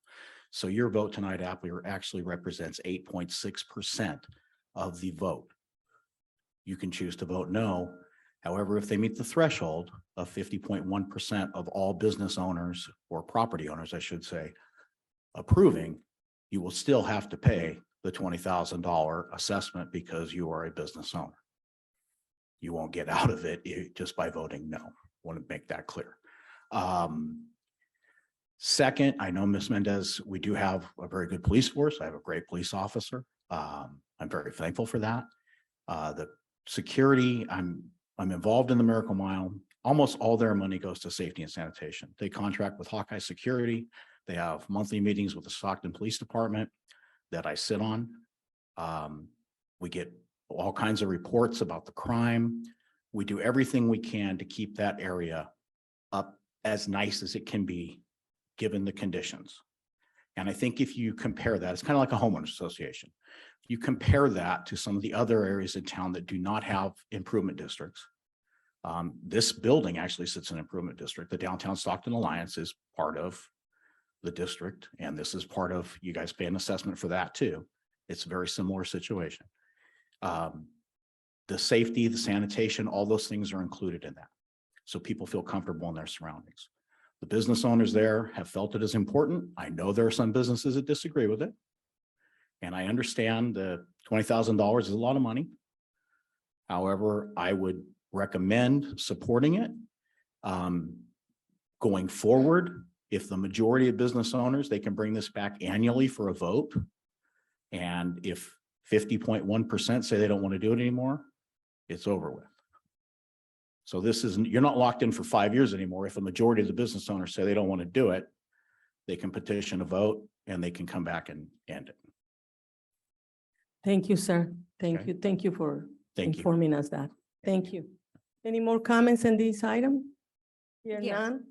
I: So your vote tonight actually represents 8.6% of the vote. You can choose to vote no. However, if they meet the threshold of 50.1% of all business owners or property owners, I should say, approving, you will still have to pay the $20,000 assessment because you are a business owner. You won't get out of it just by voting no. Want to make that clear. Second, I know Ms. Mendez, we do have a very good police force. I have a great police officer. I'm very thankful for that. The security, I'm involved in the Miracle Mile. Almost all their money goes to safety and sanitation. They contract with Hawkeye Security. They have monthly meetings with the Stockton Police Department that I sit on. We get all kinds of reports about the crime. We do everything we can to keep that area up as nice as it can be, given the conditions. And I think if you compare that, it's kind of like a homeowners association. If you compare that to some of the other areas in town that do not have improvement districts, this building actually sits in an improvement district. The Downtown Stockton Alliance is part of the district, and this is part of, you guys pay an assessment for that too. It's a very similar situation. The safety, the sanitation, all those things are included in that. So people feel comfortable in their surroundings. The business owners there have felt it as important. I know there are some businesses that disagree with it. And I understand the $20,000 is a lot of money. However, I would recommend supporting it. Going forward, if the majority of business owners, they can bring this back annually for a vote. And if 50.1% say they don't want to do it anymore, it's over with. So this isn't, you're not locked in for 5 years anymore. If a majority of the business owners say they don't want to do it, they can petition a vote and they can come back and end it.
A: Thank you, sir. Thank
I: Okay.
A: you. Thank you for
I: Thank you.
A: informing us that. Thank you. Any more comments on this item? Here
M: Yes.
A: none?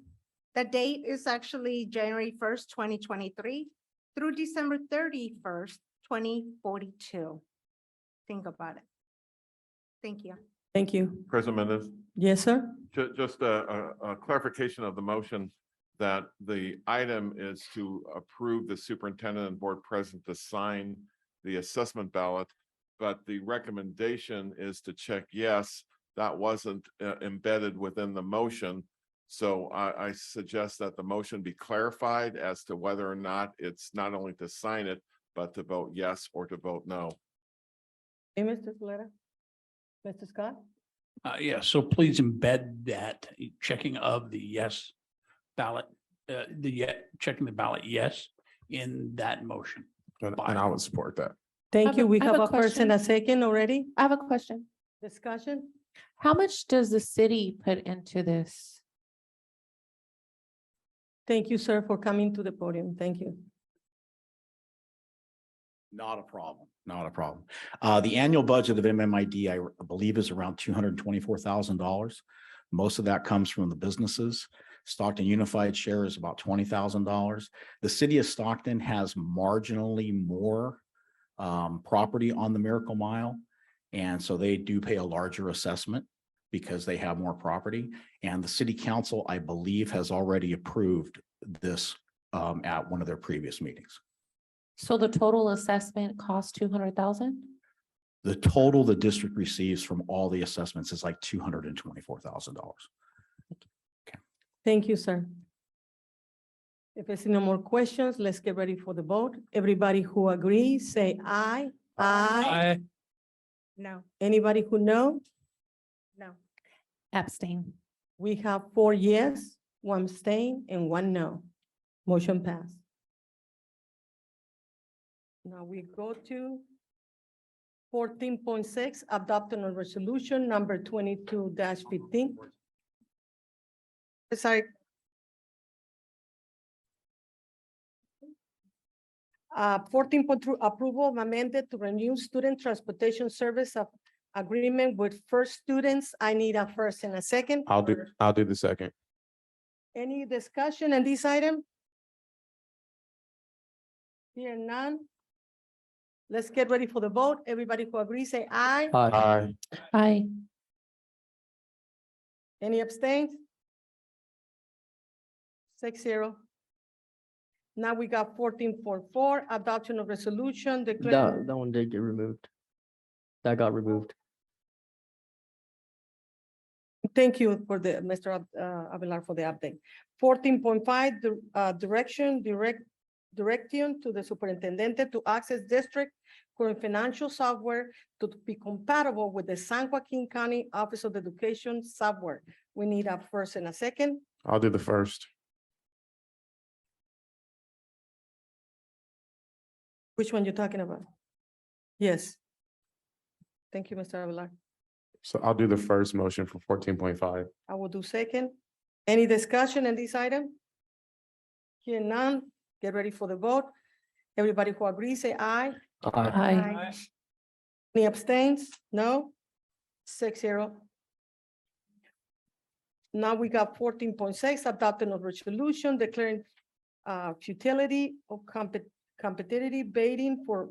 M: The date is actually January 1st, 2023. through December 31st, 2042. Think about it. Thank you.
A: Thank you.
K: President Mendez,
A: Yes, sir.
K: just a clarification of the motion that the item is to approve the superintendent and board president to sign the assessment ballot, but the recommendation is to check yes. That wasn't embedded within the motion. So I suggest that the motion be clarified as to whether or not it's not only to sign it, but to vote yes or to vote no.
A: Hey, Mr. Solera? Mr. Scott?
T: Yeah, so please embed that checking of the yes ballot, checking the ballot yes in that motion.
W: And I would support that.
A: Thank you. We
D: I have
A: have
D: a
A: a first and a
D: question.
A: second already.
D: I have a question.
A: Discussion?
D: How much does the city put into this?
A: Thank you, sir, for coming to the podium. Thank you.
I: Not a problem, not a problem. The annual budget of MMID, I believe, is around $224,000. Most of that comes from the businesses. Stockton Unified share is about $20,000. The city of Stockton has marginally more property on the Miracle Mile. And so they do pay a larger assessment because they have more property. And the city council, I believe, has already approved this at one of their previous meetings.
D: So the total assessment costs 200,000?
I: The total the district receives from all the assessments is like $224,000.
A: Thank you, sir. If there's no more questions, let's get ready for the vote. Everybody who agrees, say aye. Aye.
M: No.
A: Anybody who no?
M: No.
D: Abstain.
A: We have 4 yes, 1 abstain, and 1 no. Motion passed. Now we go to 14.6, adopting a resolution number 22-15. Sorry. 14.2, approval of amended to renew student transportation service of agreement with First Students. I need a first and a second.
W: I'll do the second.
A: Any discussion on this item? Here none. Let's get ready for the vote. Everybody who agrees, say aye.
W: Aye.
D: Aye.
A: Any abstains? 6-0. Now we got 14.4, adoption of resolution declaring.
C: That one did get removed. That got removed.
A: Thank you for the, Mr. Abelar, for the update. 14.5, direction to the superintendent to access district current financial software to be compatible with the San Joaquin County Office of Education software. We need a first and a second.
W: I'll do the first.
A: Which one you talking about? Yes. Thank you, Mr. Abelar.
W: So I'll do the first motion for 14.5.
A: I will do second. Any discussion on this item? Here none, get ready for the vote. Everybody who agrees, say aye.
D: Aye.
A: Any abstains? No? 6-0. Now we got 14.6, adopting of resolution declaring futility of competitive bidding for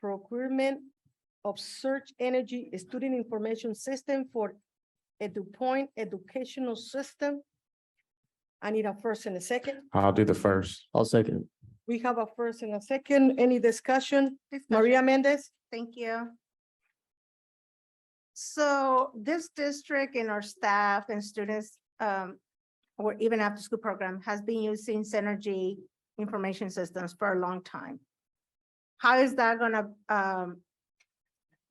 A: procurement of search energy student information system for EduPoint educational system. I need a first and a second.
W: I'll do the first.
C: I'll second.
A: We have a first and a second. Any discussion? Maria Mendez?
M: Thank you. So this district and our staff and students, or even after school program has been using Synergy information systems for a long time. How is that gonna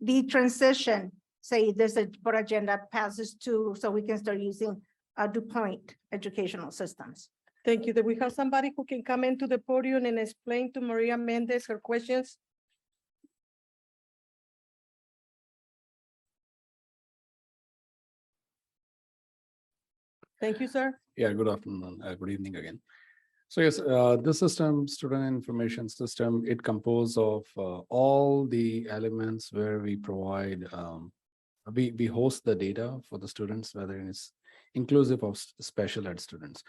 M: be transition? Say there's a board agenda passes to, so we can start using DuPont educational systems.
A: Thank you. Do we have somebody who can come into the podium and explain to Maria Mendez her questions? Thank you, sir.
L: Yeah, good afternoon, good evening again. So yes, this system, student information system, it composed of all the elements where we provide, we host the data for the students, whether it's inclusive of special ed students.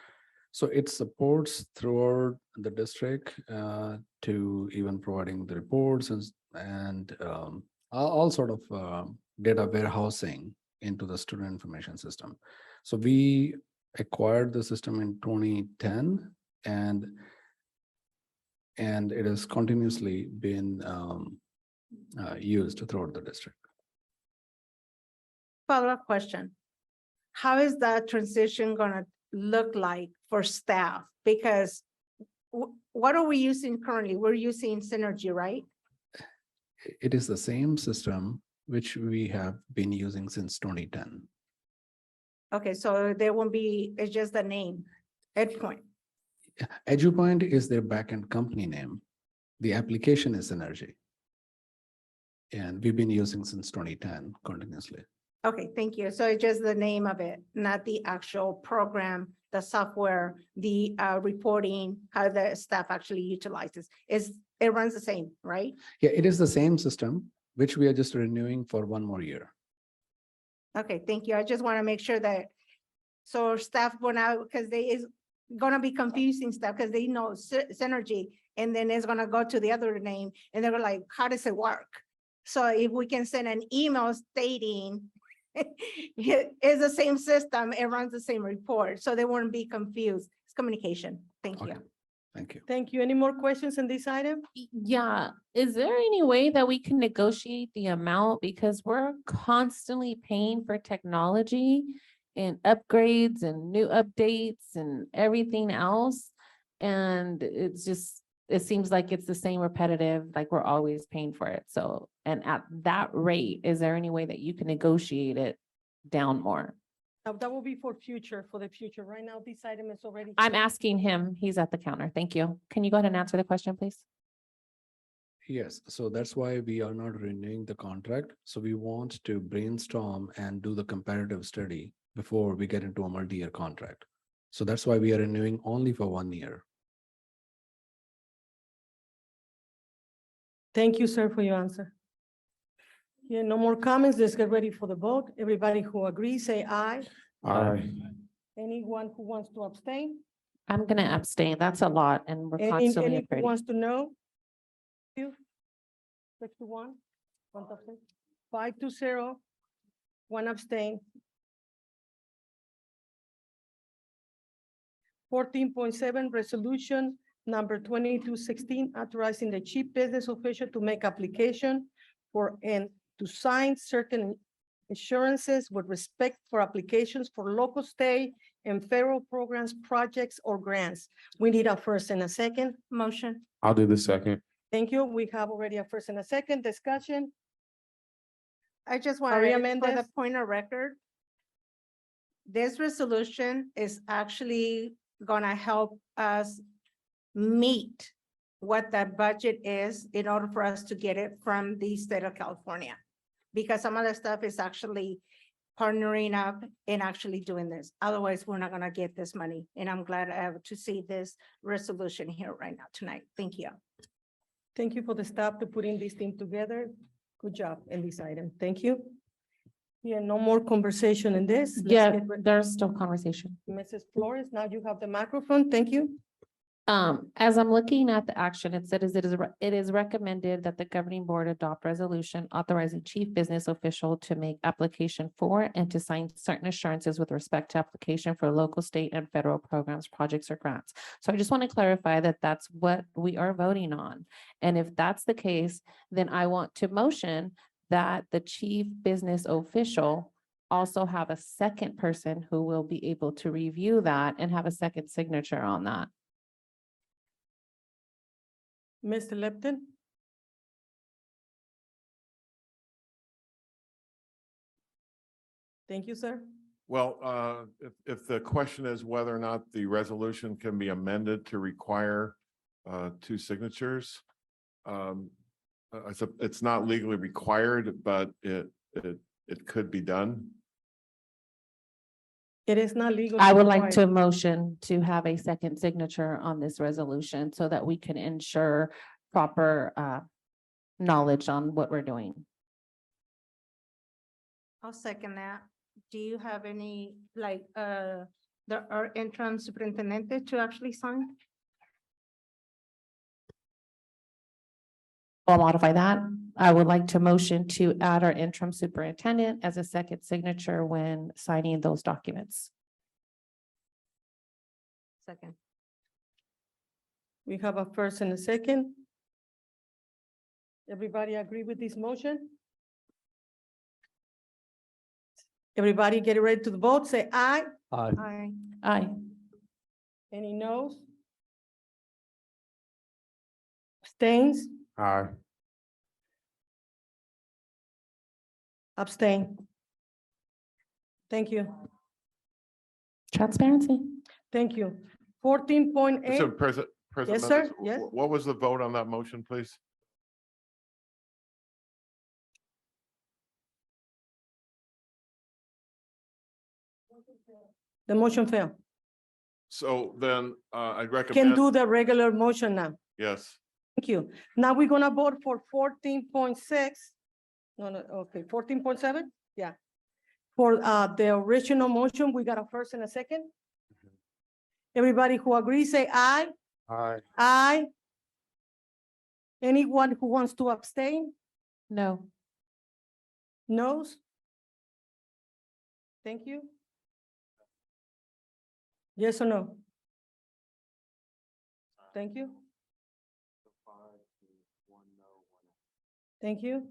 L: So it supports throughout the district to even providing the reports and all sort of data warehousing into the student information system. So we acquired the system in 2010 and it has continuously been used throughout the district.
M: Follow-up question. How is that transition gonna look like for staff? Because what are we using currently? We're using Synergy, right?
L: It is the same system which we have been using since 2010.
M: Okay, so there won't be, it's just the name, EdPoint.
L: EduPoint is their backend company name. The application is Synergy. And we've been using since 2010 continuously.
M: Okay, thank you. So it's just the name of it, not the actual program, the software, the reporting, how the staff actually utilizes. It runs the same, right?
L: Yeah, it is the same system, which we are just renewing for 1 more year.
M: Okay, thank you. I just want to make sure that, so staff went out, because is gonna be confusing stuff, because they know Synergy, and then it's gonna go to the other name, and they're like, how does it work? So if we can send an email stating it's the same system, it runs the same report, so they won't be confused. It's communication. Thank you.
L: Okay. Thank you.
A: Thank you. Any more questions on this item?
D: Yeah, is there any way that we can negotiate the amount? Because we're constantly paying for technology and upgrades and new updates and everything else. And it's just, it seems like it's the same repetitive, like we're always paying for it. So, and at that rate, is there any way that you can negotiate it down more?
A: That will be for the future. Right now, this item is already.
D: I'm asking him, he's at the counter. Thank you. Can you go ahead and answer the question, please?
L: Yes, so that's why we are not renewing the contract. So we want to brainstorm and do the comparative study before we get into a multi-year contract. So that's why we are renewing only for 1 year.
A: Thank you, sir, for your answer. Yeah, no more comments. Let's get ready for the vote. Everybody who agrees, say aye.
W: Aye.
A: Anyone who wants to abstain?
D: I'm gonna abstain. That's a lot and we're constantly
A: Any who
D: upgrading.
A: wants to know? 6-1, 1 abstain. 5-0, 1 abstain. 14.7, resolution number 2216, authorizing the chief business official to make application for and to sign certain assurances with respect for applications for local, state, and federal programs, projects, or grants. We need a first and a second.
M: Motion.
W: I'll do the second.
A: Thank you. We have already a first and a second discussion.
M: I just want
A: Maria
M: to, for the
A: Mendez?
M: point of record, this resolution is actually gonna help us meet what that budget is in order for us to get it from the state of California. Because some of the stuff is actually partnering up and actually doing this. Otherwise, we're not gonna get this money. And I'm glad I have to see this resolution here right now tonight. Thank you.
A: Thank you for the staff to putting this team together. Good job in this item. Thank you. Yeah, no more conversation in this. Let's
D: Yeah,
A: get ready.
D: there's still conversation.
A: Mrs. Flores, now you have the microphone. Thank you.
D: As I'm looking at the action, it said it is recommended that the governing board adopt resolution authorizing chief business official to make application for and to sign certain assurances with respect to application for local, state, and federal programs, projects, or grants. So I just want to clarify that that's what we are voting on. And if that's the case, then I want to motion that the chief business official also have a second person who will be able to review that and have a second signature on that.
A: Mr. Lipton? Thank you, sir.
K: Well, if the question is whether or not the resolution can be amended to require 2 signatures, it's not legally required, but it could be done.
A: It is not legal.
D: I would like to motion to have a second signature on this resolution so that we can ensure proper knowledge on what we're doing.
M: I'll second that. Do you have any, our interim superintendent to actually sign?
D: I'll modify that. I would like to motion to add our interim superintendent as a second signature when signing those documents.
B: Second.
A: We have a first and a second. Everybody agree with this motion? Everybody get ready to vote, say aye.
C: Aye.
M: Aye.
D: Aye.
A: Any noes? Abstains?
W: Aye.
A: Abstain. Thank you.
D: Transparency.
A: Thank you. 14.8.
K: So President.
A: Yes, sir.
K: Mendez,
A: Yes.
K: What was the vote on that motion, please?
A: The motion failed.
K: So then I'd
A: Can
K: recommend,
A: do the regular motion now.
K: yes.
A: Thank you. Now we're gonna vote for 14.6. No, no, okay, 14.7? Yeah. For the original motion, we got a first and a second. Everybody who agrees, say aye.
W: Aye.
A: Aye. Anyone who wants to abstain?
D: No.
A: Noes? Thank you. Yes or no? Thank you. Thank you.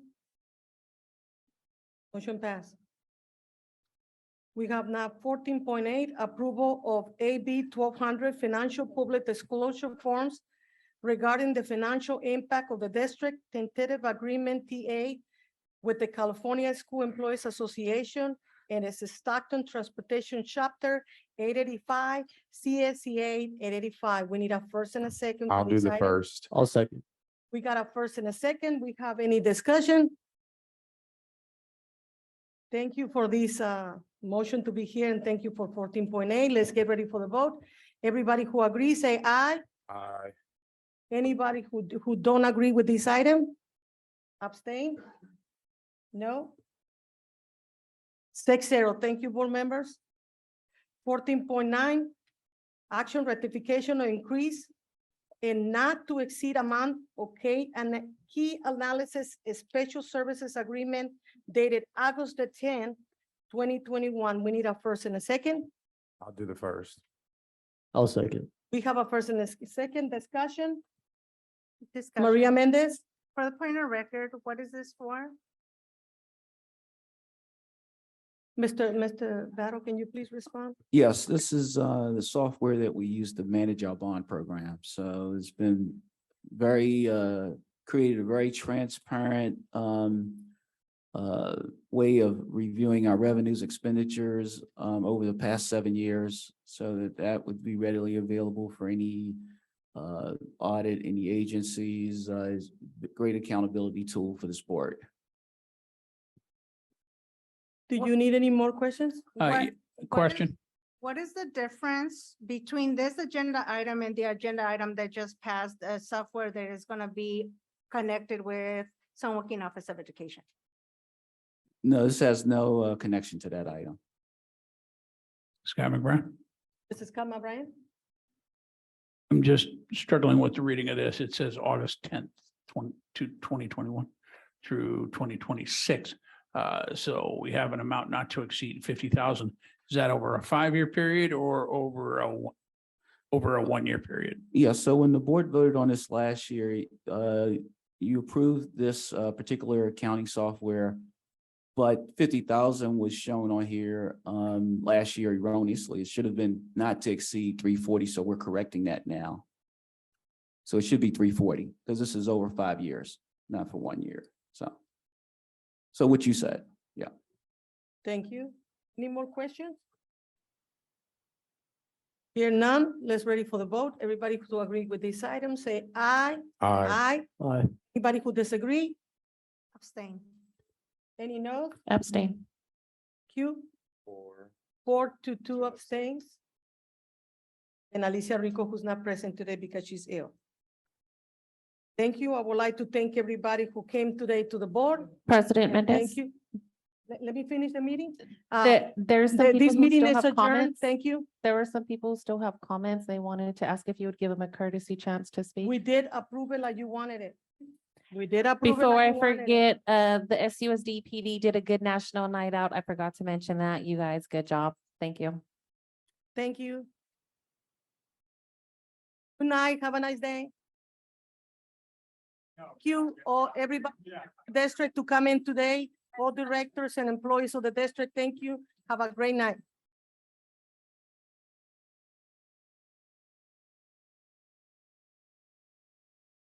A: Motion passed. We have now 14.8, approval of AB 1200 financial public disclosure forms regarding the financial impact of the district tentative agreement TA with the California School Employees Association and its Stockton Transportation Chapter 885, CSEA 885. We need a first and a second. for
W: I'll do
A: this
W: the
A: item.
W: first.
C: I'll second.
A: We got a first and a second. We have any discussion? Thank you for this motion to be here and thank you for 14.8. Let's get ready for the vote. Everybody who agrees, say aye.
W: Aye.
A: Anybody who don't agree with this item? Abstain? No? 6-0. Thank you, board members. 14.9, action ratification or increase in not to exceed amount, okay, and a key analysis special services agreement dated August the 10th, 2021. We need a first and a second.
W: I'll do the first.
C: I'll second.
A: We have a first and a second discussion.
M: Discussion.
A: Maria Mendez?
M: For the point of record, what is this for?
A: Mr. Battle, can you please respond?
E: Yes, this is the software that we use to manage our bond program. So it's been very created a very transparent way of reviewing our revenues, expenditures over the past 7 years, so that would be readily available for any audit, any agencies. Is a great accountability tool for the board.
A: Do you need any more questions?
T: Question.
M: What is the difference between this agenda item and the agenda item that just passed, software that is gonna be connected with San Joaquin Office of Education?
E: No, this has no connection to that item.
T: Scott McBride.
A: Mrs. Kama Bryant?
T: I'm just struggling with the reading of this. It says August 10th, 2021 through 2026. So we have an amount not to exceed 50,000. Is that over a 5-year period or over a 1-year period?
E: Yeah, so when the board voted on this last year, you approved this particular accounting software, but 50,000 was shown on here last year erroneously. It should have been not to exceed 340, so we're correcting that now. So it should be 340 because this is over 5 years, not for 1 year. So what you said, yeah.
A: Thank you. Any more questions? Here none, let's ready for the vote. Everybody who agree with this item, say aye.
W: Aye.
A: Aye.
C: Aye.
A: Anybody who disagree?
M: Abstain.
A: Any no?
D: Abstain.
A: Q? 4-2 abstains. And Alicia Rico, who's not present today because she's ill. Thank you. I would like to thank everybody who came today to the board.
D: President Mendez?
A: Thank you. Let me finish the meeting.
D: There's some
A: This
D: people who
A: meeting
D: still
A: is
D: have
A: adjourned.
D: comments.
A: Thank you.
D: There were some people who still have comments. They wanted to ask if you would give them a courtesy chance to speak.
A: We did approve it like you wanted it. We did approve it.
D: Before
A: like
D: I
A: you wanted it.
D: forget, the SUSD PD did a good national night out. I forgot to mention that. You guys, good job. Thank you.
A: Thank you. Good night. Have a nice day. Thank you, all, everybody, district to come in today, all directors and employees of the district. Thank you. Have a great night.